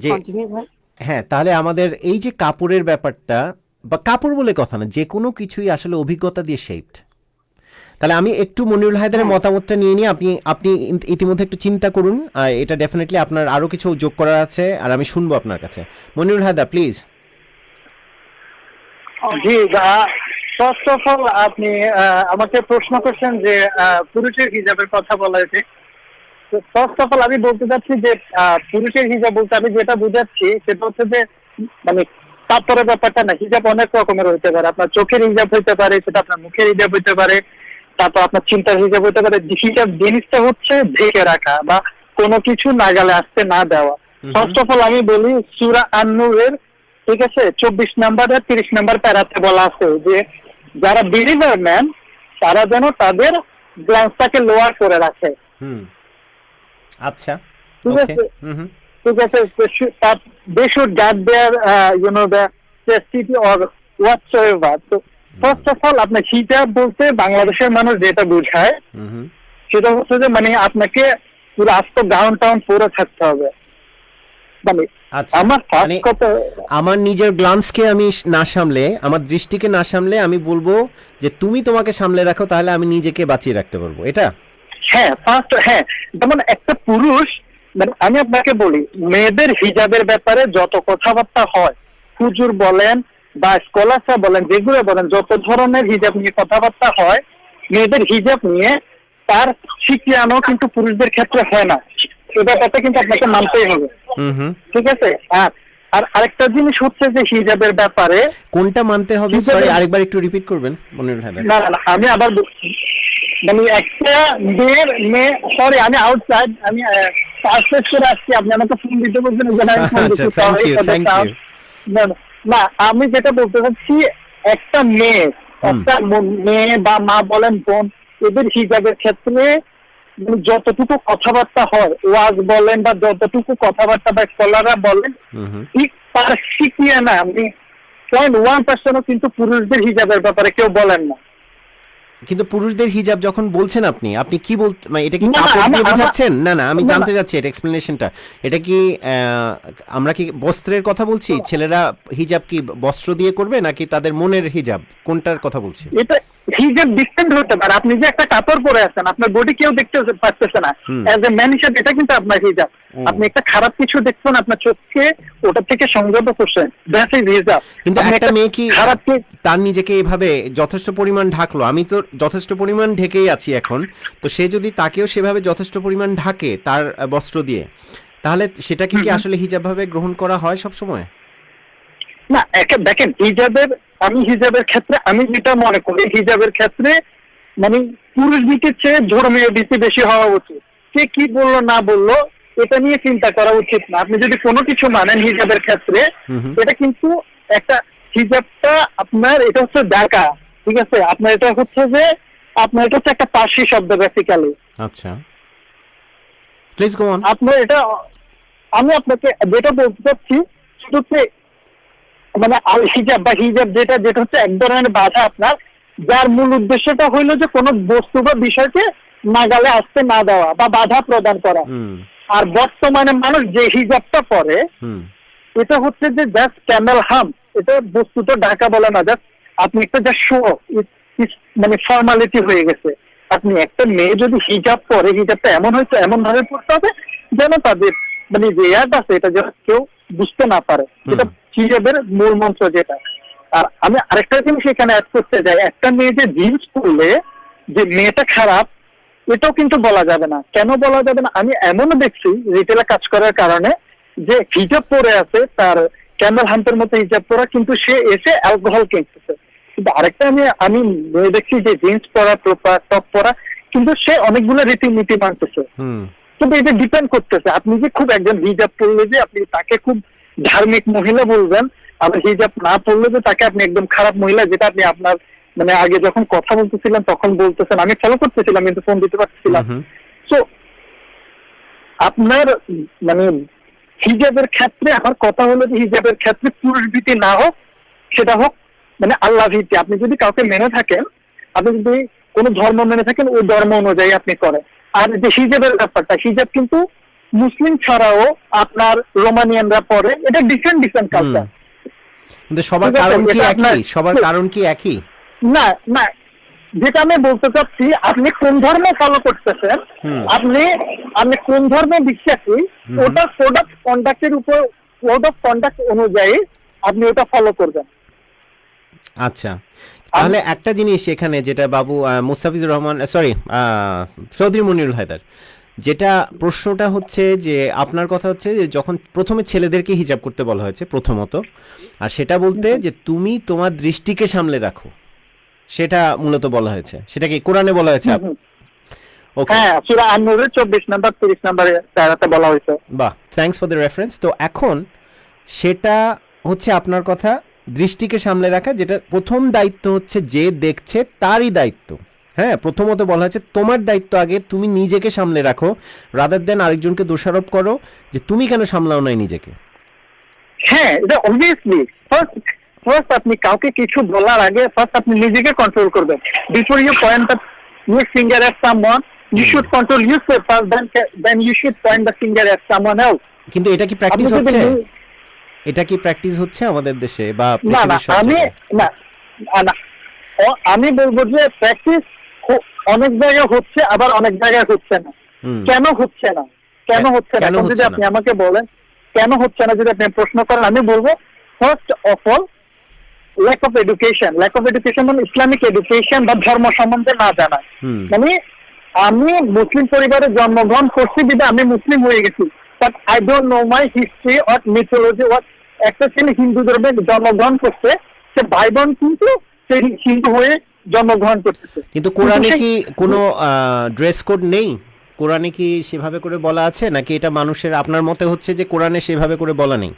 যে
কন্টিনিউ ভাই।
হ্যাঁ, তাহলে আমাদের এই যে কাপড়ের ব্যাপারটা, বা কাপড় বলে কথা না, যে কোনো কিছুই আসলে অভিজ্ঞতা দিয়ে শেপড। তাহলে আমি একটু মনিরুল হায়দারের মতামতটা নিয়ে নিই। আপনি আপনি ইতিমধ্যে একটু চিন্তা করুন, এটা ডেফিনেটলি আপনার আরও কিছু যোগ করার আছে, আর আমি শুনবো আপনার কাছে। মনিরুল হায়দার, প্লিজ।
জি, ফার্স্ট অফ অল আপনি আমাকে প্রশ্ন করছেন যে পুরুষের হিজাবের কথা বলা হয়েছে। ফার্স্ট অফ অল আমি বলতে চাচ্ছি যে পুরুষের হিজাব বলতে আমি যেটা বুঝাচ্ছি সেটা হচ্ছে যে মানে কাপড়ের ব্যাপারটা না। হিজাব অনেক রকমের হতে পারে। আপনার চোখের হিজাব হতে পারে, সেটা আপনার মুখের হিজাব হতে পারে, তারপর আপনার চিন্তার হিজাব হতে পারে। হিজাব জিনিসটা হচ্ছে ঢেকে রাখা বা কোনো কিছু নাগালে আসতে না দেওয়া। ফার্স্ট অফ অল আমি বলি সূরা আন-নূরের, ঠিক আছে, 24 নাম্বার আর 30 নাম্বার প্যারাতে বলা আছে যে যারা বিলিভার ম্যান তারা যেন তাদের গ্লান্সটাকে লোয়ার করে রাখে।
আচ্ছা,
ঠিক
ওকে,
আছে, ঠিক আছে। They should guard their the chastity or whatsoever. তো ফার্স্ট অফ অল আপনার হিজাব বলতে বাংলাদেশের মানুষ যেটা বোঝায় সেটা হচ্ছে যে মানে আপনাকে পুরো আস্ত গাউন টাউন পরে থাকতে হবে। মানে
আচ্ছা,
আমার
মানে
ফার্স্ট কথা,
আমার নিজের গ্লান্সকে আমি না সামলে, আমার দৃষ্টিকে না সামলে, আমি বলবো যে তুমি তোমাকে সামলে রাখো, তাহলে আমি নিজেকে বাঁচিয়ে রাখতে পারবো, এটা।
হ্যাঁ ফার্স্ট, হ্যাঁ, যেমন একটা পুরুষ, মানে আমি আপনাকে বলি মেয়েদের হিজাবের ব্যাপারে যত কথাবার্তা হয়, হুজুর বলেন বা স্কলাররা বলেন, যেগুলো বলেন, যত ধরনের হিজাব নিয়ে কথাবার্তা হয়, মেয়েদের হিজাব নিয়ে তার শিখিয়ানো কিন্তু পুরুষদের ক্ষেত্রে হয় না। এই ব্যাপারটা কিন্তু আপনাকে মানতেই হবে, ঠিক আছে। আর আরেকটা জিনিস হচ্ছে যে হিজাবের ব্যাপারে
কোনটা মানতে হবে? সরি, আরেকবার একটু রিপিট করবেন মনিরুল হায়দার।
না না, আমি আবার মানে একটা মেয়ে, সরি আমি আউটসাইড, আমি ট্রান্সলেট করে আসছি, আপনি আমাকে ফোন দিতে বলছেন। না, আমি যেটা বলতে চাচ্ছি, একটা মেয়ে বা মা বলেন, বোন, এদের হিজাবের ক্ষেত্রে যতটুকু কথাবার্তা হয়, ওয়াজ বলেন বা যতটুকু কথাবার্তা বা স্কলাররা বলেন, ঠিক তার শিখিয়ে না, আমি 0.1% কিন্তু পুরুষদের হিজাবের ব্যাপারে কেউ বলেন না।
কিন্তু পুরুষদের হিজাব যখন বলছেন, আপনি আপনি কি বলতে, মানে এটা কি কাপড় দিয়ে বোঝাচ্ছেন? না না, আমি জানতে চাচ্ছি এটা এক্সপ্লেনেশনটা। এটা কি আমরা কি বস্ত্রের কথা বলছি? ছেলেরা হিজাব কি বস্ত্র দিয়ে করবে নাকি তাদের মনের হিজাব, কোনটার কথা বলছি?
এটা হিজাব ডিফারেন্ট হতে পারে। আপনি যে একটা কাপড় পরে আছেন, আপনার বডি কেউ দেখতে পারতেছে না, অ্যাজ এ ম্যান হিসেবে এটা কিন্তু আপনার হিজাব। আপনি একটা খারাপ কিছু দেখছেন, আপনার চোখকে ওটা থেকে সংযত করছেন, দ্যাট ইজ হিজাব।
কিন্তু একটা মেয়ে কি তার নিজেকে এভাবে যথেষ্ট পরিমাণ ঢাকলো, আমি তো যথেষ্ট পরিমাণ ঢেকেই আছি এখন, তো সে যদি তাকেও সেভাবে যথেষ্ট পরিমাণ ঢাকে তার বস্ত্র দিয়ে, তাহলে সেটাকে কি আসলে হিজাব ভাবে গ্রহণ করা হয় সব সময়?
না, দেখেন হিজাবের ক্ষেত্রে আমি যেটা মনে করি, হিজাবের ক্ষেত্রে মানে পুরুষ দিকের চেয়ে ধর্মীয় দিকে বেশি হওয়া উচিত। কে কি বললো না বললো এটা নিয়ে চিন্তা করা উচিত না। আপনি যদি কোনো কিছু মানেন হিজাবের ক্ষেত্রে, এটা কিন্তু একটা হিজাবটা আপনার, এটা হচ্ছে ঢাকা, ঠিক আছে, আপনার এটা হচ্ছে যে আপনার এটা হচ্ছে একটা পার্সি শব্দ বেসিক্যালি।
আচ্ছা, প্লিজ গো অন।
আপনার এটা, আমি আপনাকে যেটা বলতে চাচ্ছি সেটা হচ্ছে মানে আল হিজাব বা হিজাব যেটা হচ্ছে এক ধরনের বাধা আপনার, যার মূল উদ্দেশ্যটা হইলো যে কোনো বস্তু বা বিষয়কে নাগালে আসতে না দেওয়া বা বাধা প্রদান করা। আর বর্তমানে মানুষ যে হিজাবটা পরে এটা হচ্ছে যে জাস্ট ক্যামেল হাম, এটা বস্তুটা ঢাকা বলে না, জাস্ট আপনি একটা জাস্ট শো, মানে ফর্মালিটি হয়ে গেছে। আপনি একটা মেয়ে যদি হিজাব পরে, হিজাবটা এমন হয়েছে এমন ভাবে পড়তে হবে যেন তাদের মানে যে ইয়াদ আছে এটা যেন কেউ বুঝতে না পারে, এটা হিজাবের মূল মন্ত্র যেটা। আর আমি আরেকটা জিনিস এখানে অ্যাড করতে যাই, একটা মেয়ে যে জিন্স পরলে যে মেয়েটা খারাপ এটাও কিন্তু বলা যাবে না। কেন বলা যাবে না? আমি এমনও দেখছি রিটেলে কাজ করার কারণে যে হিজাব পরে আছে, তার ক্যামেল হান্টের মতো হিজাব পরা, কিন্তু সে এসে অ্যালকোহল কিনতেছে। কিন্তু আরেকটা আমি দেখছি যে জিন্স পরা, টপ পরা, কিন্তু সে অনেকগুলো রীতিনীতি মানতেছে। কিন্তু এটা ডিপেন্ড করতেছে আপনি যে খুব একজন হিজাব পরলে যে আপনি তাকে খুব ধার্মিক মহিলা বলবেন, আবার হিজাব না পরলে যে তাকে আপনি একদম খারাপ মহিলা, যেটা আপনি আপনার মানে আগে যখন কথা বলতেছিলেন তখন বলতেছেন, আমি ফলো করতেছিলাম কিন্তু ফোন দিতে পারছিলাম। সো আপনার মানে হিজাবের ক্ষেত্রে আমার কথা হলো যে হিজাবের ক্ষেত্রে পুরুষ ভীতি না হোক, সেটা হোক মানে আল্লাহ ভীতি। আপনি যদি কাউকে মেনে থাকেন, আপনি যদি কোনো ধর্ম মেনে থাকেন, ওই ধর্ম অনুযায়ী আপনি করেন। আর যে হিজাবের ব্যাপারটা, হিজাব কিন্তু মুসলিম ছাড়াও আপনার রোমানিয়ানরা পরে, এটা ডিফারেন্ট কালচার।
কিন্তু সবার কারণ কি একই? সবার কারণ কি একই?
না না, যেটা আমি বলতে চাচ্ছি আপনি কোন ধর্ম ফলো করতেছেন, আপনি কোন ধর্মে বিশ্বাসী, ওটা কোড অফ কন্ডাক্টের উপর, কোড অফ কন্ডাক্ট অনুযায়ী আপনি ওটা ফলো করবেন।
আচ্ছা, তাহলে একটা জিনিস এখানে যেটা বাবু মুস্তাফিজুর রহমান, সরি চৌধুরী মনিরুল হায়দার, যেটা প্রশ্নটা হচ্ছে যে আপনার কথা হচ্ছে যে যখন প্রথমে ছেলেদেরকে হিজাব করতে বলা হয়েছে প্রথমত, আর সেটা বলতে যে তুমি তোমার দৃষ্টিকে সামলে রাখো, সেটা মূলত বলা হয়েছে। সেটা কি কোরআনে বলা হয়েছে?
হ্যাঁ, সূরা আন-নূরের 24 নাম্বার 30 নম্বরে আয়াতে বলা হয়েছে।
বাহ, থ্যাঙ্কস ফর দ্য রেফারেন্স। তো এখন সেটা হচ্ছে আপনার কথা দৃষ্টিকে সামলে রাখা, যেটা প্রথম দায়িত্ব হচ্ছে যে দেখছে তারই দায়িত্ব। হ্যাঁ, প্রথমত বলা হয়েছে তোমার দায়িত্ব আগে তুমি নিজেকে সামলে রাখো, রাদার দেন আরেকজনকে দোষারোপ করো যে তুমি কেন সামলাও নাই নিজেকে।
হ্যাঁ, এটা অবভিয়াসলি ফার্স্ট আপনি কাউকে কিছু বলার আগে ফার্স্ট আপনি নিজেকে কন্ট্রোল করবেন। Before you point your finger at someone, you should control yourself first, then you should point the finger at someone else.
কিন্তু এটা কি প্র্যাকটিস হচ্ছে? এটা কি প্র্যাকটিস হচ্ছে আমাদের দেশে বা
না না, আমি বলবো যে প্র্যাকটিস অনেক জায়গায় হচ্ছে, আবার অনেক জায়গায় হচ্ছে না। কেন হচ্ছে না? যদি আপনি আমাকে বলেন কেন হচ্ছে না, যদি আপনি প্রশ্ন করেন, আমি বলবো first of all lack of education মানে ইসলামিক এডুকেশন বা ধর্ম সম্বন্ধে না জানা। মানে আমি মুসলিম পরিবারে জন্মগ্রহণ করছি বিধে আমি মুসলিম হয়ে গেছি, but I don't no my history or mythology. একটা ছেলে হিন্দু ধর্মে জন্মগ্রহণ করছে, সে ভাই বোন কিন্তু সে হিন্দু হয়ে জন্মগ্রহণ করতেছে।
কিন্তু কোরআনে কি কোনো ড্রেস কোড নেই? কোরআনে কি সেভাবে করে বলা আছে, নাকি এটা মানুষের, আপনার মতে হচ্ছে যে কোরআনে সেভাবে করে বলা নেই?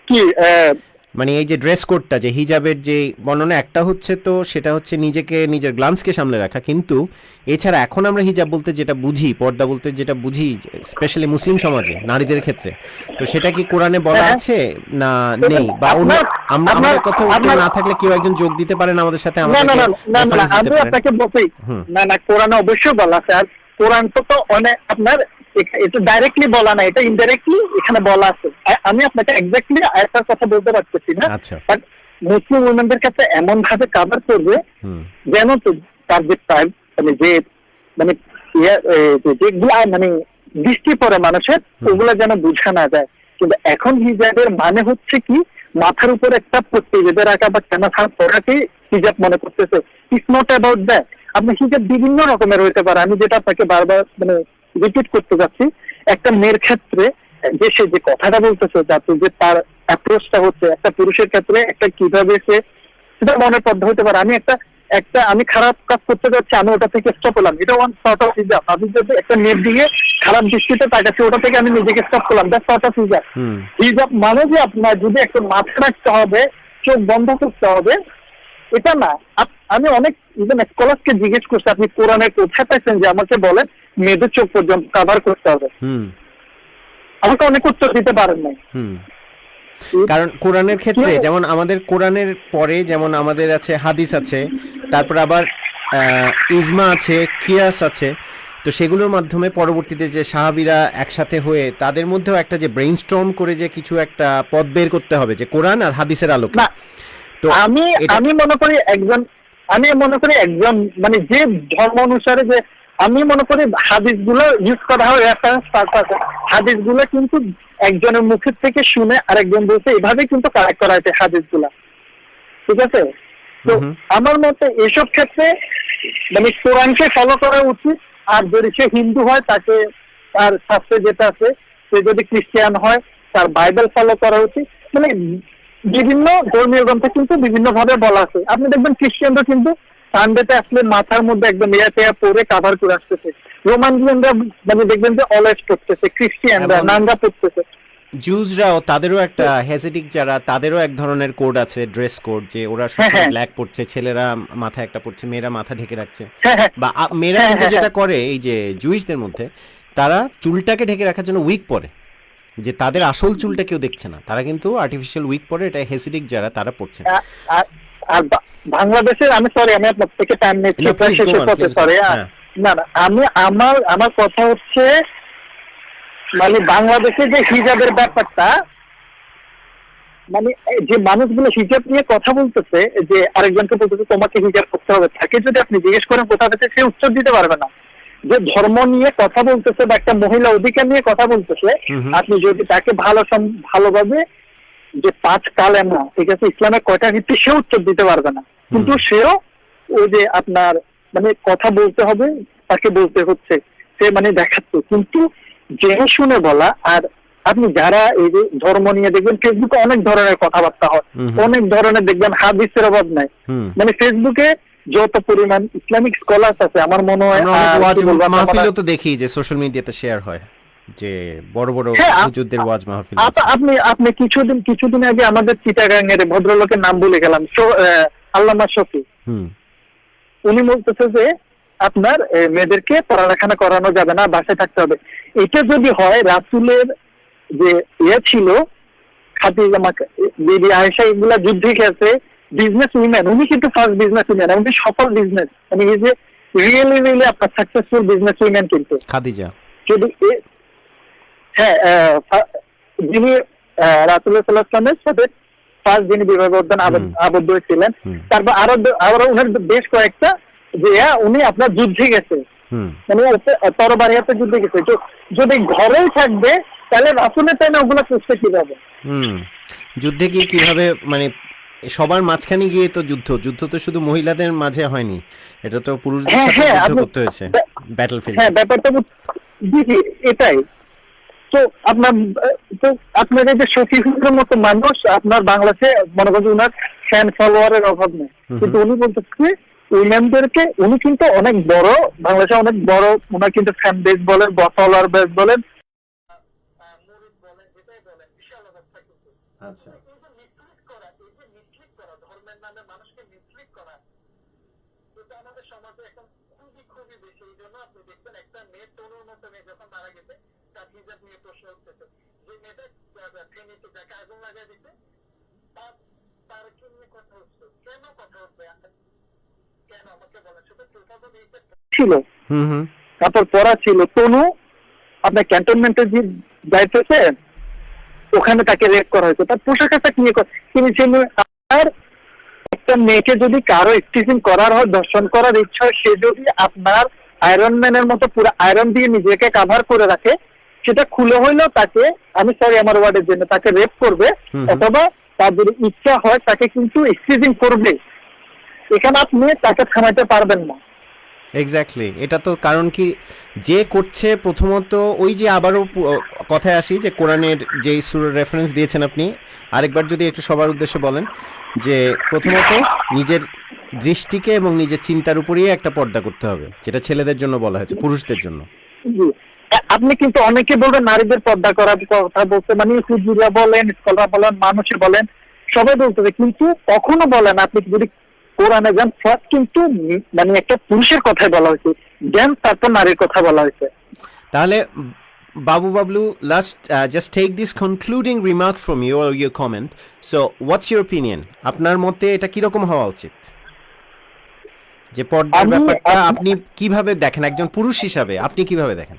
কি
মানে এই যে ড্রেস কোডটা, যে হিজাবের যে বর্ণনা, একটা হচ্ছে তো সেটা হচ্ছে নিজেকে, নিজের গ্লান্সকে সামলে রাখা, কিন্তু এছাড়া এখন আমরা হিজাব বলতে যেটা বুঝি, পর্দা বলতে যেটা বুঝি স্পেশালি মুসলিম সমাজে নারীদের ক্ষেত্রে, তো সেটা কি কোরআনে বলা আছে না নেই? বা আমাদের কথা না থাকলে কেউ একজন যোগ দিতে পারেন আমাদের সাথে?
আমি আপনাকে বলছি না, কোরআনে অবশ্যই বলা আছে। আর কোরআন তো অনেক আপনার এটা ডাইরেক্টলি বলা না, এটা ইনডাইরেক্টলি এখানে বলা আছে। আমি আপনাকে এক্স্যাক্টলি আয়াতের কথা বলতে পারতেছি না, বাট মুসলিম উইমেনদের কাছে এমন ভাবে কভার করবে যেন তার যে মানে যে মানে যেগুলা মানে দৃষ্টি পড়ে মানুষের, ওগুলা যেন বোঝা না যায়। কিন্তু এখন হিজাবের মানে হচ্ছে কি, মাথার উপর একটা পট্টি বেঁধে রাখা বা কেনা পড়াকেই হিজাব মনে করতেছে। It's not about that. আপনার হিজাব বিভিন্ন রকমের হইতে পারে। আমি যেটা আপনাকে বারবার মানে রিপিট করতে যাচ্ছি, একটা মেয়ের ক্ষেত্রে যে সে যে কথাটা বলতেছে, যাতে যে তার অ্যাপ্রোচটা হচ্ছে, একটা পুরুষের ক্ষেত্রে একটা কিভাবে সে, সেটা মনের পদ্ধতি হতে পারে। আমি আমি খারাপ কাজ করতে যাচ্ছি, আমি ওটা থেকে স্টপ হলাম, এটা ওয়ান সর্ট অফ হিজাব। আমি যদি একটা মেয়ের দিকে খারাপ দৃষ্টিতে তাকাচ্ছি, ওটা থেকে আমি নিজেকে স্টপ করলাম, দ্যাটস সর্ট অফ হিজাব। হিজাব মানে যে আপনার যদি একটা মাথা রাখতে হবে, চোখ বন্ধ করতে হবে, এটা না। আমি অনেক ইভেন স্কলারকে জিজ্ঞেস করছি আপনি কোরআনে কোথায় পাইছেন যে আমাকে বলেন মেয়েদের চোখ পর্যন্ত কাভার করতে হবে, আমাকে অনেক উত্তর দিতে পারেন নাই।
কারণ কোরআনের ক্ষেত্রে যেমন আমাদের কোরআনের পরে যেমন আমাদের আছে হাদিস আছে, তারপর আবার ইজমা আছে, কিয়াস আছে, তো সেগুলোর মাধ্যমে পরবর্তীতে যে সাহাবীরা একসাথে হয়ে তাদের মধ্যেও একটা যে ব্রেইনস্টর্ম করে যে কিছু একটা পথ বের করতে হবে যে কোরআন আর হাদিসের আলোকে।
তো আমি মনে করি একজন মানে যে ধর্ম অনুসারে যে আমি মনে করি হাদিসগুলো ইউজ করা হয় রেফারেন্স পারপাসে, হাদিসগুলো কিন্তু একজনের মুখের থেকে শুনে আরেকজন বলছে এভাবে কিন্তু কালেক্ট করা হয়েছে হাদিসগুলা, ঠিক আছে? তো আমার মতে এসব ক্ষেত্রে মানে কোরআনকে ফলো করা উচিত। আর যদি সে হিন্দু হয় তাকে তার শাস্ত্রে যেটা আছে, সে যদি খ্রিস্টান হয় তার বাইবেল ফলো করা উচিত। মানে বিভিন্ন ধর্মীয় গ্রন্থে কিন্তু বিভিন্ন ভাবে বলা আছে। আপনি দেখবেন খ্রিস্টানরা কিন্তু সানডেতে আসলে মাথার মধ্যে একদম ইয়া পরে কাভার করে আসতেছে, রোমানিয়ানরা মানে দেখবেন যে অলওয়েজ করতেছে, খ্রিস্টানরা নাঙ্গা পড়তেছে,
জুজরাও তাদেরও একটা হেসেটিক যারা তাদেরও এক ধরনের কোড আছে, ড্রেস কোড, যে ওরা সব ব্ল্যাক পড়ছে, ছেলেরা মাথায় একটা পড়ছে, মেয়েরা মাথা ঢেকে রাখছে। বা মেয়েরা কিন্তু যেটা করে এই যে জুইশদের মধ্যে তারা চুলটাকে ঢেকে রাখার জন্য উইক পরে, যে তাদের আসল চুলটা কেউ দেখছে না, তারা কিন্তু আর্টিফিশিয়াল উইক পরে, এটা হেসেটিক যারা তারা পড়ছে।
আর বাংলাদেশের আমি আপনার থেকে টাইম নিচ্ছি, সরি না আমার কথা হচ্ছে মানে বাংলাদেশে যে হিজাবের ব্যাপারটা, মানে যে মানুষগুলো হিজাব নিয়ে কথা বলতেছে, যে আরেকজনকে বলতেছে তোমাকে হিজাব করতে হবে, তাকে যদি আপনি জিজ্ঞেস করেন কোথা থেকে, সে উত্তর দিতে পারবে না। যে ধর্ম নিয়ে কথা বলতেছে বা একটা মহিলা অধিকার নিয়ে কথা বলতেছে, আপনি যদি তাকে ভালোভাবে যে 5 কালেমা, ঠিক আছে, ইসলামের কয়টা ভিত্তি, সে উত্তর দিতে পারবে না। কিন্তু সেও ওই যে আপনার মানে কথা বলতে হবে, তাকে বলতে হচ্ছে, সে মানে দেখাচ্ছে, কিন্তু জেনে শুনে বলা। আর আপনি যারা এই যে ধর্ম নিয়ে দেখবেন ফেসবুকে অনেক ধরনের কথাবার্তা হয়, অনেক ধরনের দেখবেন হাদিসের অভাব নাই, মানে ফেসবুকে যত পরিমাণ ইসলামিক স্কলার্স আছে আমার মনে হয়
মাহফিলও তো দেখি যে সোশ্যাল মিডিয়াতে শেয়ার হয়, যে বড় বড় হুজুরদের ওয়াজ মাহফিল।
আপনি কিছুদিন আগে আমাদের চিটাগাং এর ভদ্রলোকের নাম ভুলে গেলাম, আল্লামা শফি, উনি বলতেছে যে আপনার মেয়েদেরকে পড়ালেখা করানো যাবে না, বাসায় থাকতে হবে। এটা যদি হয়, রাসূলের যে ছিল খাদিজা বিবি আয়েশা, এগুলা যুদ্ধে গেছে, বিজনেস উইমেন, উনি কিন্তু ফার্স্ট বিজনেস উইমেন, উনি সফল বিজনেস, মানে এই যে রিয়েলি আপনার সাকসেসফুল বিজনেস উইমেন কিন্তু খাদিজা। যদি যিনি রাসূলুল্লাহ সাল্লাল্লাহু আলাইহি ওয়াসাল্লামের সাথে ফার্স্ট যিনি বিবাহ বন্ধন আবদ্ধ হয়েছিলেন, তারপর আরো ওনার বেশ কয়েকটা যে উনি আপনার যুদ্ধে গেছে, মানে তরবারি হাতে যুদ্ধে গেছে। যদি ঘরেই থাকবে তাহলে রাসূলের টাইমে ওগুলো করতে কিভাবে,
যুদ্ধে গিয়ে কিভাবে, মানে সবার মাঝখানে গিয়ে তো যুদ্ধ তো শুধু মহিলাদের মাঝে হয়নি, এটা তো পুরুষদের সাথে যুদ্ধ করতে হয়েছে ব্যাটলফিল্ড।
হ্যাঁ, ব্যাপারটা জি এটাই তো। আপনার এই যে শফিকুরের মতো মানুষ আপনার বাংলাদেশে মনে করেন ওনার ফ্যান ফলোয়ারের অভাব নেই, কিন্তু উনি বলতেছে উইমেনদেরকে, উনি কিন্তু অনেক বড়, বাংলাদেশে অনেক বড় ওনার কিন্তু ফ্যান বেস বলেন, ফলোয়ার বেস বলেন, বিশাল অবস্থা কিন্তু। আচ্ছা, ধর্মের নামে মানুষকে মিসলিড করা, এটা আমাদের সমাজে এখন খুবই বেশি। এই জন্য আপনি দেখবেন একটা মেয়ে, তরুণ মতো মেয়ে যখন মারা গেছে, তার হিজাব নিয়ে প্রশ্ন উঠতেছে, যে মেয়েটা ট্রেনিতে যাকে আগুন লাগাই দিতে, তার কি নিয়ে কথা হচ্ছে, কেন কথা হচ্ছে, কেন আমাকে বলেন। শুধু ছিল তারপর পড়া ছিল, তনু আপনার ক্যান্টনমেন্টে যে যাইতেছে, ওখানে তাকে রেপ করা হয়েছে, তার পোশাক আশাক নিয়ে তিনি আর একটা মেয়েকে যদি কারো স্টিচিং করার হয়, দর্শন করার ইচ্ছা হয়, সে যদি আপনার আয়রন ম্যানের মতো পুরো আয়রন দিয়ে নিজেকে কাভার করে রাখে, সেটা খুলে হইলেও তাকে, আমি সরি আমার ওয়ার্ডের জন্য, তাকে রেপ করবে, অথবা তার যদি ইচ্ছা হয় তাকে কিন্তু স্টিচিং করবে। এখানে আপনি তাকে থামাইতে পারবেন না।
এক্স্যাক্টলি, এটা তো কারণ কি যে করছে, প্রথমত ওই যে আবারও কথায় আসি যে কোরআনের যে সূরার রেফারেন্স দিয়েছেন আপনি, আরেকবার যদি একটু সবার উদ্দেশ্যে বলেন, যে প্রথমত নিজের দৃষ্টিকে এবং নিজের চিন্তার উপরেই একটা পর্দা করতে হবে, যেটা ছেলেদের জন্য বলা হয়েছে, পুরুষদের জন্য।
আপনি কিন্তু অনেকে বলবেন নারীদের পর্দা করার কথা বলতে, মানে হুজুরা বলেন, স্কলার বলেন, মানুষে বলেন, সবাই বলতেছে, কিন্তু কখনো বলেন আপনি যদি কোরআনে জ্ঞান ফার্স্ট কিন্তু মানে একটা পুরুষের কথাই বলা হয়েছে, জ্ঞান তারপর নারীর কথা বলা হয়েছে।
তাহলে Babu Bablu, just take this concluding remark from you or your comment. So, what's your opinion? আপনার মতে এটা কিরকম হওয়া উচিত? যে পর্দার ব্যাপারটা আপনি কিভাবে দেখেন, একজন পুরুষ হিসাবে আপনি কিভাবে দেখেন?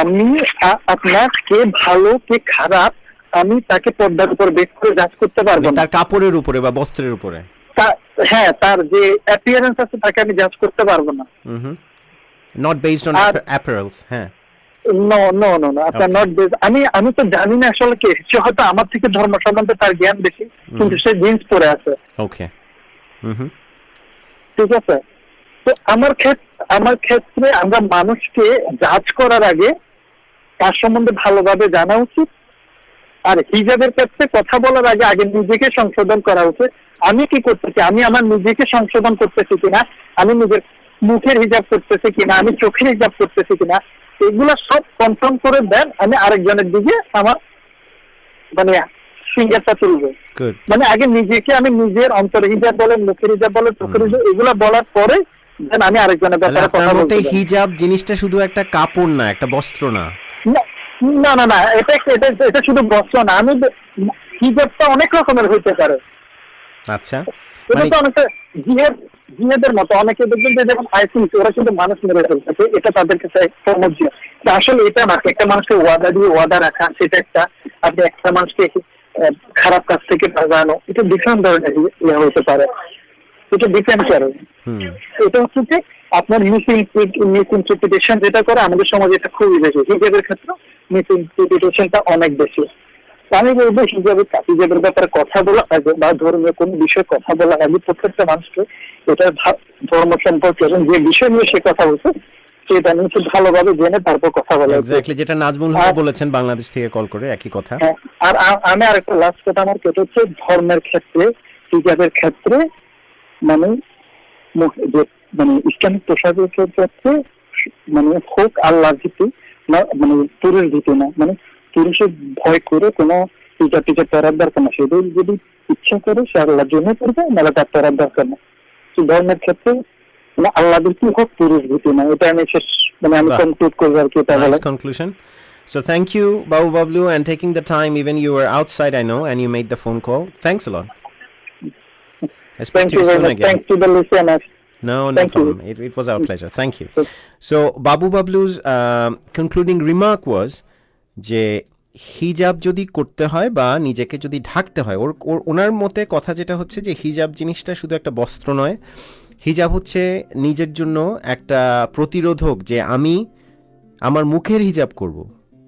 আমি আপনার কে ভালো কে খারাপ আমি তাকে পর্দার উপর বেস করে জাজ করতে পারবো না,
তার কাপড়ের উপরে বা বস্ত্রের উপরে।
হ্যাঁ, তার যে অ্যাপিয়ারেন্স আছে তাকে আমি জাজ করতে পারবো না।
Not based on apparels, হ্যাঁ।
নো আপনার নট বেস। আমি তো জানি না আসলে কে, সে হয়তো আমার থেকে ধর্ম সম্বন্ধে তার জ্ঞান বেশি, কিন্তু সে জিন্স পরে আছে।
ওকে,
ঠিক আছে। তো আমার ক্ষেত্রে আমরা মানুষকে জাজ করার আগে তার সম্বন্ধে ভালোভাবে জানা উচিত, আর হিজাবের ক্ষেত্রে কথা বলার আগে নিজেকে সংশোধন করা উচিত। আমি কি করতেছি, আমি আমার নিজেকে সংশোধন করতেছি কিনা, আমি নিজের মুখের হিজাব করতেছি কিনা, আমি চোখের হিজাব করতেছি কিনা, এগুলা সব কনফার্ম করে দেন আমি আরেকজনের দিকে আমার মানে ফিঙ্গারটা তুলবো। মানে আগে নিজেকে আমি নিজের অন্তরের হিজাব বলেন, মুখের হিজাব বলেন, চোখের হিজাব, এগুলা বলার পরে দেন আমি আরেকজনের ব্যাপারে কথা বলতে।
হিজাব জিনিসটা শুধু একটা কাপড় না, একটা বস্ত্র না।
না, এটা শুধু বস্ত্র না। আমি হিজাবটা অনেক রকমের হইতে পারে।
আচ্ছা,
এটা তো অনেকটা জিহাদের মতো, অনেকে দেখবেন যে যেমন আইসিস ওরা কিন্তু মানুষ মেরে ফেলতেছে, এটা তাদের কাছে সমস্যা। আসলে এটা না, একটা মানুষকে ওয়াদা দিয়ে ওয়াদা রাখা, সেটা একটা, আপনি একটা মানুষকে খারাপ কাজ থেকে বাঁচানো, এটা ডিফারেন্ট ধরনের ইয়ে হতে পারে, এটা ডিপেন্ড করে। এটা হচ্ছে যে আপনার মিসইন্টারপ্রিটেশন যেটা করে আমাদের সমাজে, এটা খুবই বেশি। হিজাবের ক্ষেত্রে মিসইন্টারপ্রিটেশনটা অনেক বেশি। আমি বলবো হিজাবের ব্যাপারে কথা বলা আগে বা ধর্মীয় কোনো বিষয়ে কথা বলা আগে প্রত্যেকটা মানুষকে এটা ধর্ম সম্পর্কে এবং যে বিষয় নিয়ে সে কথা বলছে সেটা নিয়ে খুব ভালোভাবে জেনে তারপর কথা বলা।
এক্স্যাক্টলি, যেটা নাজমুল হক বলেছেন বাংলাদেশ থেকে কল করে, একই কথা।
আর আমি আরেকটা লাস্ট কথা আমার কেটে হচ্ছে ধর্মের ক্ষেত্রে, হিজাবের ক্ষেত্রে মানে ইসলামিক পোশাকের ক্ষেত্রে মানে হোক আল্লাহর ভীতি না, মানে পুরুষ ভীতি না, মানে পুরুষের ভয় করে কোনো টিচার পড়ার দরকার না। সেটা যদি ইচ্ছা করে সে আল্লাহর জন্য করবে, নাহলে তার পড়ার দরকার না। ধর্মের ক্ষেত্রে মানে আল্লাহ ভীতি হোক, পুরুষ ভীতি না, এটা আমি শেষ মানে আমি কনক্লুড করবো আর কি, এটা বলে
conclusion. So thank you, Babu Bablu, and taking the time, even you were outside, I know, and you made the phone call. Thanks a lot.
Thank you very much. Thanks to the listeners.
No problem. It was our pleasure. Thank you. So Babu Bablu's concluding remark was যে হিজাব যদি করতে হয় বা নিজেকে যদি ঢাকতে হয়, ওনার মতে কথা যেটা হচ্ছে যে হিজাব জিনিসটা শুধু একটা বস্ত্র নয়, হিজাব হচ্ছে নিজের জন্য একটা প্রতিরোধক, যে আমি আমার মুখের হিজাব করব,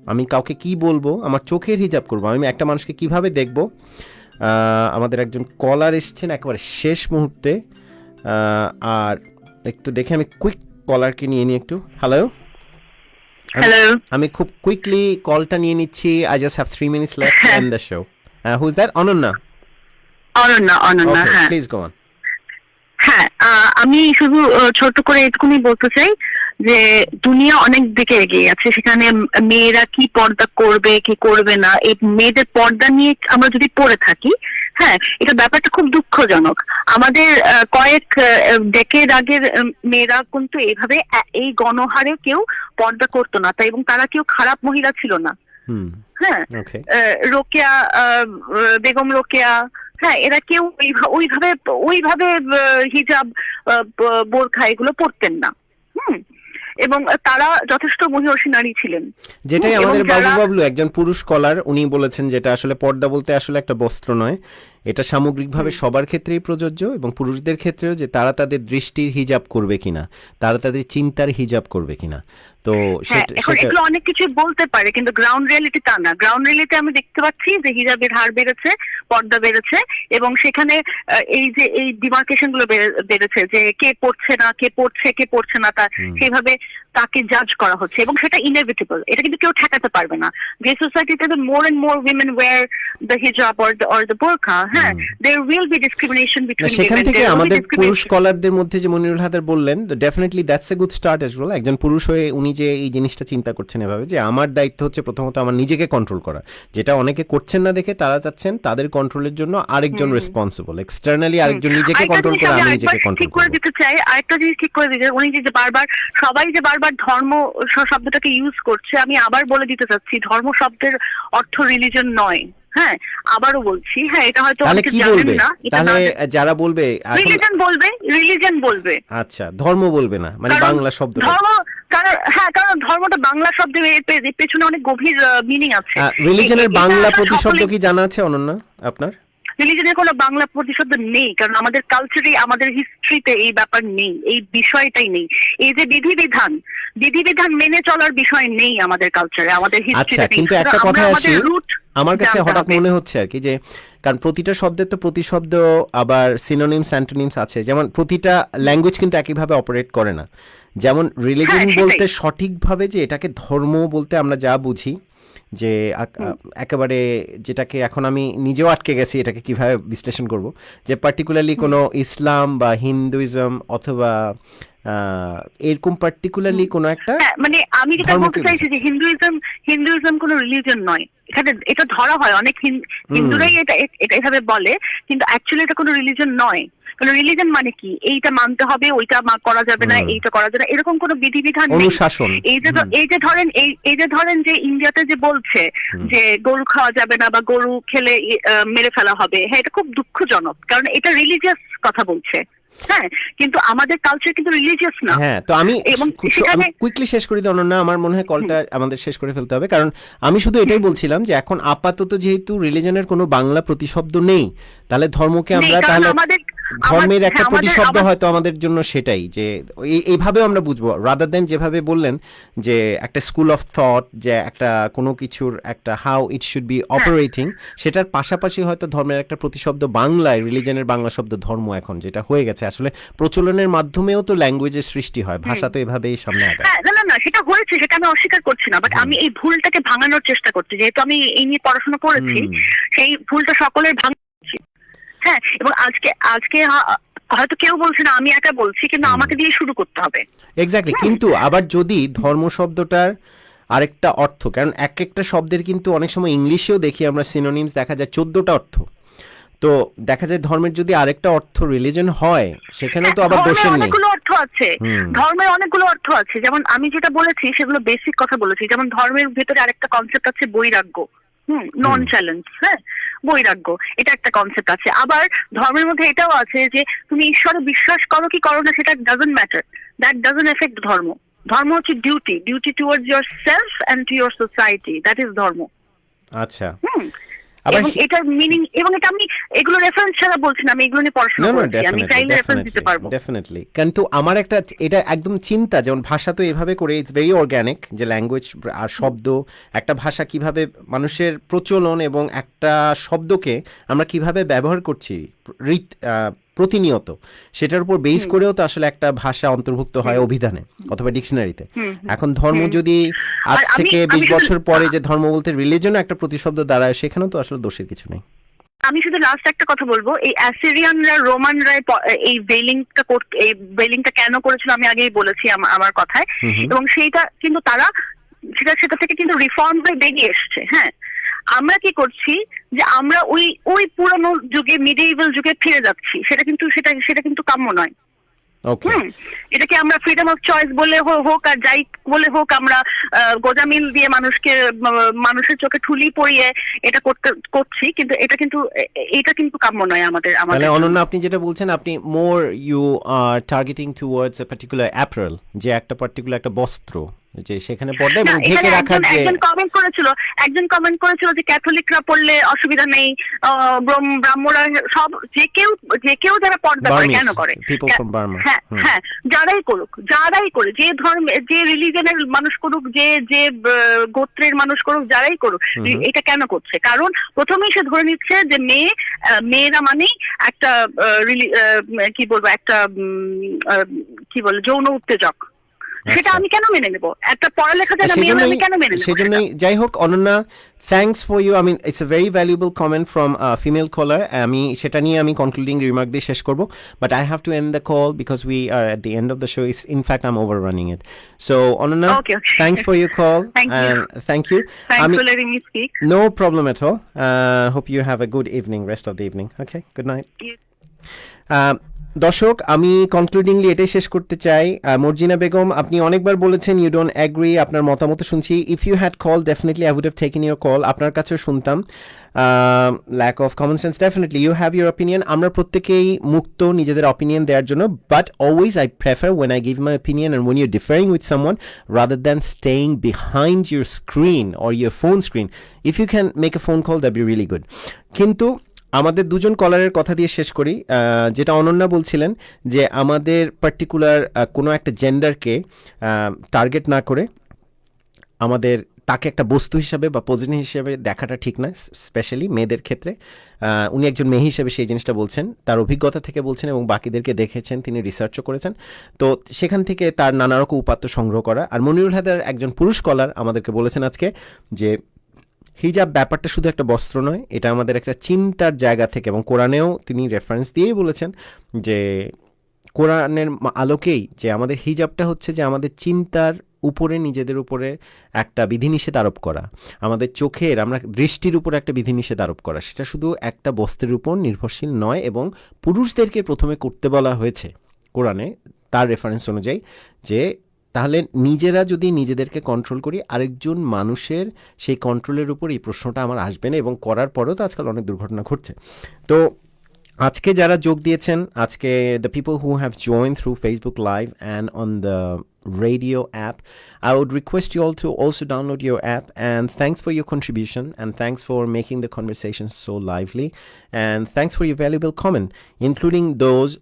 আমি কাউকে কি বলবো, আমার চোখের হিজাব করব, আমি একটা মানুষকে কিভাবে দেখব। আমাদের একজন কলার এসছেন একেবারে শেষ মুহূর্তে, আর একটু দেখে আমি কুইক কলারকে নিয়ে নিই একটু। হ্যালো, আমি খুব কুইকলি কলটা নিয়ে নিচ্ছি। I just have 3 minutes left to end the show. Who's that? Ananya, হ্যাঁ, প্লিজ গো অন।
হ্যাঁ, আমি শুধু ছোট করে এটুকুনি বলতে চাই যে দুনিয়া অনেক দিকে এগিয়ে আছে, সেখানে মেয়েরা কি পর্দা করবে কি করবে না, এই মেয়েদের পর্দা নিয়ে আমরা যদি পড়ে থাকি, হ্যাঁ, এটা ব্যাপারটা খুব দুঃখজনক। আমাদের কয়েক ডেকেড আগের মেয়েরা কিন্তু এইভাবে এই গণহারে কেউ পর্দা করতো না, তাই এবং তারা কেউ খারাপ মহিলা ছিল না। হ্যাঁ, রোকেয়া, বেগম রোকেয়া, হ্যাঁ, এরা কেউ ওইভাবে হিজাব, বোরখা এগুলো পরতেন না। এবং তারা যথেষ্ট মহিয়সী নারী ছিলেন।
যেটাই আমাদের বাবু বাবলু একজন পুরুষ কলার, উনি বলেছেন যেটা আসলে পর্দা বলতে আসলে একটা বস্ত্র নয়, এটা সামগ্রিকভাবে সবার ক্ষেত্রেই প্রযোজ্য, এবং পুরুষদের ক্ষেত্রেও, যে তারা তাদের দৃষ্টির হিজাব করবে কিনা, তারা তাদের চিন্তার হিজাব করবে কিনা। তো
এখন এগুলো অনেক কিছু বলতে পারে, কিন্তু গ্রাউন্ড রিয়েলিটি তা না। গ্রাউন্ড রিয়েলিটি আমি দেখতে পাচ্ছি যে হিজাবের হার বেড়েছে, পর্দা বেড়েছে, এবং সেখানে এই যে এই ডিমার্কেশন গুলো বেড়েছে, যে কে পড়ছে না, কে পড়ছে না, তা সেইভাবে তাকে জাজ করা হচ্ছে, এবং সেটা ইনএভিটেবল, এটা কিন্তু কেউ ঠেকাতে পারবে না। যে সোসাইটিতে more and more women wear the hijab or the burqa, হ্যাঁ, there will be discrimination between
সেখান থেকে আমাদের পুরুষ স্কলারদের মধ্যে যে মনিরুল হায়দার বললেন, definitely that's a good start as well. একজন পুরুষ হয়ে উনি যে এই জিনিসটা চিন্তা করছেন এভাবে, যে আমার দায়িত্ব হচ্ছে প্রথমত আমার নিজেকে কন্ট্রোল করা, যেটা অনেকে করছেন না দেখে তারা চাচ্ছেন তাদের কন্ট্রোলের জন্য আরেকজন রেসপন্সিবল, এক্সটার্নালি আরেকজন নিজেকে কন্ট্রোল করে আমি নিজেকে কন্ট্রোল
ঠিক করে দিতে চাই। আরেকটা জিনিস ঠিক করে দিতে, উনি যে বারবার সবাই যে বারবার ধর্ম শব্দটাকে ইউজ করছে, আমি আবার বলে দিতে চাচ্ছি ধর্ম শব্দের অর্থ রিলিজন নয়। হ্যাঁ, আবারও বলছি, হ্যাঁ, এটা হয়তো অনেকে জানেন না।
তাহলে যারা বলবে
রিলিজন বলবে,
আচ্ছা, ধর্ম বলবে না, মানে বাংলা শব্দ
ধর্ম, কারণ ধর্মটা বাংলা শব্দের পেছনে অনেক গভীর মিনিং আছে।
রিলিজনের বাংলা প্রতিশব্দ কি জানা আছে অনন্যা আপনার?
রিলিজনের কোনো বাংলা প্রতিশব্দ নেই, কারণ আমাদের কালচারে, আমাদের হিস্ট্রিতে এই ব্যাপার নেই, এই বিষয়টাই নেই। এই যে বিধিবিধান মেনে চলার বিষয় নেই আমাদের কালচারে, আমাদের হিস্ট্রিতে।
আচ্ছা, কিন্তু একটা কথা আসি, আমার কাছে হঠাৎ মনে হচ্ছে আর কি, যে কারণ প্রতিটা শব্দের তো প্রতিশব্দ আবার সিনোনিমস অ্যান্টোনিমস আছে, যেমন প্রতিটা ল্যাঙ্গুয়েজ কিন্তু একইভাবে অপারেট করে না। যেমন রিলিজন বলতে সঠিকভাবে যে এটাকে ধর্ম বলতে আমরা যা বুঝি, যে একেবারে যেটাকে এখন আমি নিজেও আটকে গেছি এটাকে কিভাবে বিশ্লেষণ করব, যে পার্টিকুলারলি কোনো ইসলাম বা হিন্দুইজম অথবা এরকম পার্টিকুলারলি কোনো একটা,
মানে আমি যেটা বলতে চাইছি যে হিন্দুইজম কোনো রিলিজন নয়। এখানে এটা ধরা হয়, অনেক হিন্দুরাই এটা এভাবে বলে, কিন্তু অ্যাকচুয়ালি এটা কোনো রিলিজন নয়। কারণ রিলিজন মানে কি, এইটা মানতে হবে, ওইটা করা যাবে না, এইটা করা যাবে না, এরকম কোনো বিধিবিধান নেই। এই যে ধরেন যে ইন্ডিয়াতে যে বলছে যে গরু খাওয়া যাবে না বা গরু খেলে মেরে ফেলা হবে, হ্যাঁ, এটা খুব দুঃখজনক, কারণ এটা রিলিজিয়াস কথা বলছে। হ্যাঁ, কিন্তু আমাদের কালচার কিন্তু রিলিজিয়াস না।
হ্যাঁ, তো আমি কুইকলি শেষ করে দিই অনন্যা, আমার মনে হয় কলটা আমাদের শেষ করে ফেলতে হবে, কারণ আমি শুধু এটাই বলছিলাম যে এখন আপাতত যেহেতু রিলিজনের কোনো বাংলা প্রতিশব্দ নেই, তাহলে ধর্মকে আমরা, তাহলে ধর্মের একটা প্রতিশব্দ হয়তো আমাদের জন্য সেটাই, যে এইভাবেও আমরা বুঝবো, রাদার দেন যেভাবে বললেন যে একটা স্কুল অফ থট, যে একটা কোনো কিছুর একটা how it should be operating, সেটার পাশাপাশি হয়তো ধর্মের একটা প্রতিশব্দ বাংলায়, রিলিজনের বাংলা শব্দ ধর্ম এখন যেটা হয়ে গেছে, আসলে প্রচলনের মাধ্যমেও তো ল্যাঙ্গুয়েজের সৃষ্টি হয়, ভাষা তো এভাবেই সামনে আগায়।
না, সেটা হয়েছে, সেটা আমি অস্বীকার করছি না, বাট আমি এই ভুলটাকে ভাঙানোর চেষ্টা করছি, যেহেতু আমি এই নিয়ে পড়াশোনা করেছি, সেই ভুলটা সকলের ভাঙছি। হ্যাঁ, এবং আজকে হয়তো কেউ বলছে না, আমি একা বলছি, কিন্তু আমাকে দিয়ে শুরু করতে হবে।
এক্স্যাক্টলি, কিন্তু আবার যদি ধর্ম শব্দটার আরেকটা অর্থ, কারণ এক একটা শব্দের কিন্তু অনেক সময় ইংলিশেও দেখি আমরা সিনোনিমস দেখা যায় 14টা অর্থ, তো দেখা যায় ধর্মের যদি আরেকটা অর্থ রিলিজন হয়, সেখানে তো আবার দোষের নেই।
অনেকগুলো অর্থ আছে, ধর্মের অনেকগুলো অর্থ আছে, যেমন আমি যেটা বলেছি সেগুলো বেসিক কথা বলেছি। যেমন ধর্মের ভিতরে আরেকটা কনসেপ্ট আছে বৈরাগ্য, নন চ্যালেঞ্জ, হ্যাঁ, বৈরাগ্য, এটা একটা কনসেপ্ট আছে। আবার ধর্মের মধ্যে এটাও আছে যে তুমি ঈশ্বরে বিশ্বাস করো কি করো না, সেটা doesn't matter, that doesn't effect dharma. ধর্ম হচ্ছে duty towards yourself and to your society, that is dharma.
আচ্ছা,
এবং এটার মিনিং, এবং এটা আমি এগুলো রেফারেন্স ছাড়া বলছি না, আমি এগুলো নিয়ে পড়াশোনা করেছি, আমি চাইলে রেফারেন্স দিতে পারবো।
ডেফিনেটলি, কিন্তু আমার একটা এটা একদম চিন্তা, যেমন ভাষা তো এভাবে করে ইটস ভেরি অর্গানিক, যে ল্যাঙ্গুয়েজ আর শব্দ, একটা ভাষা কিভাবে মানুষের প্রচলন এবং একটা শব্দকে আমরা কিভাবে ব্যবহার করছি প্রতিনিয়ত, সেটার উপর বেস করেও তো আসলে একটা ভাষা অন্তর্ভুক্ত হয় অভিধানে অথবা ডিকশনারিতে। এখন ধর্ম যদি আজ থেকে 20 বছর পরে যে ধর্ম বলতে রিলিজনও একটা প্রতিশব্দ দাঁড়ায়, সেখানেও তো আসলে দোষের কিছু নেই।
আমি শুধু লাস্ট একটা কথা বলবো, এই অ্যাসিরিয়ানরা, রোমানরা এই বেলিংটা কেন করেছিল আমি আগেই বলেছি আমার কথায়, এবং সেইটা কিন্তু তারা সেটা থেকে কিন্তু রিফর্ম হয়ে বেরিয়ে এসছে। হ্যাঁ, আমরা কি করছি যে আমরা ওই পুরানো যুগে, মিডিয়েবল যুগে ফিরে যাচ্ছি, সেটা কিন্তু কাম্য নয়। এটাকে আমরা ফ্রিডম অফ চয়েস বলে হোক আর যাই বলে হোক, আমরা গোজামিল দিয়ে মানুষের চোখে ঠুলি পরিয়ে এটা করছি, কিন্তু এটা কিন্তু কাম্য নয় আমাদের।
অনন্যা, আপনি যেটা বলছেন, আপনি more you are targeting towards a particular apparel, যে একটা পার্টিকুলার একটা বস্ত্র, যে সেখানে পর্দা এবং ঢেকে রাখা।
একজন কমেন্ট করেছিল যে ক্যাথলিকরা পড়লে অসুবিধা নেই, ব্রাহ্মণরা, সব যে কেউ যারা পর্দা করে কেন করে, হ্যাঁ, যারাই করে, যে ধর্মে, যে রিলিজনের মানুষ করুক, যে গোত্রের মানুষ করুক, যারাই করুক, এটা কেন করছে? কারণ প্রথমেই সে ধরে নিচ্ছে যে মেয়েরা মানেই একটা কি বলবো, একটা কি বলে, যৌন উত্তেজক। সেটা
আচ্ছা।
আমি কেন মেনে নেব? একটা পড়ালেখা জানা মেয়ে হয়ে আমি কেন মেনে নেব?
সেজন্যই যাই হোক Ananya, thanks for you, I mean it's a very valuable comment from female caller. আমি সেটা নিয়ে আমি কনক্লুডিং রিমার্ক দিয়ে শেষ করব, but I have to end the call because we are at the end of the show. Is in fact I am over running it. So Ananya,
Okay, okay.
Thanks for your call
Thank you.
And thank you.
Thanks for letting me speak.
No problem at all. Hope you have a good evening, rest of the evening. Okay, good night. দর্শক, আমি কনক্লুডিংলি এটাই শেষ করতে চাই। মর্জিনা বেগম, আপনি অনেকবার বলেছেন ইউ ডোন্ট অ্যাগ্রি, আপনার মতামত শুনছি। If you had call definitely I would have taken your call, আপনার কাছেও শুনতাম। Lack of common sense, definitely you have your opinion. আমরা প্রত্যেকেই মুক্ত নিজেদের অপিনিয়ন দেওয়ার জন্য, but always I prefer when I give my opinion and when you differing with someone rather than staying behind your screen or your phone screen. If you can make a phone call that be really good. কিন্তু আমাদের দুজন কলারের কথা দিয়ে শেষ করি। যেটা অনন্যা বলছিলেন যে আমাদের পার্টিকুলার কোনো একটা জেন্ডারকে টার্গেট না করে আমাদের তাকে একটা বস্তু হিসাবে বা পজিশন হিসেবে দেখাটা ঠিক না, স্পেশালি মেয়েদের ক্ষেত্রে। উনি একজন মেয়ে হিসেবে সেই জিনিসটা বলছেন, তার অভিজ্ঞতা থেকে বলছেন এবং বাকিদেরকে দেখেছেন, তিনি রিসার্চও করেছেন। তো সেখান থেকে তার নানা রকম উপাত্ত সংগ্রহ করা। আর মনিরুল হায়দার একজন পুরুষ কলার আমাদেরকে বলেছেন আজকে যে হিজাব ব্যাপারটা শুধু একটা বস্ত্র নয়, এটা আমাদের একটা চিন্তার জায়গা থেকে, এবং কোরআনেও তিনি রেফারেন্স দিয়েই বলেছেন যে কোরআনের আলোকেই যে আমাদের হিজাবটা হচ্ছে যে আমাদের চিন্তার উপরে, নিজেদের উপরে একটা বিধিনিষেধ আরোপ করা, আমাদের চোখের, আমরা দৃষ্টির উপরে একটা বিধিনিষেধ আরোপ করা। সেটা শুধু একটা বস্ত্রের উপর নির্ভরশীল নয়, এবং পুরুষদেরকে প্রথমে করতে বলা হয়েছে কোরআনে তার রেফারেন্স অনুযায়ী, যে তাহলে নিজেরা যদি নিজেদেরকে কন্ট্রোল করি, আরেকজন মানুষের সেই কন্ট্রোলের উপর এই প্রশ্নটা আমার আসবে না, এবং করার পরেও তো আজকাল অনেক দুর্ঘটনা ঘটছে। তো আজকে যারা যোগ দিয়েছেন, আজকে the people who have join through Facebook live and on the radio app, I would request you all to also download your app, and thanks for your contribution, and thanks for making the conversation so lively, and thanks for your valuable comment, including those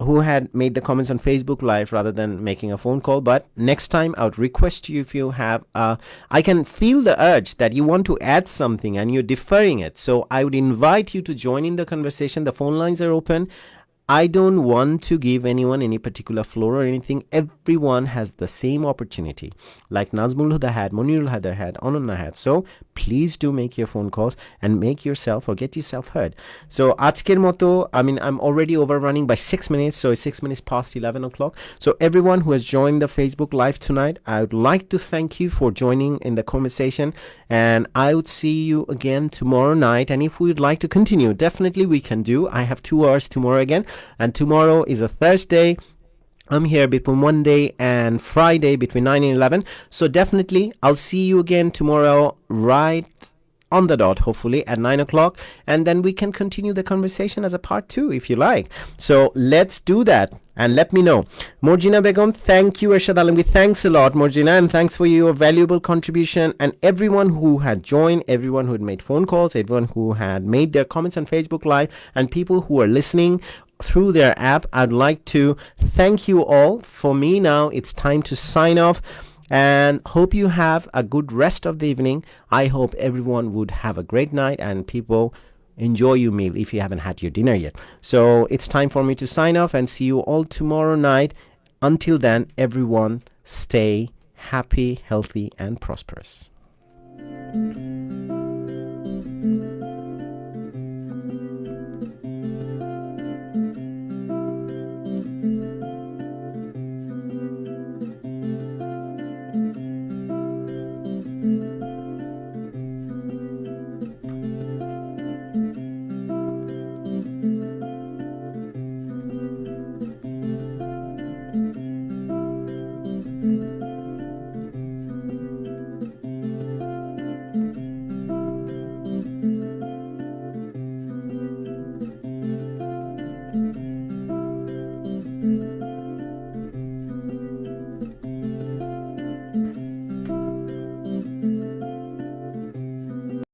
who had made the comments on Facebook Live rather than making a phone call. But next time I would request you, if you have I can feel the urge that you want to add something and you're deferring it, so I would invite you to join in the conversation. The phone lines are open. I don't want to give anyone any particular floor or anything. Everyone has the same opportunity, like Nazmul Huda had, Monirul Haider had, Ananya had. So please do make your phone calls and make yourself or get yourself heard. So আজকের মতো, I mean, I'm already overrunning by 6 minutes, so it's 6 minutes past 11 o'clock. So everyone who has joined the Facebook Live tonight, I would like to thank you for joining in the conversation, and I would see you again tomorrow night. And if we would like to continue, definitely we can do. I have 2 hours tomorrow again, and tomorrow is a Thursday. I'm here between Monday and Friday between 9 and 11. So definitely I'll see you again tomorrow right on the dot, hopefully at 9 o'clock, and then we can continue the conversation as a part 2 if you like. So let's do that, and let me know. Morjina Begum, thank you. Ershad Alamgi, thanks a lot, Morjina, and thanks for your valuable contribution, and everyone who had joined, everyone who had made phone calls, everyone who had made their comments on Facebook Live, and people who are listening through their app. I'd like to thank you all. For me now, it's time to sign off, and hope you have a good rest of the evening. I hope everyone would have a great night, and people enjoy your meal if you haven't had your dinner yet. So it's time for me to sign off and see you all tomorrow night. Until then, everyone stay happy, healthy, and prosperous.